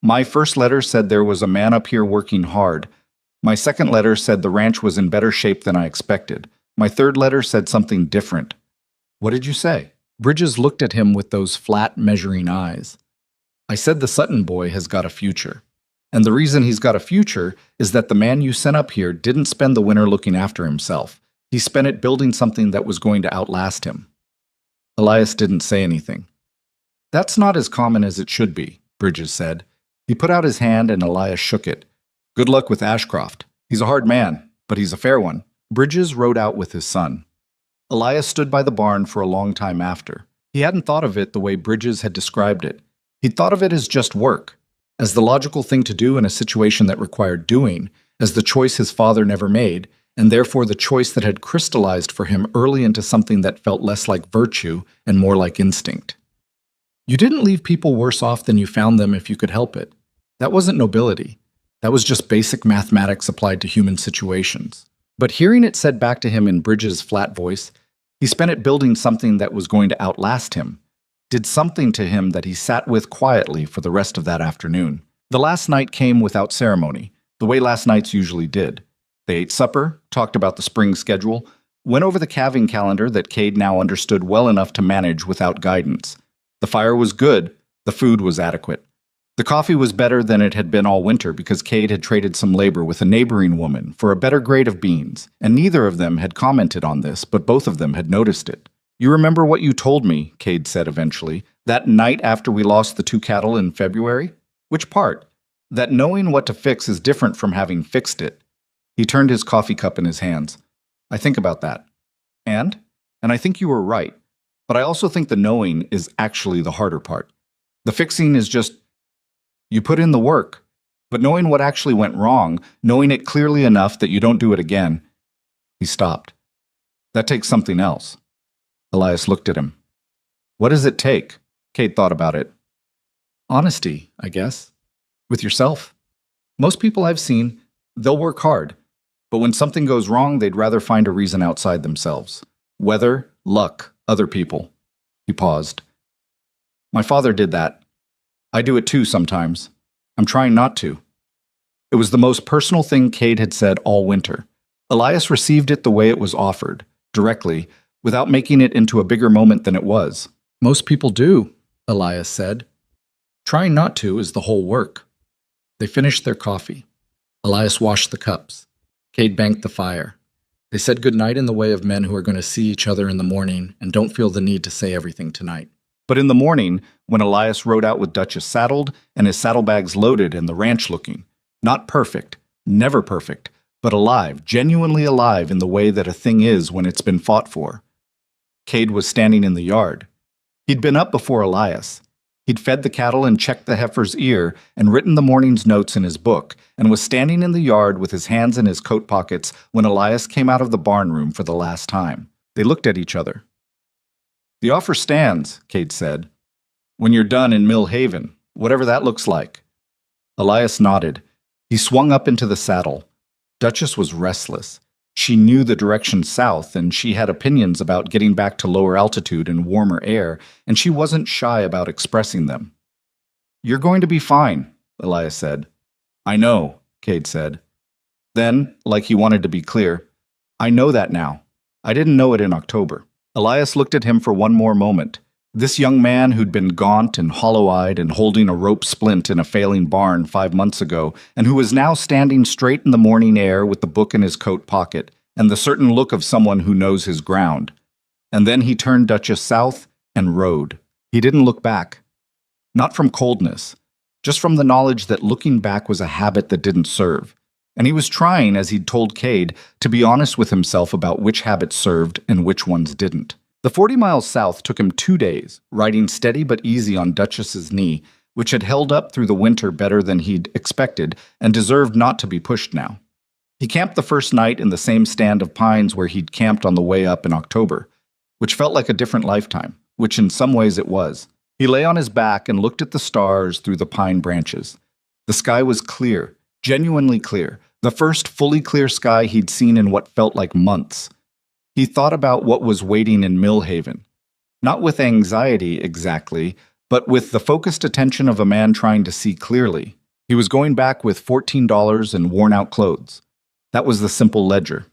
My first letter said there was a man up here working hard. My second letter said the ranch was in better shape than I expected. My third letter said something different. What did you say? Bridges looked at him with those flat, measuring eyes. I said the Sutton boy has got a future. And the reason he's got a future is that the man you sent up here didn't spend the winter looking after himself. He spent it building something that was going to outlast him. Elias didn't say anything. That's not as common as it should be, Bridges said. He put out his hand and Elias shook it. Good luck with Ashcroft. He's a hard man, but he's a fair one. Bridges rode out with his son. Elias stood by the barn for a long time after. He hadn't thought of it the way Bridges had described it. He'd thought of it as just work, as the logical thing to do in a situation that required doing, as the choice his father never made, and therefore the choice that had crystallized for him early into something that felt less like virtue and more like instinct. You didn't leave people worse off than you found them if you could help it. That wasn't nobility. That was just basic mathematics applied to human situations. But hearing it said back to him in Bridges' flat voice, he spent it building something that was going to outlast him. did something to him that he sat with quietly for the rest of that afternoon. The last night came without ceremony, the way last nights usually did. They ate supper, talked about the spring schedule, went over the calving calendar that Cade now understood well enough to manage without guidance. The fire was good, the food was adequate. The coffee was better than it had been all winter because Cade had traded some labor with a neighboring woman for a better grade of beans, and neither of them had commented on this, but both of them had noticed it. "You remember what you told me," Cade said eventually, "that night after we lost the 2 cattle in February?" "Which part?" "That knowing what to fix is different from having fixed it." He turned his coffee cup in his hands. "I think about that. And I think you were right. But I also think the knowing is actually the harder part. The fixing is just, you put in the work. But knowing what actually went wrong, knowing it clearly enough that you don't do it again." He stopped. "That takes something else." Elias looked at him. "What does it take?" Cade thought about it. "Honesty, I guess. With yourself. Most people I've seen, they'll work hard. But when something goes wrong, they'd rather find a reason outside themselves. Weather, luck, other people." He paused. "My father did that. I do it too sometimes. I'm trying not to." It was the most personal thing Cade had said all winter. Elias received it the way it was offered, directly, without making it into a bigger moment than it was. "Most people do," Elias said. "Trying not to is the whole work." They finished their coffee. Elias washed the cups. Cade banked the fire. They said goodnight in the way of men who are going to see each other in the morning and don't feel the need to say everything tonight. But in the morning, when Elias rode out with Duchess saddled and his saddlebags loaded and the ranch looking, not perfect, never perfect, but alive, genuinely alive in the way that a thing is when it's been fought for. Cade was standing in the yard. He'd been up before Elias. He'd fed the cattle and checked the heifer's ear and written the morning's notes in his book, and was standing in the yard with his hands in his coat pockets when Elias came out of the barn room for the last time. They looked at each other. "The offer stands," Cade said. "When you're done in Mill Haven, whatever that looks like." Elias nodded. He swung up into the saddle. Duchess was restless. She knew the direction south, and she had opinions about getting back to lower altitude and warmer air, and she wasn't shy about expressing them. "You're going to be fine," Elias said. "I know," Cade said. Then, like he wanted to be clear, "I know that now. I didn't know it in October." Elias looked at him for one more moment. This young man who'd been gaunt and hollow-eyed and holding a rope splint in a failing barn 5 months ago, and who was now standing straight in the morning air with the book in his coat pocket, and the certain look of someone who knows his ground. And then he turned Duchess south and rode. He didn't look back. Not from coldness, just from the knowledge that looking back was a habit that didn't serve. And he was trying, as he'd told Cade, to be honest with himself about which habits served and which ones didn't. The 40 miles south took him 2 days, riding steady but easy on Duchess's knee, which had held up through the winter better than he'd expected and deserved not to be pushed now. He camped the first night in the same stand of pines where he'd camped on the way up in October, which felt like a different lifetime, which in some ways it was. He lay on his back and looked at the stars through the pine branches. The sky was clear, genuinely clear, the first fully clear sky he'd seen in what felt like months. He thought about what was waiting in Mill Haven, not with anxiety exactly, but with the focused attention of a man trying to see clearly. He was going back with $14 and worn-out clothes. That was the simple ledger.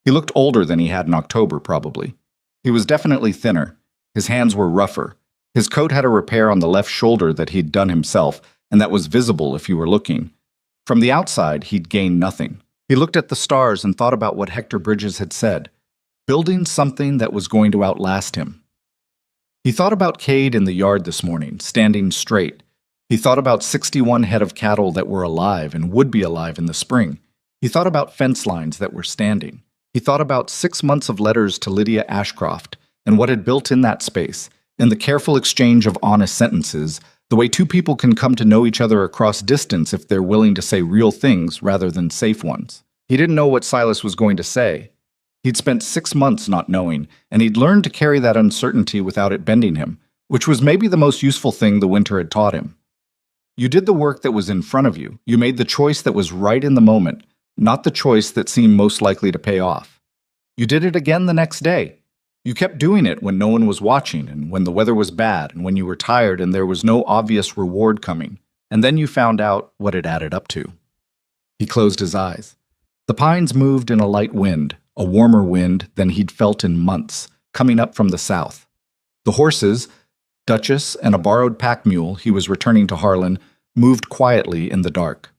He looked older than he had in October, probably. He was definitely thinner. His hands were rougher. His coat had a repair on the left shoulder that he'd done himself, and that was visible if you were looking. From the outside, he'd gained nothing. He looked at the stars and thought about what Hector Bridges had said. Building something that was going to outlast him. He thought about Cade in the yard this morning, standing straight. He thought about 61 head of cattle that were alive and would be alive in the spring. He thought about fence lines that were standing. He thought about 6 months of letters to Lydia Ashcroft and what had built in that space, and the careful exchange of honest sentences, the way 2 people can come to know each other across distance if they're willing to say real things rather than safe ones. He didn't know what Silas was going to say. He'd spent 6 months not knowing, and he'd learned to carry that uncertainty without it bending him, which was maybe the most useful thing the winter had taught him. You did the work that was in front of you. You made the choice that was right in the moment, not the choice that seemed most likely to pay off. You did it again the next day. You kept doing it when no one was watching and when the weather was bad and when you were tired and there was no obvious reward coming. And then you found out what it added up to. He closed his eyes. The pines moved in a light wind, a warmer wind than he'd felt in months, coming up from the south. The horses, Duchess and a borrowed pack mule he was returning to Harlan, moved quietly in the dark.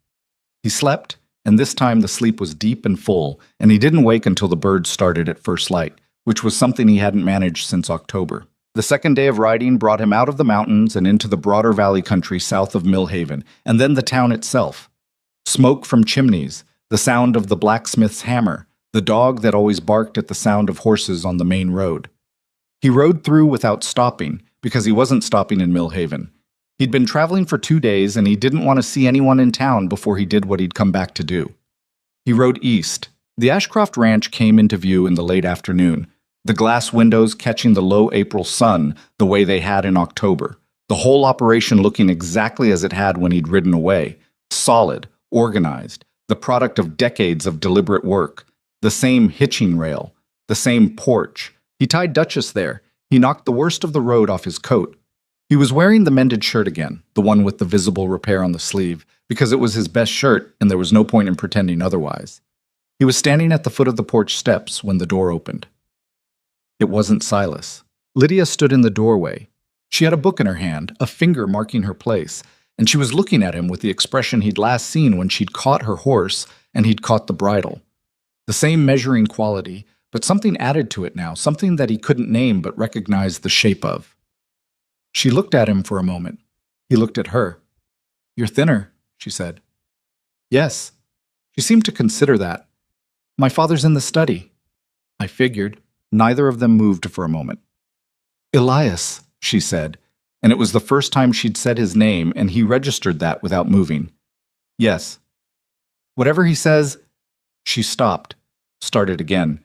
He slept, and this time the sleep was deep and full, and he didn't wake until the birds started at first light, which was something he hadn't managed since October. The second day of riding brought him out of the mountains and into the broader valley country south of Millhaven, and then the town itself. Smoke from chimneys, the sound of the blacksmith's hammer, the dog that always barked at the sound of horses on the main road. He rode through without stopping, because he wasn't stopping in Millhaven. He'd been traveling for 2 days, and he didn't want to see anyone in town before he did what he'd come back to do. He rode east. The Ashcroft Ranch came into view in the late afternoon, the glass windows catching the low April sun the way they had in October, the whole operation looking exactly as it had when he'd ridden away, solid, organized, the product of decades of deliberate work, the same hitching rail, the same porch. He tied Duchess there. He knocked the worst of the road off his coat. He was wearing the mended shirt again, the one with the visible repair on the sleeve, because it was his best shirt and there was no point in pretending otherwise. He was standing at the foot of the porch steps when the door opened. It wasn't Silas. Lydia stood in the doorway. She had a book in her hand, a finger marking her place, and she was looking at him with the expression he'd last seen when she'd caught her horse and he'd caught the bridle. The same measuring quality, but something added to it now, something that he couldn't name but recognized the shape of. She looked at him for a moment. He looked at her. "You're thinner," she said. "Yes." She seemed to consider that. "My father's in the study." I figured. Neither of them moved for a moment. "Elias," she said, and it was the first time she'd said his name, and he registered that without moving. "Yes." "Whatever he says—" She stopped, started again.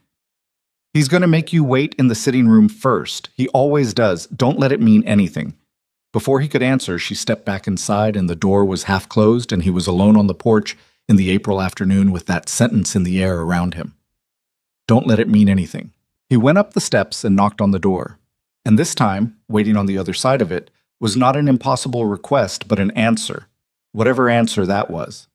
"He's going to make you wait in the sitting room first. He always does. Don't let it mean anything." Before he could answer, she stepped back inside, and the door was half closed, and he was alone on the porch in the April afternoon with that sentence in the air around him. Don't let it mean anything. He went up the steps and knocked on the door. And this time, waiting on the other side of it, was not an impossible request, but an answer, whatever answer that was.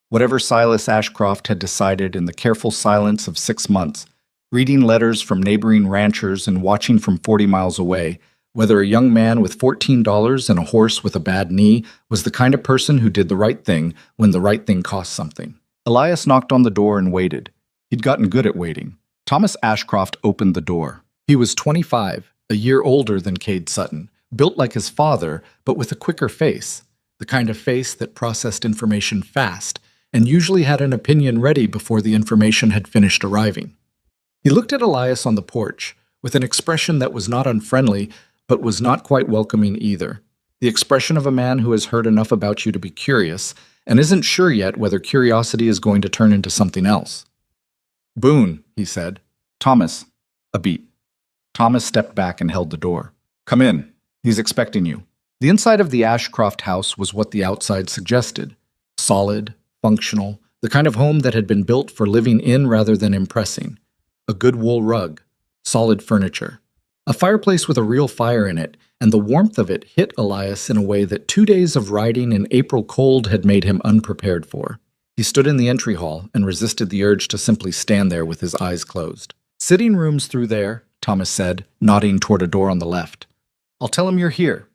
Whatever Silas Ashcroft had decided in the careful silence of 6 months, reading letters from neighboring ranchers and watching from 40 miles away, whether a young man with $14 and a horse with a bad knee was the kind of person who did the right thing when the right thing cost something. Elias knocked on the door and waited. He'd gotten good at waiting. Thomas Ashcroft opened the door. He was 25, a year older than Cade Sutton, built like his father, but with a quicker face, the kind of face that processed information fast and usually had an opinion ready before the information had finished arriving. He looked at Elias on the porch with an expression that was not unfriendly, but was not quite welcoming either. The expression of a man who has heard enough about you to be curious and isn't sure yet whether curiosity is going to turn into something else. "Boone," he said. "Thomas." A beat. Thomas stepped back and held the door. "Come in. He's expecting you." The inside of the Ashcroft house was what the outside suggested. Solid, functional, the kind of home that had been built for living in rather than impressing. A good wool rug. Solid furniture. A fireplace with a real fire in it, and the warmth of it hit Elias in a way that 2 days of riding in April cold had made him unprepared for. He stood in the entry hall and resisted the urge to simply stand there with his eyes closed. "Sitting room's through there," Thomas said, nodding toward a door on the left. "I'll tell him you're here."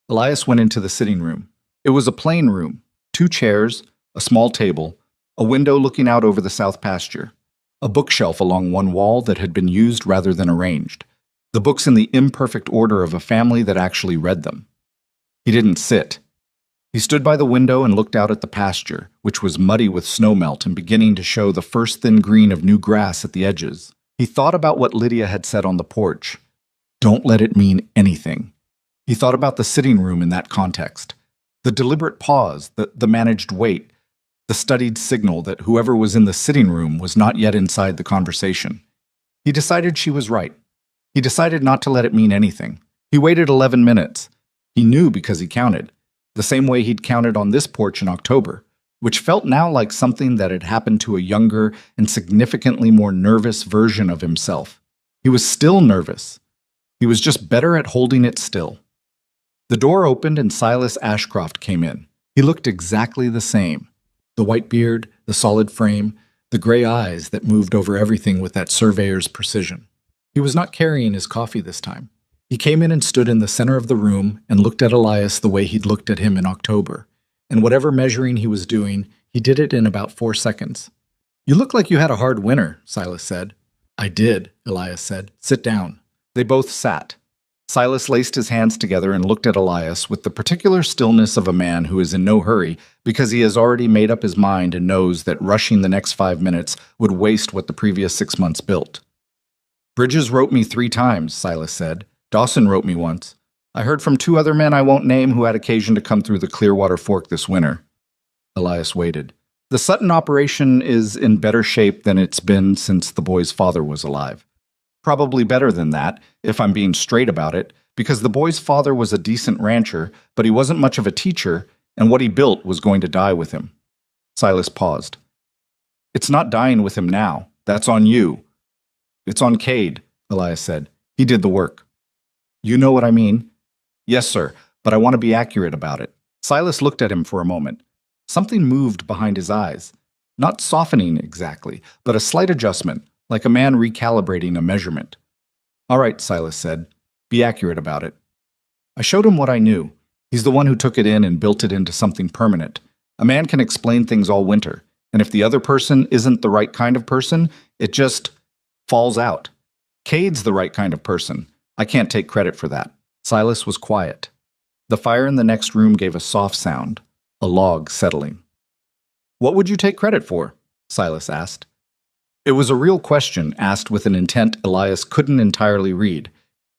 Elias went into the sitting room. It was a plain room. 2 chairs, a small table, a window looking out over the south pasture, a bookshelf along one wall that had been used rather than arranged, the books in the imperfect order of a family that actually read them. He didn't sit. He stood by the window and looked out at the pasture, which was muddy with snowmelt and beginning to show the first thin green of new grass at the edges. He thought about what Lydia had said on the porch. Don't let it mean anything. He thought about the sitting room in that context. The deliberate pause, the managed wait, the studied signal that whoever was in the sitting room was not yet inside the conversation. He decided she was right. He decided not to let it mean anything. He waited 11 minutes. He knew because he counted. The same way he'd counted on this porch in October, which felt now like something that had happened to a younger and significantly more nervous version of himself. He was still nervous. He was just better at holding it still. The door opened and Silas Ashcroft came in. He looked exactly the same. The white beard, the solid frame, the gray eyes that moved over everything with that surveyor's precision. He was not carrying his coffee this time. He came in and stood in the center of the room and looked at Elias the way he'd looked at him in October. And whatever measuring he was doing, he did it in about 4 seconds. "You look like you had a hard winter," Silas said. "I did," Elias said. "Sit down." They both sat. Silas laced his hands together and looked at Elias with the particular stillness of a man who is in no hurry because he has already made up his mind and knows that rushing the next 5 minutes would waste what the previous 6 months built. "Bridges wrote me 3 times, Silas said. "Dawson wrote me once. I heard from 2 other men I won't name who had occasion to come through the Clearwater Fork this winter." Elias waited. "The Sutton operation is in better shape than it's been since the boy's father was alive. Probably better than that, if I'm being straight about it, because the boy's father was a decent rancher, but he wasn't much of a teacher, and what he built was going to die with him." Silas paused. "It's not dying with him now. That's on you." "It's on Cade," Elias said. "He did the work." "You know what I mean?" "Yes, sir, but I want to be accurate about it." Silas looked at him for a moment. Something moved behind his eyes. Not softening exactly, but a slight adjustment, like a man recalibrating a measurement. "All right," Silas said. "Be accurate about it." I showed him what I knew. He's the one who took it in and built it into something permanent. A man can explain things all winter, and if the other person isn't the right kind of person, it just falls out. Cade's the right kind of person. I can't take credit for that. Silas was quiet. The fire in the next room gave a soft sound, a log settling. "What would you take credit for?" Silas asked. It was a real question, asked with an intent Elias couldn't entirely read.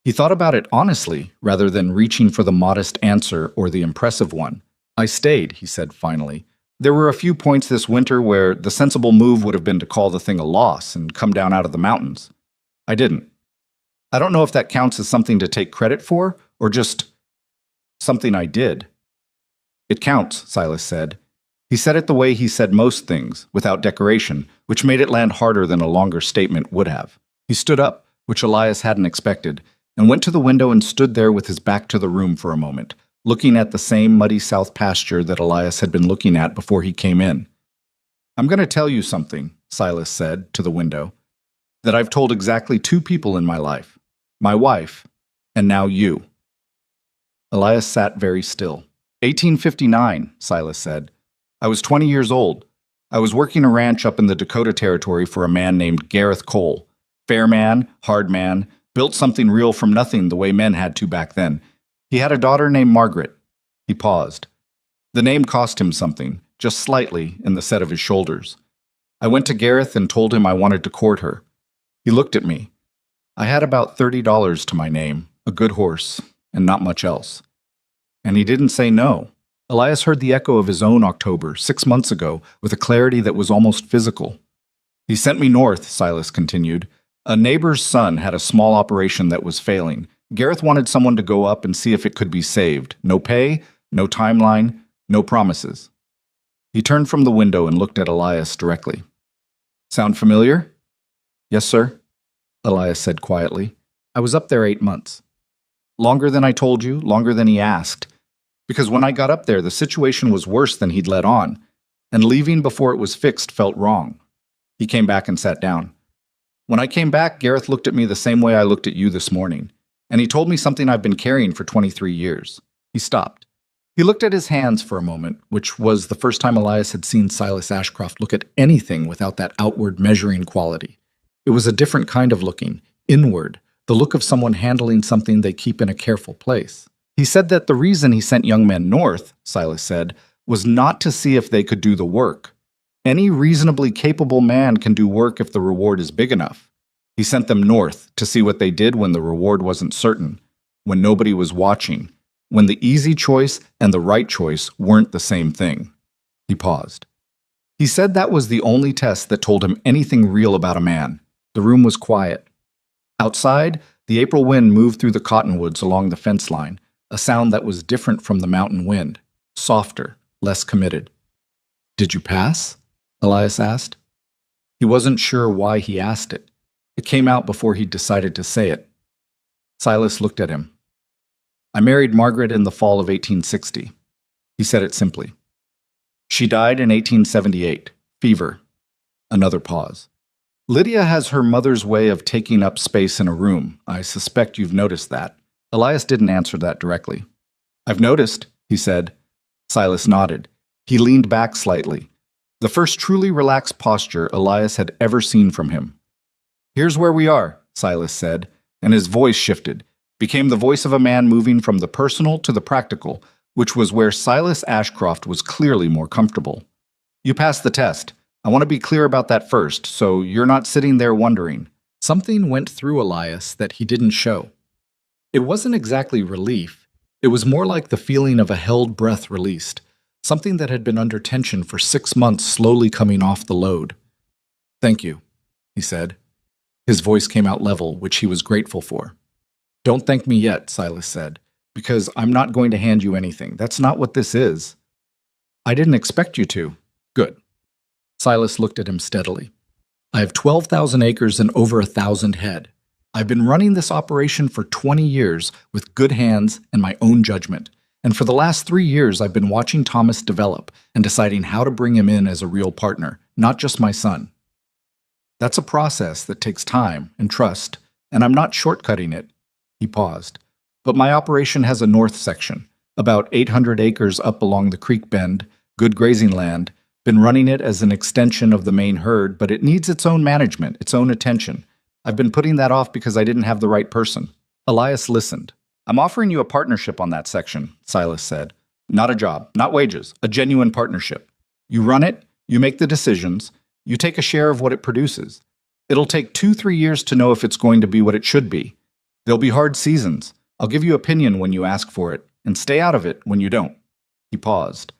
He thought about it honestly, rather than reaching for the modest answer or the impressive one. "I stayed," he said finally. "There were a few points this winter where the sensible move would have been to call the thing a loss and come down out of the mountains. I didn't. I don't know if that counts as something to take credit for, or just something I did." "It counts," Silas said. He said it the way he said most things, without decoration, which made it land harder than a longer statement would have. He stood up, which Elias hadn't expected, and went to the window and stood there with his back to the room for a moment, looking at the same muddy south pasture that Elias had been looking at before he came in. "I'm going to tell you something," Silas said to the window, "that I've told exactly 2 people in my life. My wife, and now you." Elias sat very still. 1859, Silas said. "I was 20 years old. I was working a ranch up in the Dakota Territory for a man named Gareth Cole. Fair man, hard man, built something real from nothing the way men had to back then. He had a daughter named Margaret." He paused. The name cost him something, just slightly, in the set of his shoulders. "I went to Gareth and told him I wanted to court her. He looked at me. I had about $30 to my name, a good horse, and not much else. And he didn't say no." Elias heard the echo of his own October, 6 months ago, with a clarity that was almost physical. "He sent me north," Silas continued. "A neighbor's son had a small operation that was failing. Gareth wanted someone to go up and see if it could be saved. No pay, no timeline, no promises." He turned from the window and looked at Elias directly. "Sound familiar?" "Yes, sir," Elias said quietly. "I was up there 8 months. Longer than I told you, longer than he asked. Because when I got up there, the situation was worse than he'd let on, and leaving before it was fixed felt wrong." He came back and sat down. "When I came back, Gareth looked at me the same way I looked at you this morning, and he told me something I've been carrying for 23 years. He stopped. He looked at his hands for a moment, which was the first time Elias had seen Silas Ashcroft look at anything without that outward measuring quality. It was a different kind of looking, inward, the look of someone handling something they keep in a careful place. He said that the reason he sent young men north, Silas said, was not to see if they could do the work. Any reasonably capable man can do work if the reward is big enough. He sent them north to see what they did when the reward wasn't certain, when nobody was watching, when the easy choice and the right choice weren't the same thing." He paused. He said that was the only test that told him anything real about a man. The room was quiet. Outside, the April wind moved through the cottonwoods along the fence line, a sound that was different from the mountain wind, softer, less committed. "Did you pass?" Elias asked. He wasn't sure why he asked it. It came out before he decided to say it. Silas looked at him. I married Margaret in the fall of 1860. He said it simply. She died in 1878. Fever. Another pause. Lydia has her mother's way of taking up space in a room. I suspect you've noticed that. Elias didn't answer that directly. I've noticed, he said. Silas nodded. He leaned back slightly. The first truly relaxed posture Elias had ever seen from him. Here's where we are, Silas said, and his voice shifted, became the voice of a man moving from the personal to the practical, which was where Silas Ashcroft was clearly more comfortable. You passed the test. I want to be clear about that first, so you're not sitting there wondering. Something went through Elias that he didn't show. It wasn't exactly relief. It was more like the feeling of a held breath released, something that had been under tension for 6 months slowly coming off the load. Thank you, he said. His voice came out level, which he was grateful for. Don't thank me yet, Silas said, because I'm not going to hand you anything. That's not what this is. I didn't expect you to. Good. Silas looked at him steadily. I have 12,000 acres and over 1,000 head. I've been running this operation for 20 years with good hands and my own judgment. And for the last 3 years, I've been watching Thomas develop and deciding how to bring him in as a real partner, not just my son. That's a process that takes time and trust, and I'm not shortcutting it. He paused. But my operation has a north section, about 800 acres up along the creek bend, good grazing land. Been running it as an extension of the main herd, but it needs its own management, its own attention. I've been putting that off because I didn't have the right person. Elias listened. I'm offering you a partnership on that section, Silas said. Not a job, not wages, a genuine partnership. You run it, you make the decisions, you take a share of what it produces. It'll take 2-3 years to know if it's going to be what it should be. There'll be hard seasons. I'll give you opinion when you ask for it, and stay out of it when you don't. He paused.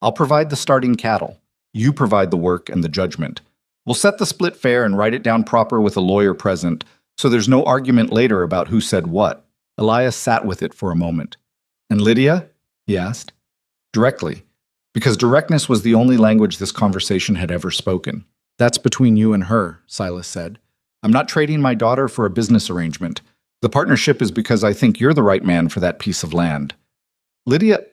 I'll provide the starting cattle. You provide the work and the judgment. We'll set the split fair and write it down proper with a lawyer present, so there's no argument later about who said what. Elias sat with it for a moment. And Lydia? He asked. Directly, because directness was the only language this conversation had ever spoken. That's between you and her, Silas said. I'm not trading my daughter for a business arrangement. The partnership is because I think you're the right man for that piece of land. Lydia...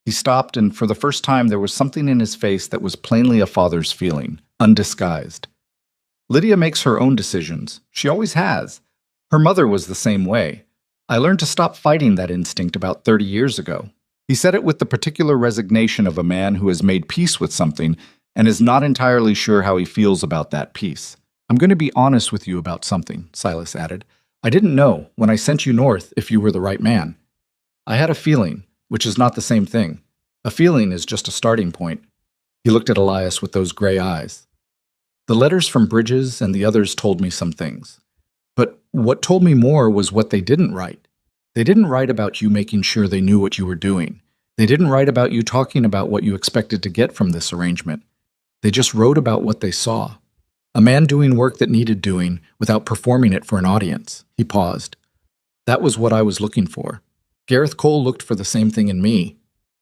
He stopped, and for the first time there was something in his face that was plainly a father's feeling, undisguised. Lydia makes her own decisions. She always has. Her mother was the same way. I learned to stop fighting that instinct about 30 years ago. He said it with the particular resignation of a man who has made peace with something and is not entirely sure how he feels about that peace. I'm going to be honest with you about something, Silas added. I didn't know, when I sent you north, if you were the right man. I had a feeling, which is not the same thing. A feeling is just a starting point. He looked at Elias with those gray eyes. The letters from Bridges and the others told me some things. But what told me more was what they didn't write. They didn't write about you making sure they knew what you were doing. They didn't write about you talking about what you expected to get from this arrangement. They just wrote about what they saw. A man doing work that needed doing without performing it for an audience. He paused. That was what I was looking for. Gareth Cole looked for the same thing in me.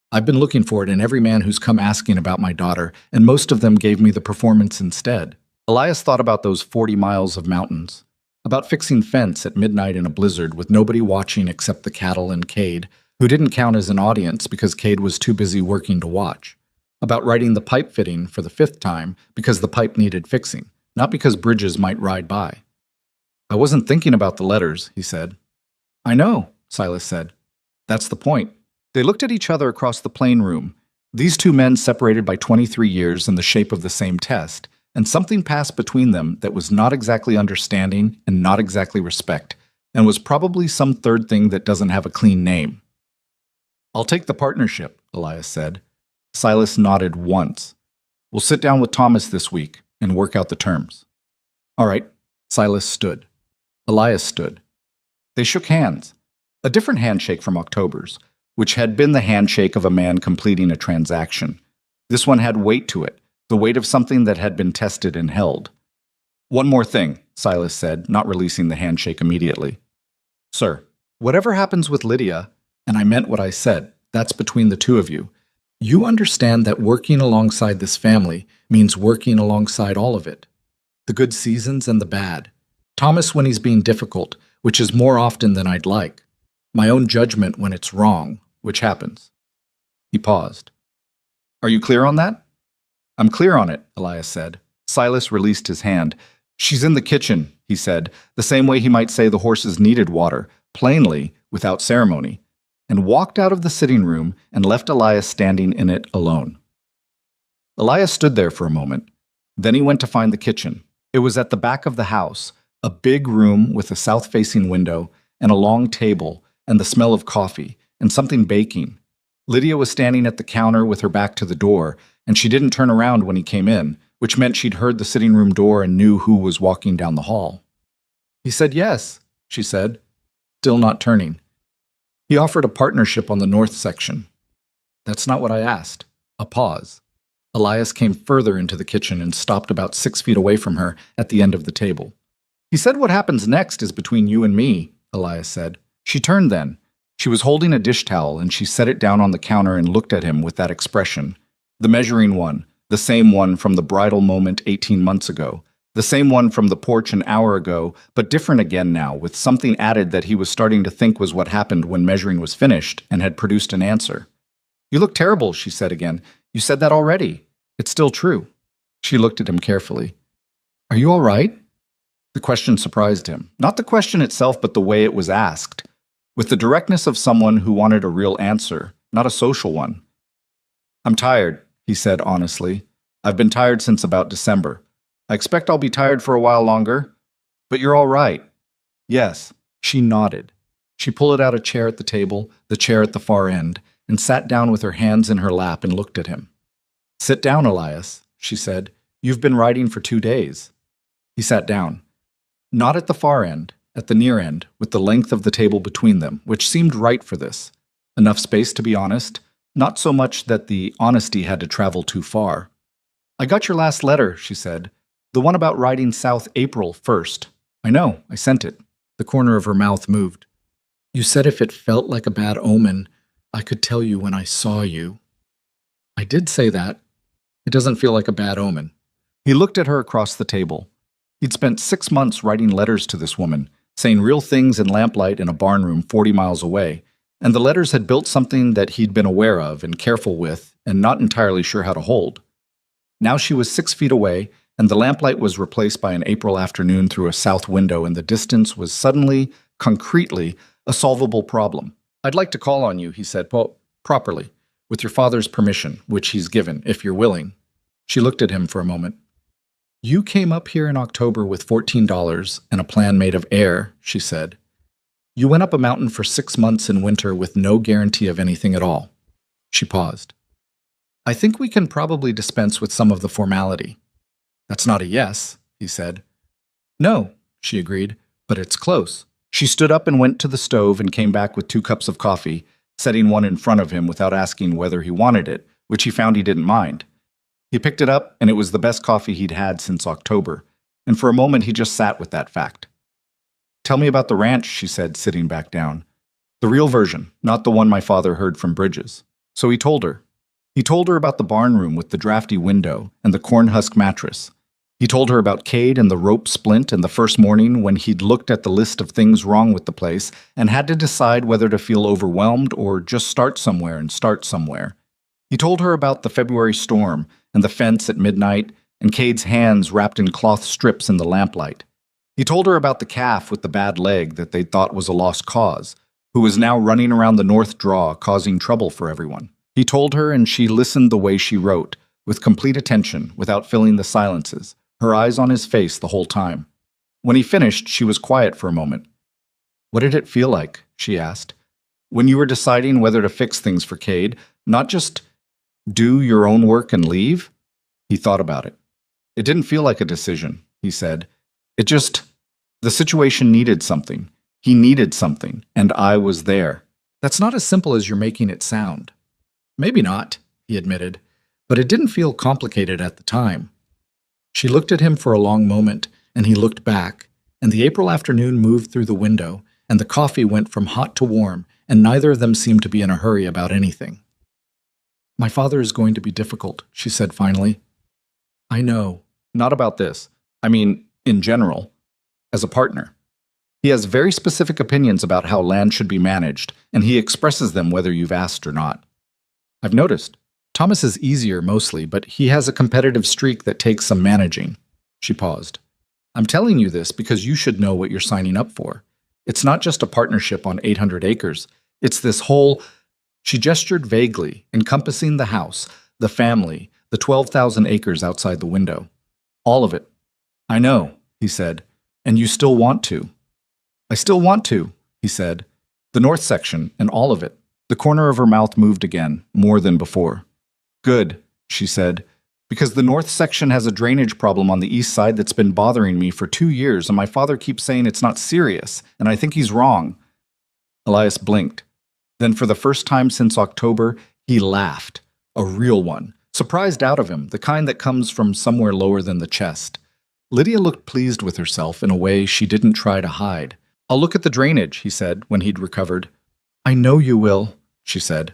I've been looking for it in every man who's come asking about my daughter, and most of them gave me the performance instead. Elias thought about those 40 miles of mountains, about fixing fence at midnight in a blizzard with nobody watching except the cattle and Cade, who didn't count as an audience because Cade was too busy working to watch, about writing the pipe fitting for the 5th time because the pipe needed fixing, not because Bridges might ride by. I wasn't thinking about the letters, he said. I know, Silas said. That's the point. They looked at each other across the plane room, these two men separated by 23 years in the shape of the same test, and something passed between them that was not exactly understanding and not exactly respect, and was probably some third thing that doesn't have a clean name. I'll take the partnership, Elias said. Silas nodded once. We'll sit down with Thomas this week and work out the terms. All right. Silas stood. Elias stood. They shook hands. A different handshake from October's, which had been the handshake of a man completing a transaction. This one had weight to it, the weight of something that had been tested and held. One more thing, Silas said, not releasing the handshake immediately. Sir, whatever happens with Lydia, and I meant what I said, that's between the two of you. You understand that working alongside this family means working alongside all of it. The good seasons and the bad. Thomas when he's being difficult, which is more often than I'd like. My own judgment when it's wrong, which happens. He paused. Are you clear on that? I'm clear on it, Elias said. Silas released his hand. She's in the kitchen, he said, the same way he might say the horses needed water, plainly, without ceremony, and walked out of the sitting room and left Elias standing in it alone. Elias stood there for a moment. Then he went to find the kitchen. It was at the back of the house, a big room with a south-facing window and a long table and the smell of coffee and something baking. Lydia was standing at the counter with her back to the door, and she didn't turn around when he came in, which meant she'd heard the sitting room door and knew who was walking down the hall. He said yes, she said, still not turning. He offered a partnership on the north section. That's not what I asked. A pause. Elias came further into the kitchen and stopped about 6 feet away from her at the end of the table. He said what happens next is between you and me, Elias said. She turned then. She was holding a dish towel and she set it down on the counter and looked at him with that expression. The measuring one, the same one from the bridal moment 18 months ago, the same one from the porch an hour ago, but different again now, with something added that he was starting to think was what happened when measuring was finished and had produced an answer. You look terrible, she said again. You said that already. It's still true. She looked at him carefully. Are you all right? The question surprised him. Not the question itself, but the way it was asked. With the directness of someone who wanted a real answer, not a social one. I'm tired, he said honestly. I've been tired since about December. I expect I'll be tired for a while longer. But you're all right. Yes. She nodded. She pulled out a chair at the table, the chair at the far end, and sat down with her hands in her lap and looked at him. Sit down, Elias, she said. You've been writing for 2 days. He sat down. Not at the far end, at the near end, with the length of the table between them, which seemed right for this. Enough space to be honest, not so much that the honesty had to travel too far. I got your last letter, she said. The one about riding south April 1st. I know, I sent it. The corner of her mouth moved. You said if it felt like a bad omen, I could tell you when I saw you. I did say that. It doesn't feel like a bad omen. He looked at her across the table. He'd spent 6 months writing letters to this woman, saying real things in lamplight in a barn room 40 miles away, and the letters had built something that he'd been aware of and careful with and not entirely sure how to hold. Now she was 6 feet away, and the lamplight was replaced by an April afternoon through a south window, and the distance was suddenly, concretely, a solvable problem. I'd like to call on you, he said, properly, with your father's permission, which he's given, if you're willing. She looked at him for a moment. You came up here in October with $14 and a plan made of air, she said. You went up a mountain for 6 months in winter with no guarantee of anything at all. She paused. I think we can probably dispense with some of the formality. That's not a yes, he said. No, she agreed, but it's close. She stood up and went to the stove and came back with 2 cups of coffee, setting one in front of him without asking whether he wanted it, which he found he didn't mind. He picked it up, and it was the best coffee he'd had since October, and for a moment he just sat with that fact. Tell me about the ranch, she said, sitting back down. The real version, not the one my father heard from Bridges. So he told her. He told her about the barn room with the drafty window and the corn husk mattress. He told her about Cade and the rope splint and the first morning when he'd looked at the list of things wrong with the place and had to decide whether to feel overwhelmed or just start somewhere and start somewhere. He told her about the February storm and the fence at midnight and Cade's hands wrapped in cloth strips in the lamplight. He told her about the calf with the bad leg that they thought was a lost cause, who was now running around the north draw causing trouble for everyone. He told her, and she listened the way she wrote, with complete attention, without filling the silences, her eyes on his face the whole time. When he finished, she was quiet for a moment. What did it feel like? She asked. When you were deciding whether to fix things for Cade, not just do your own work and leave? He thought about it. It didn't feel like a decision, he said. The situation needed something. He needed something, and I was there. That's not as simple as you're making it sound. Maybe not, he admitted, but it didn't feel complicated at the time. She looked at him for a long moment, and he looked back, and the April afternoon moved through the window, and the coffee went from hot to warm, and neither of them seemed to be in a hurry about anything. My father is going to be difficult, she said finally. I know. Not about this. I mean, in general. as a partner. He has very specific opinions about how land should be managed, and he expresses them whether you've asked or not. I've noticed. Thomas is easier mostly, but he has a competitive streak that takes some managing. She paused. I'm telling you this because you should know what you're signing up for. It's not just a partnership on 800 acres. It's this whole... She gestured vaguely, encompassing the house, the family, the 12,000 acres outside the window. All of it. I know, he said. And you still want to. I still want to, he said. The north section, and all of it. The corner of her mouth moved again, more than before. Good, she said, because the north section has a drainage problem on the east side that's been bothering me for 2 years, and my father keeps saying it's not serious, and I think he's wrong. Elias blinked. Then for the first time since October, he laughed. A real one. Surprised out of him, the kind that comes from somewhere lower than the chest. Lydia looked pleased with herself in a way she didn't try to hide. I'll look at the drainage, he said when he'd recovered. I know you will, she said.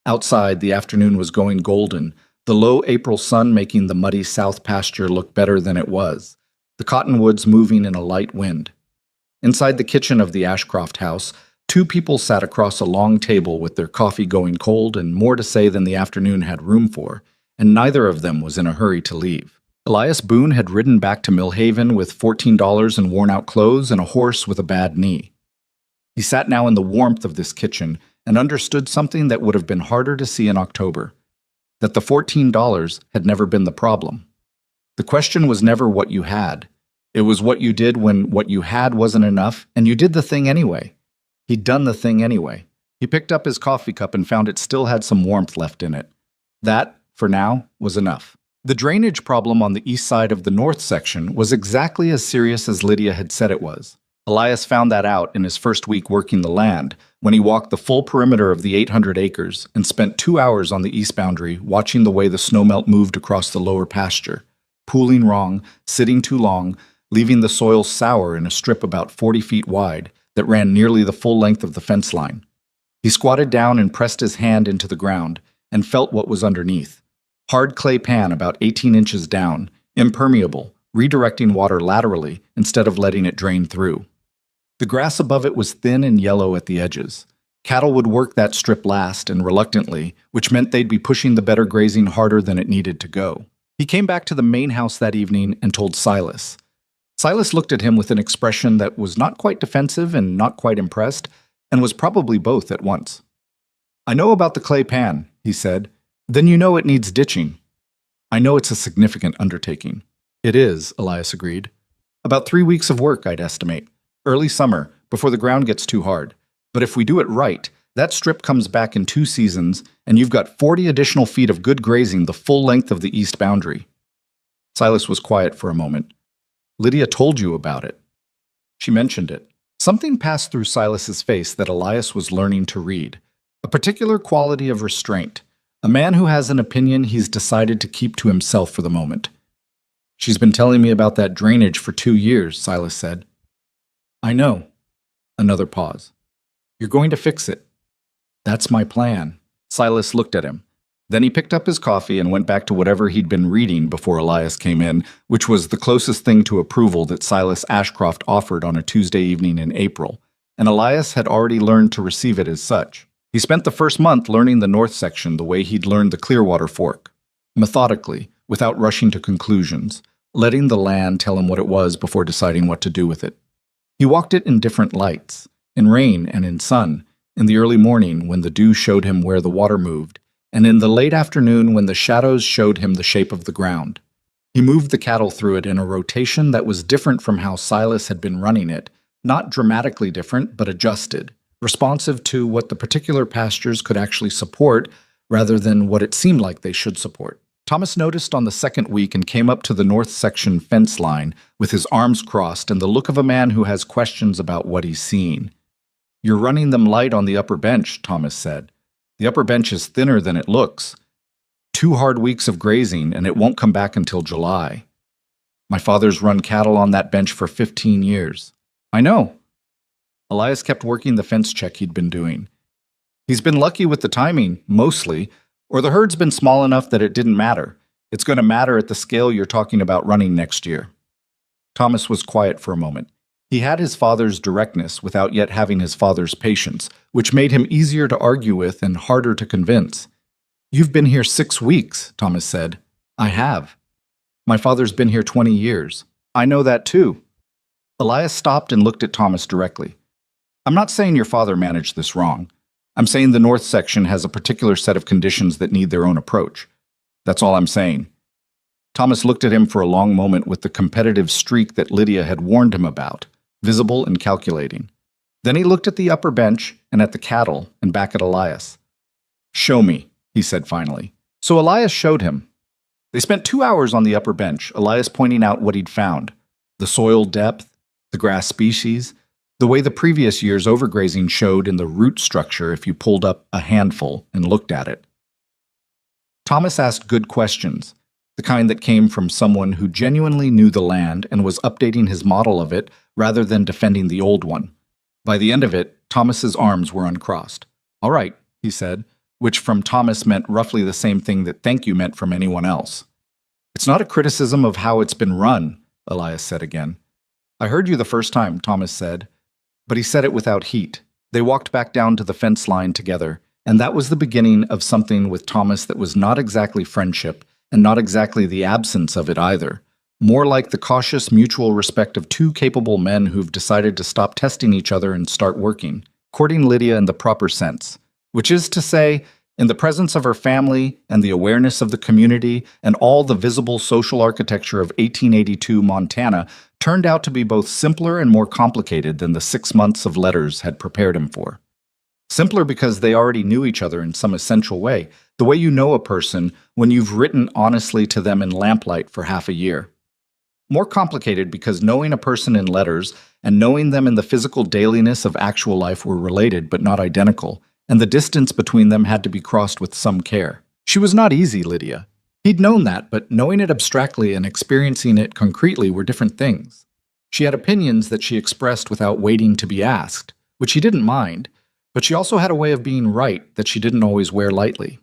Outside, the afternoon was going golden, the low April sun making the muddy south pasture look better than it was, the cottonwoods moving in a light wind. Inside the kitchen of the Ashcroft house, 2 people sat across a long table with their coffee going cold and more to say than the afternoon had room for, and neither of them was in a hurry to leave. Elias Boone had ridden back to Millhaven with $14 in worn-out clothes and a horse with a bad knee. He sat now in the warmth of this kitchen and understood something that would have been harder to see in October, that the $14 had never been the problem. The question was never what you had. It was what you did when what you had wasn't enough, and you did the thing anyway. He'd done the thing anyway. He picked up his coffee cup and found it still had some warmth left in it. That, for now, was enough. The drainage problem on the east side of the north section was exactly as serious as Lydia had said it was. Elias found that out in his first week working the land, when he walked the full perimeter of the 800 acres and spent 2 hours on the east boundary watching the way the snowmelt moved across the lower pasture, pooling wrong, sitting too long, leaving the soil sour in a strip about 40 feet wide that ran nearly the full length of the fence line. He squatted down and pressed his hand into the ground and felt what was underneath. Hard clay pan about 18 inches down, impermeable, redirecting water laterally instead of letting it drain through. The grass above it was thin and yellow at the edges. Cattle would work that strip last and reluctantly, which meant they'd be pushing the better grazing harder than it needed to go. He came back to the main house that evening and told Silas. Silas looked at him with an expression that was not quite defensive and not quite impressed, and was probably both at once. I know about the clay pan, he said. Then you know it needs ditching. I know it's a significant undertaking. It is, Elias agreed. About 3 weeks of work, I'd estimate. Early summer, before the ground gets too hard. But if we do it right, that strip comes back in 2 seasons, and you've got 40 additional feet of good grazing the full length of the east boundary. Silas was quiet for a moment. Lydia told you about it. She mentioned it. Something passed through Silas's face that Elias was learning to read. A particular quality of restraint. A man who has an opinion he's decided to keep to himself for the moment. She's been telling me about that drainage for 2 years, Silas said. I know. Another pause. You're going to fix it. That's my plan. Silas looked at him. Then he picked up his coffee and went back to whatever he'd been reading before Elias came in, which was the closest thing to approval that Silas Ashcroft offered on a Tuesday evening in April, and Elias had already learned to receive it as such. He spent the first month learning the north section the way he'd learned the Clearwater Fork, methodically, without rushing to conclusions, letting the land tell him what it was before deciding what to do with it. He walked it in different lights, in rain and in sun, in the early morning when the dew showed him where the water moved, and in the late afternoon when the shadows showed him the shape of the ground. He moved the cattle through it in a rotation that was different from how Silas had been running it, not dramatically different, but adjusted, responsive to what the particular pastures could actually support rather than what it seemed like they should support. Thomas noticed on the second week and came up to the north section fence line with his arms crossed and the look of a man who has questions about what he's seen. You're running them light on the upper bench, Thomas said. The upper bench is thinner than it looks. 2 hard weeks of grazing, and it won't come back until July. My father's run cattle on that bench for 15 years. I know. Elias kept working the fence check he'd been doing. He's been lucky with the timing, mostly, or the herd's been small enough that it didn't matter. It's going to matter at the scale you're talking about running next year. Thomas was quiet for a moment. He had his father's directness without yet having his father's patience, which made him easier to argue with and harder to convince. "You've been here 6 weeks," Thomas said. "I have. My father's been here 20 years. I know that too." Elias stopped and looked at Thomas directly. "I'm not saying your father managed this wrong. I'm saying the North section has a particular set of conditions that need their own approach. That's all I'm saying." Thomas looked at him for a long moment with the competitive streak that Lydia had warned him about, visible and calculating. Then he looked at the upper bench and at the cattle and back at Elias. "Show me," he said finally. So Elias showed him. They spent 2 hours on the upper bench, Elias pointing out what he'd found: the soil depth, the grass species, the way the previous year's overgrazing showed in the root structure if you pulled up a handful and looked at it. Thomas asked good questions, the kind that came from someone who genuinely knew the land and was updating his model of it rather than defending the old one. By the end of it, Thomas's arms were uncrossed. "All right," he said, which from Thomas meant roughly the same thing that thank you meant from anyone else. "It's not a criticism of how it's been run," Elias said again. "I heard you the first time," Thomas said, but he said it without heat. They walked back down to the fence line together, and that was the beginning of something with Thomas that was not exactly friendship, and not exactly the absence of it either. More like the cautious mutual respect of two capable men who've decided to stop testing each other and start working, courting Lydia in the proper sense, which is to say, in the presence of her family and the awareness of the community and all the visible social architecture of 1882 Montana turned out to be both simpler and more complicated than the 6 months of letters had prepared him for. Simpler because they already knew each other in some essential way, the way you know a person when you've written honestly to them in lamplight for half a year. More complicated because knowing a person in letters and knowing them in the physical dailiness of actual life were related but not identical, and the distance between them had to be crossed with some care. She was not easy, Lydia. He'd known that, but knowing it abstractly and experiencing it concretely were different things. She had opinions that she expressed without waiting to be asked, which he didn't mind, but she also had a way of being right that she didn't always wear lightly.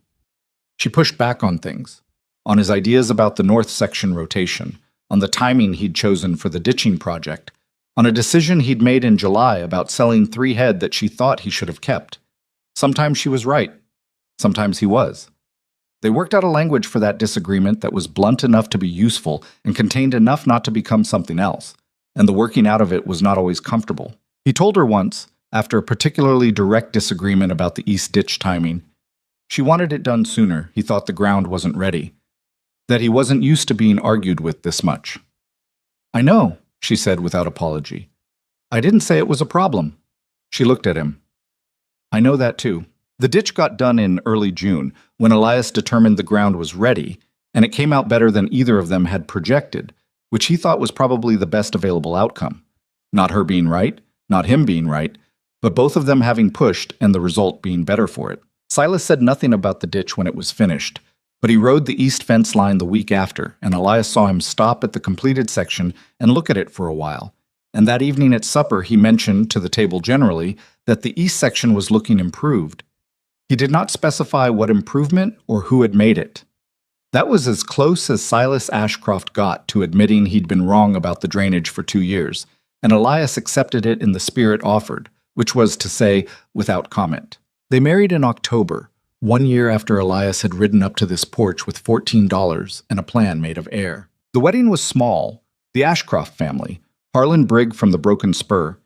She pushed back on things, on his ideas about the North section rotation, on the timing he'd chosen for the ditching project, on a decision he'd made in July about selling 3 head that she thought he should have kept. Sometimes she was right. Sometimes he was. They worked out a language for that disagreement that was blunt enough to be useful and contained enough not to become something else, and the working out of it was not always comfortable. He told her once, after a particularly direct disagreement about the East Ditch timing, she wanted it done sooner. He thought the ground wasn't ready, that he wasn't used to being argued with this much. "I know," she said without apology. "I didn't say it was a problem." She looked at him. "I know that too." The ditch got done in early June, when Elias determined the ground was ready, and it came out better than either of them had projected, which he thought was probably the best available outcome. Not her being right, not him being right, but both of them having pushed and the result being better for it. Silas said nothing about the ditch when it was finished, but he rode the east fence line the week after, and Elias saw him stop at the completed section and look at it for a while. And that evening at supper he mentioned to the table generally that the east section was looking improved. He did not specify what improvement or who had made it. That was as close as Silas Ashcroft got to admitting he'd been wrong about the drainage for 2 years, and Elias accepted it in the spirit offered, which was to say, without comment. They married in October, 1 year after Elias had ridden up to this porch with $14 and a plan made of air. The wedding was small. The Ashcroft family, Harlan Brigg from the Broken Spur,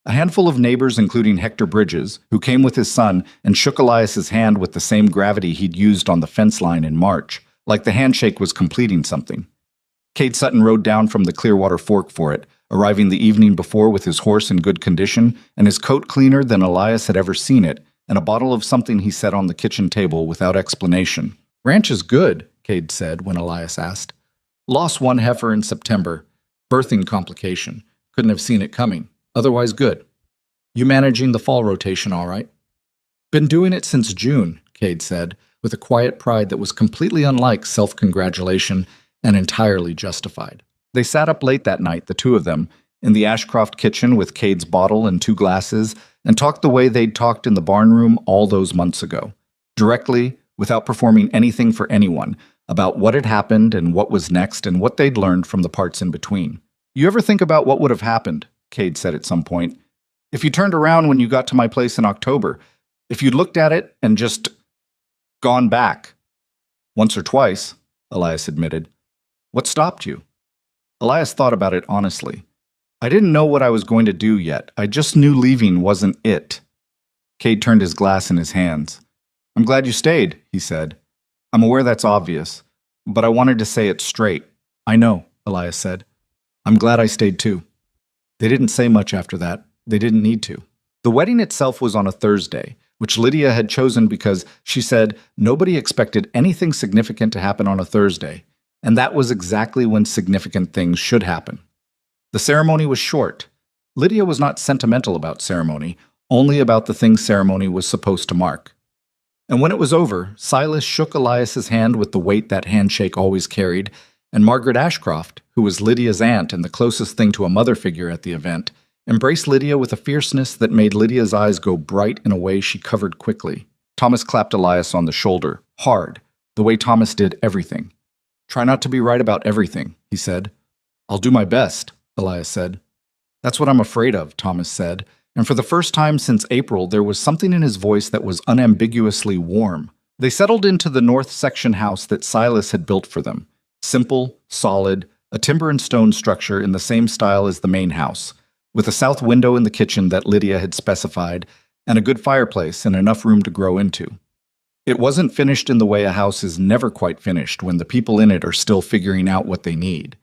a handful of neighbors including Hector Bridges, who came with his son and shook Elias's hand with the same gravity he'd used on the fence line in March, like the handshake was completing something. Cade Sutton rode down from the Clearwater Fork for it, arriving the evening before with his horse in good condition and his coat cleaner than Elias had ever seen it, and a bottle of something he set on the kitchen table without explanation. "Ranch is good," Cade said when Elias asked. "Lost 1 heifer in September. Birthing complication. Couldn't have seen it coming. Otherwise good. You managing the fall rotation all right?" "Been doing it since June," Cade said, with a quiet pride that was completely unlike self-congratulation and entirely justified. They sat up late that night, the two of them, in the Ashcroft kitchen with Cade's bottle and 2 glasses, and talked the way they'd talked in the barn room all those months ago, directly, without performing anything for anyone, about what had happened and what was next and what they'd learned from the parts in between. "You ever think about what would have happened?" Cade said at some point. If you turned around when you got to my place in October, if you'd looked at it and just gone back. Once or twice, Elias admitted. What stopped you? Elias thought about it honestly. I didn't know what I was going to do yet. I just knew leaving wasn't it. Cade turned his glass in his hands. I'm glad you stayed, he said. I'm aware that's obvious, but I wanted to say it straight. I know, Elias said. I'm glad I stayed too. They didn't say much after that. They didn't need to. The wedding itself was on a Thursday, which Lydia had chosen because, she said, nobody expected anything significant to happen on a Thursday, and that was exactly when significant things should happen. The ceremony was short. Lydia was not sentimental about ceremony, only about the things ceremony was supposed to mark. And when it was over, Silas shook Elias's hand with the weight that handshake always carried, and Margaret Ashcroft, who was Lydia's aunt and the closest thing to a mother figure at the event, embraced Lydia with a fierceness that made Lydia's eyes go bright in a way she covered quickly. Thomas clapped Elias on the shoulder, hard, the way Thomas did everything. Try not to be right about everything, he said. I'll do my best, Elias said. That's what I'm afraid of, Thomas said, and for the first time since April, there was something in his voice that was unambiguously warm. They settled into the north section house that Silas had built for them. Simple, solid, a timber and stone structure in the same style as the main house, with a south window in the kitchen that Lydia had specified, and a good fireplace and enough room to grow into. It wasn't finished in the way a house is never quite finished when the people in it are still figuring out what they need.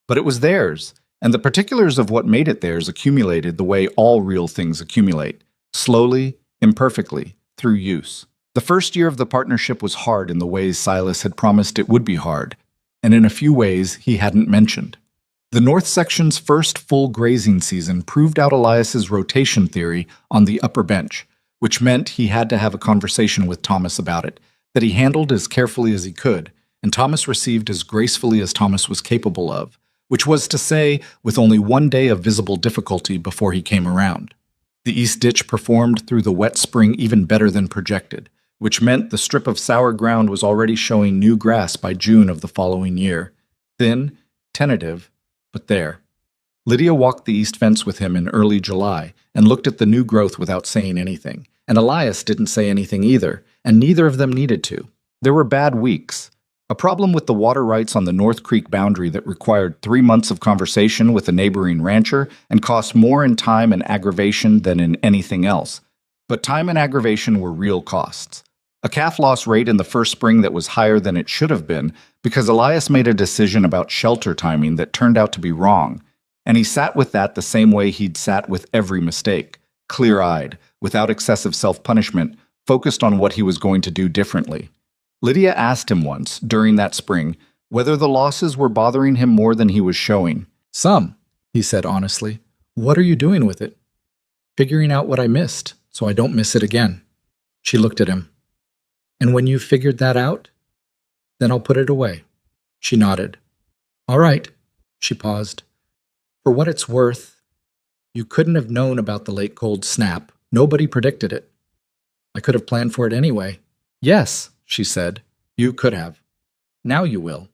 But it was theirs, and the particulars of what made it theirs accumulated the way all real things accumulate, slowly, imperfectly, through use. The first year of the partnership was hard in the ways Silas had promised it would be hard, and in a few ways he hadn't mentioned. The North Section's first full grazing season proved out Elias's rotation theory on the upper bench, which meant he had to have a conversation with Thomas about it, that he handled as carefully as he could, and Thomas received as gracefully as Thomas was capable of, which was to say, with only one day of visible difficulty before he came around. The East Ditch performed through the wet spring even better than projected, which meant the strip of sour ground was already showing new grass by June of the following year. Thin, tentative, but there. Lydia walked the east fence with him in early July and looked at the new growth without saying anything, and Elias didn't say anything either, and neither of them needed to. There were bad weeks. A problem with the water rights on the North Creek boundary that required 3 months of conversation with a neighboring rancher and cost more in time and aggravation than in anything else. But time and aggravation were real costs. A calf loss rate in the first spring that was higher than it should have been because Elias made a decision about shelter timing that turned out to be wrong, and he sat with that the same way he'd sat with every mistake, clear-eyed, without excessive self-punishment, focused on what he was going to do differently. Lydia asked him once, during that spring, whether the losses were bothering him more than he was showing. Some, he said honestly. What are you doing with it? Figuring out what I missed, so I don't miss it again. She looked at him. And when you've figured that out, then I'll put it away. She nodded. All right. She paused. For what it's worth, you couldn't have known about the late cold snap. Nobody predicted it. I could have planned for it anyway. Yes, she said. You could have. Now you will.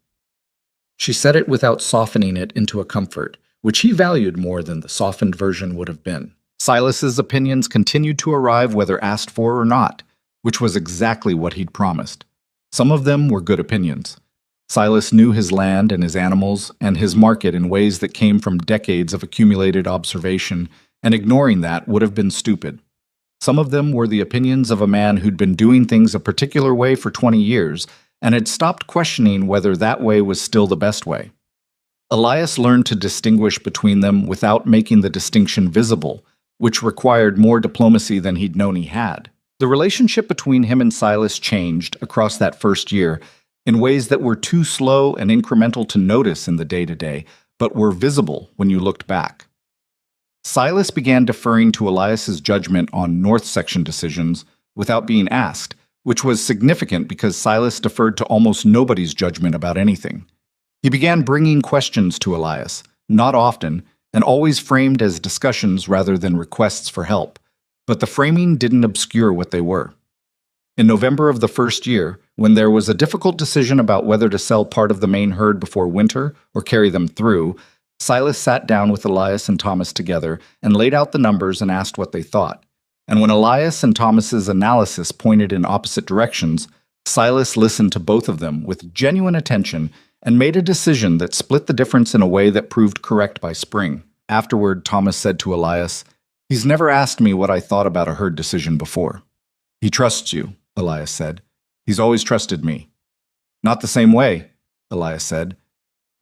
She said it without softening it into a comfort, which he valued more than the softened version would have been. Silas's opinions continued to arrive whether asked for or not, which was exactly what he'd promised. Some of them were good opinions. Silas knew his land and his animals and his market in ways that came from decades of accumulated observation, and ignoring that would have been stupid. Some of them were the opinions of a man who'd been doing things a particular way for 20 years and had stopped questioning whether that way was still the best way. Elias learned to distinguish between them without making the distinction visible, which required more diplomacy than he'd known he had. The relationship between him and Silas changed across that first year in ways that were too slow and incremental to notice in the day-to-day, but were visible when you looked back. Silas began deferring to Elias's judgment on North Section decisions without being asked, which was significant because Silas deferred to almost nobody's judgment about anything. He began bringing questions to Elias, not often, and always framed as discussions rather than requests for help. But the framing didn't obscure what they were. In November of the first year, when there was a difficult decision about whether to sell part of the main herd before winter or carry them through, Silas sat down with Elias and Thomas together and laid out the numbers and asked what they thought. And when Elias and Thomas's analysis pointed in opposite directions, Silas listened to both of them with genuine attention and made a decision that split the difference in a way that proved correct by spring. Afterward, Thomas said to Elias, "He's never asked me what I thought about a herd decision before." "He trusts you," Elias said. "He's always trusted me." "Not the same way," Elias said.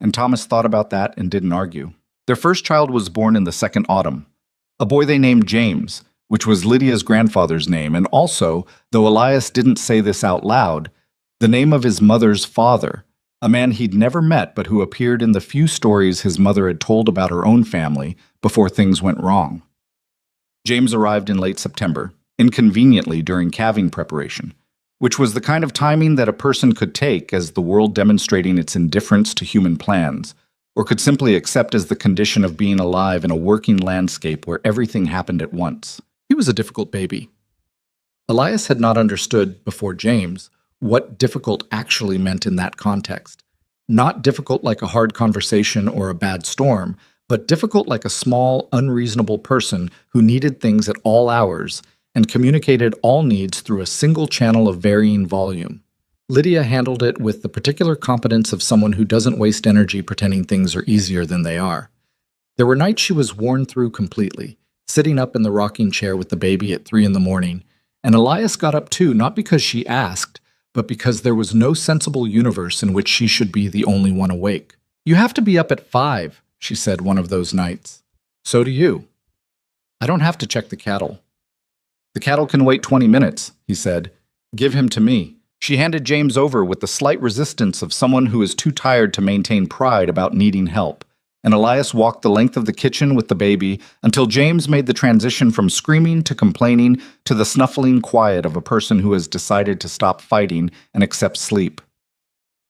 And Thomas thought about that and didn't argue. Their first child was born in the second autumn, a boy they named James, which was Lydia's grandfather's name, and also, though Elias didn't say this out loud, the name of his mother's father, a man he'd never met but who appeared in the few stories his mother had told about her own family before things went wrong. James arrived in late September, inconveniently during calving preparation, which was the kind of timing that a person could take as the world demonstrating its indifference to human plans, or could simply accept as the condition of being alive in a working landscape where everything happened at once. He was a difficult baby. Elias had not understood, before James, what difficult actually meant in that context. Not difficult like a hard conversation or a bad storm, but difficult like a small, unreasonable person who needed things at all hours and communicated all needs through a single channel of varying volume. Lydia handled it with the particular competence of someone who doesn't waste energy pretending things are easier than they are. There were nights she was worn through completely, sitting up in the rocking chair with the baby at 3 a.m, and Elias got up too, not because she asked, but because there was no sensible universe in which she should be the only one awake. "You have to be up at 5, she said one of those nights. "So do you." "I don't have to check the cattle." "The cattle can wait 20 minutes, he said. "Give him to me." She handed James over with the slight resistance of someone who is too tired to maintain pride about needing help, and Elias walked the length of the kitchen with the baby until James made the transition from screaming to complaining to the snuffling quiet of a person who has decided to stop fighting and accept sleep.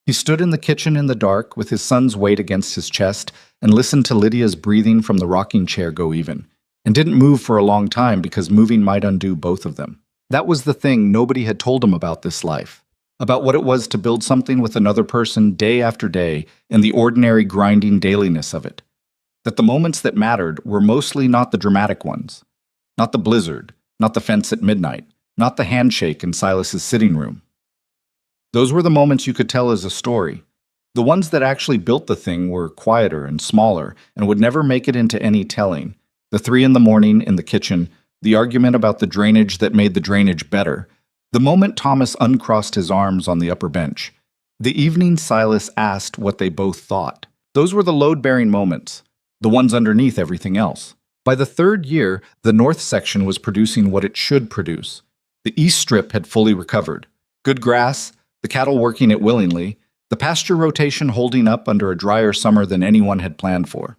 He stood in the kitchen in the dark with his son's weight against his chest and listened to Lydia's breathing from the rocking chair go even, and didn't move for a long time because moving might undo both of them. That was the thing nobody had told him about this life, about what it was to build something with another person day after day and the ordinary grinding dailiness of it. That the moments that mattered were mostly not the dramatic ones, not the blizzard, not the fence at midnight, not the handshake in Silas's sitting room. Those were the moments you could tell as a story. The ones that actually built the thing were quieter and smaller and would never make it into any telling. The 3 a.m. in the kitchen, the argument about the drainage that made the drainage better, the moment Thomas uncrossed his arms on the upper bench, the evening Silas asked what they both thought. Those were the load-bearing moments, the ones underneath everything else. By the 3rd year, the north section was producing what it should produce. The east strip had fully recovered. Good grass, the cattle working it willingly, the pasture rotation holding up under a drier summer than anyone had planned for.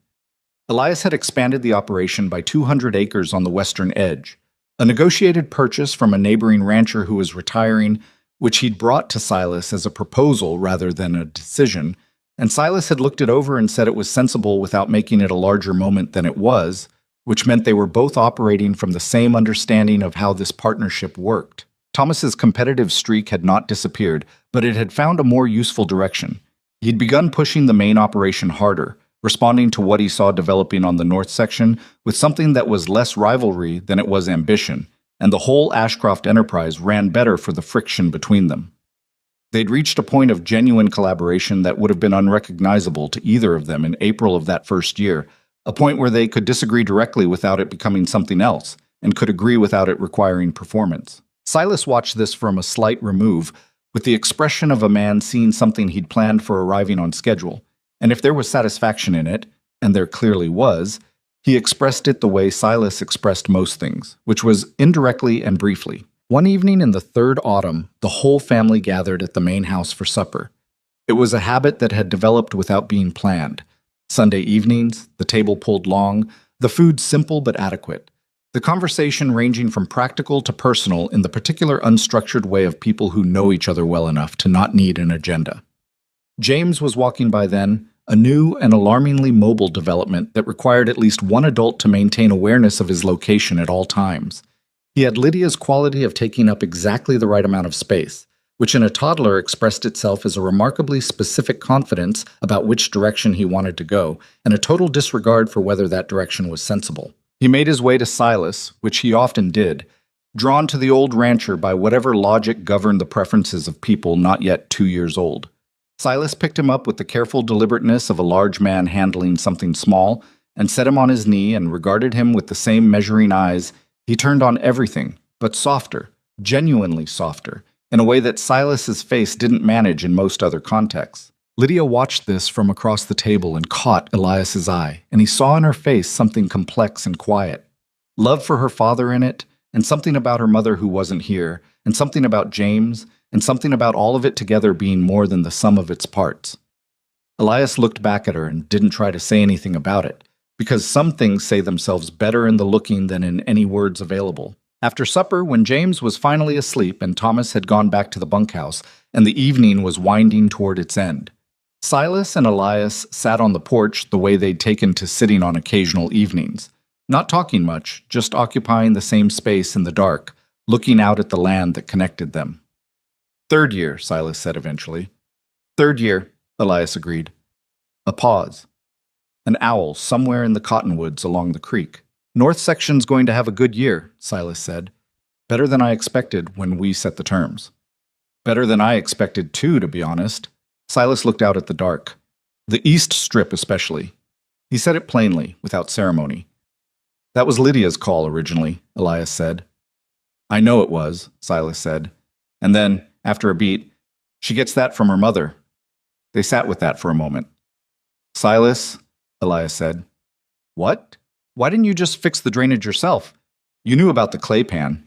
Elias had expanded the operation by 200 acres on the western edge, a negotiated purchase from a neighboring rancher who was retiring, which he'd brought to Silas as a proposal rather than a decision, and Silas had looked it over and said it was sensible without making it a larger moment than it was, which meant they were both operating from the same understanding of how this partnership worked. Thomas's competitive streak had not disappeared, but it had found a more useful direction. He'd begun pushing the main operation harder, responding to what he saw developing on the north section with something that was less rivalry than it was ambition, and the whole Ashcroft enterprise ran better for the friction between them. They'd reached a point of genuine collaboration that would have been unrecognizable to either of them in April of that first year, a point where they could disagree directly without it becoming something else, and could agree without it requiring performance. Silas watched this from a slight remove, with the expression of a man seeing something he'd planned for arriving on schedule, and if there was satisfaction in it, and there clearly was, he expressed it the way Silas expressed most things, which was indirectly and briefly. One evening in the 3rd autumn, the whole family gathered at the main house for supper. It was a habit that had developed without being planned. Sunday evenings, the table pulled long, the food simple but adequate. The conversation ranging from practical to personal in the particular unstructured way of people who know each other well enough to not need an agenda. James was walking by then, a new and alarmingly mobile development that required at least one adult to maintain awareness of his location at all times. He had Lydia's quality of taking up exactly the right amount of space, which in a toddler expressed itself as a remarkably specific confidence about which direction he wanted to go, and a total disregard for whether that direction was sensible. He made his way to Silas, which he often did, drawn to the old rancher by whatever logic governed the preferences of people not yet 2 years old. Silas picked him up with the careful deliberateness of a large man handling something small, and set him on his knee and regarded him with the same measuring eyes. He turned on everything, but softer, genuinely softer, in a way that Silas's face didn't manage in most other contexts. Lydia watched this from across the table and caught Elias's eye, and he saw in her face something complex and quiet. Love for her father in it, and something about her mother who wasn't here, and something about James, and something about all of it together being more than the sum of its parts. Elias looked back at her and didn't try to say anything about it, because some things say themselves better in the looking than in any words available. After supper, when James was finally asleep and Thomas had gone back to the bunkhouse, and the evening was winding toward its end, Silas and Elias sat on the porch the way they'd taken to sitting on occasional evenings, not talking much, just occupying the same space in the dark, looking out at the land that connected them. "Third year," Silas said eventually. "Third year," Elias agreed. A pause. An owl somewhere in the cottonwoods along the creek. "North section's going to have a good year," Silas said. "Better than I expected when we set the terms." "Better than I expected too, to be honest." Silas looked out at the dark. The east strip especially. He said it plainly, without ceremony. "That was Lydia's call originally," Elias said. "I know it was," Silas said. And then, after a beat, "She gets that from her mother." They sat with that for a moment. "Silas," Elias said. "What? Why didn't you just fix the drainage yourself? You knew about the clay pan."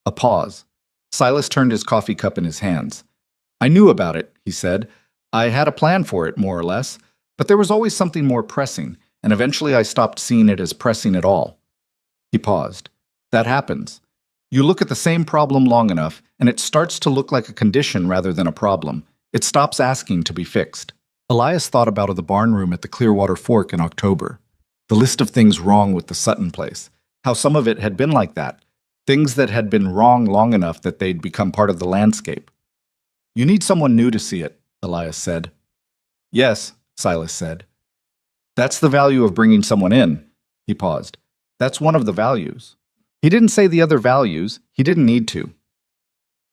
A pause. Silas turned his coffee cup in his hands. "I knew about it," he said. "I had a plan for it, more or less. But there was always something more pressing, and eventually I stopped seeing it as pressing at all." He paused. "That happens. You look at the same problem long enough, and it starts to look like a condition rather than a problem. It stops asking to be fixed." Elias thought about the barn room at the Clearwater Fork in October. The list of things wrong with the Sutton place. How some of it had been like that. Things that had been wrong long enough that they'd become part of the landscape. "You need someone new to see it," Elias said. "Yes," Silas said. "That's the value of bringing someone in." He paused. "That's one of the values." He didn't say the other values. He didn't need to.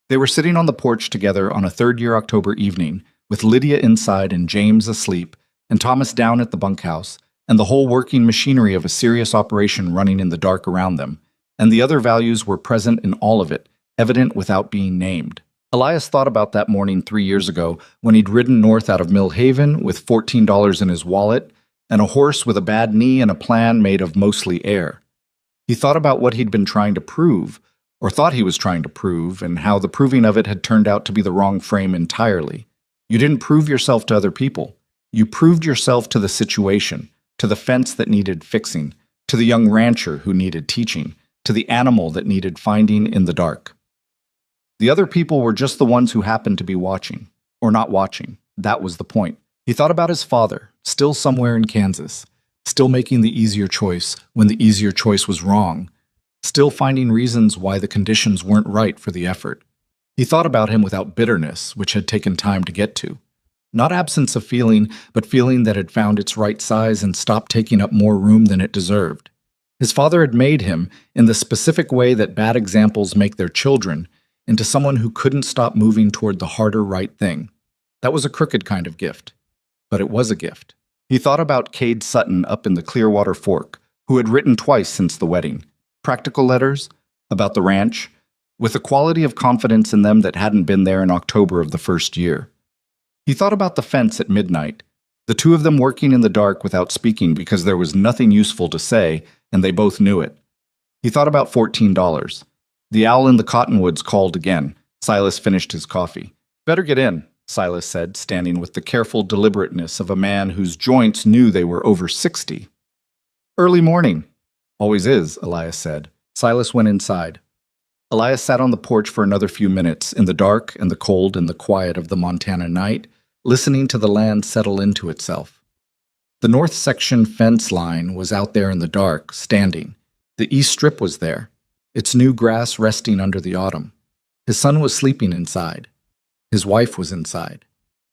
They were sitting on the porch together on a third-year October evening, with Lydia inside and James asleep, and Thomas down at the bunkhouse, and the whole working machinery of a serious operation running in the dark around them, and the other values were present in all of it, evident without being named. Elias thought about that morning 3 years ago when he'd ridden north out of Mill Haven with $14 in his wallet and a horse with a bad knee and a plan made of mostly air. He thought about what he'd been trying to prove, or thought he was trying to prove, and how the proving of it had turned out to be the wrong frame entirely. You didn't prove yourself to other people. You proved yourself to the situation, to the fence that needed fixing, to the young rancher who needed teaching, to the animal that needed finding in the dark. The other people were just the ones who happened to be watching, or not watching. That was the point. He thought about his father, still somewhere in Kansas, still making the easier choice when the easier choice was wrong, still finding reasons why the conditions weren't right for the effort. He thought about him without bitterness, which had taken time to get to. Not absence of feeling, but feeling that had found its right size and stopped taking up more room than it deserved. His father had made him, in the specific way that bad examples make their children, into someone who couldn't stop moving toward the harder right thing. That was a crooked kind of gift. But it was a gift. He thought about Cade Sutton up in the Clearwater Fork, who had written twice since the wedding. Practical letters, about the ranch, with a quality of confidence in them that hadn't been there in October of the first year. He thought about the fence at midnight, the two of them working in the dark without speaking because there was nothing useful to say, and they both knew it. He thought about $14. The owl in the cottonwoods called again. Silas finished his coffee. "Better get in," Silas said, standing with the careful deliberateness of a man whose joints knew they were over 60. "Early morning." "Always is," Elias said. Silas went inside. Elias sat on the porch for another few minutes, in the dark and the cold and the quiet of the Montana night, listening to the land settle into itself. The north section fence line was out there in the dark, standing. The east strip was there, its new grass resting under the autumn. His son was sleeping inside. His wife was inside.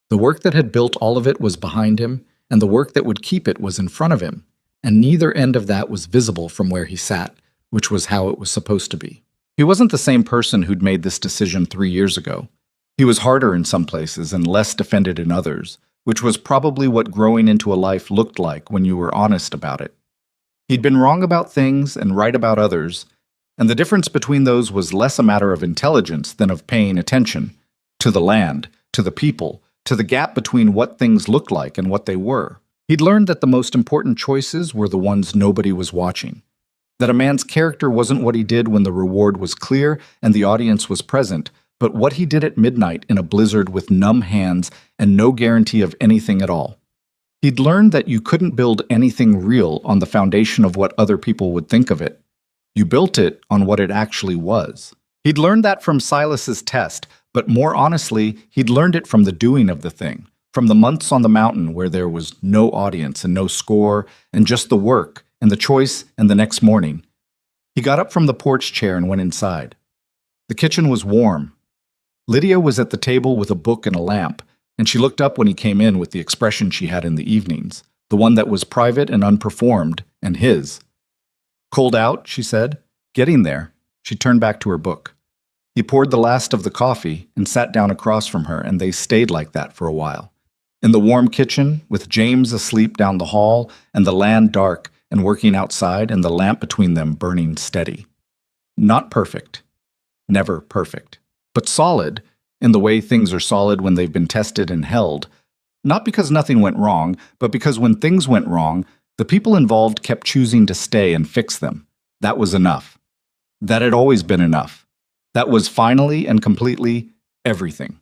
The work that had built all of it was behind him, and the work that would keep it was in front of him, and neither end of that was visible from where he sat, which was how it was supposed to be. He wasn't the same person who'd made this decision 3 years ago. He was harder in some places and less defended in others, which was probably what growing into a life looked like when you were honest about it. He'd been wrong about things and right about others, and the difference between those was less a matter of intelligence than of paying attention to the land, to the people, to the gap between what things looked like and what they were. He'd learned that the most important choices were the ones nobody was watching, that a man's character wasn't what he did when the reward was clear and the audience was present, but what he did at midnight in a blizzard with numb hands and no guarantee of anything at all. He'd learned that you couldn't build anything real on the foundation of what other people would think of it. You built it on what it actually was. He'd learned that from Silas's test, but more honestly, he'd learned it from the doing of the thing, from the months on the mountain where there was no audience and no score and just the work and the choice and the next morning. He got up from the porch chair and went inside. The kitchen was warm. Lydia was at the table with a book and a lamp, and she looked up when he came in with the expression she had in the evenings, the one that was private and unperformed, and his. "Cold out?" she said. "Getting there." She turned back to her book. He poured the last of the coffee and sat down across from her, and they stayed like that for a while. In the warm kitchen, with James asleep down the hall, and the land dark and working outside, and the lamp between them burning steady. Not perfect. Never perfect. But solid, in the way things are solid when they've been tested and held. Not because nothing went wrong, but because when things went wrong, the people involved kept choosing to stay and fix them. That was enough. That had always been enough. That was finally and completely everything.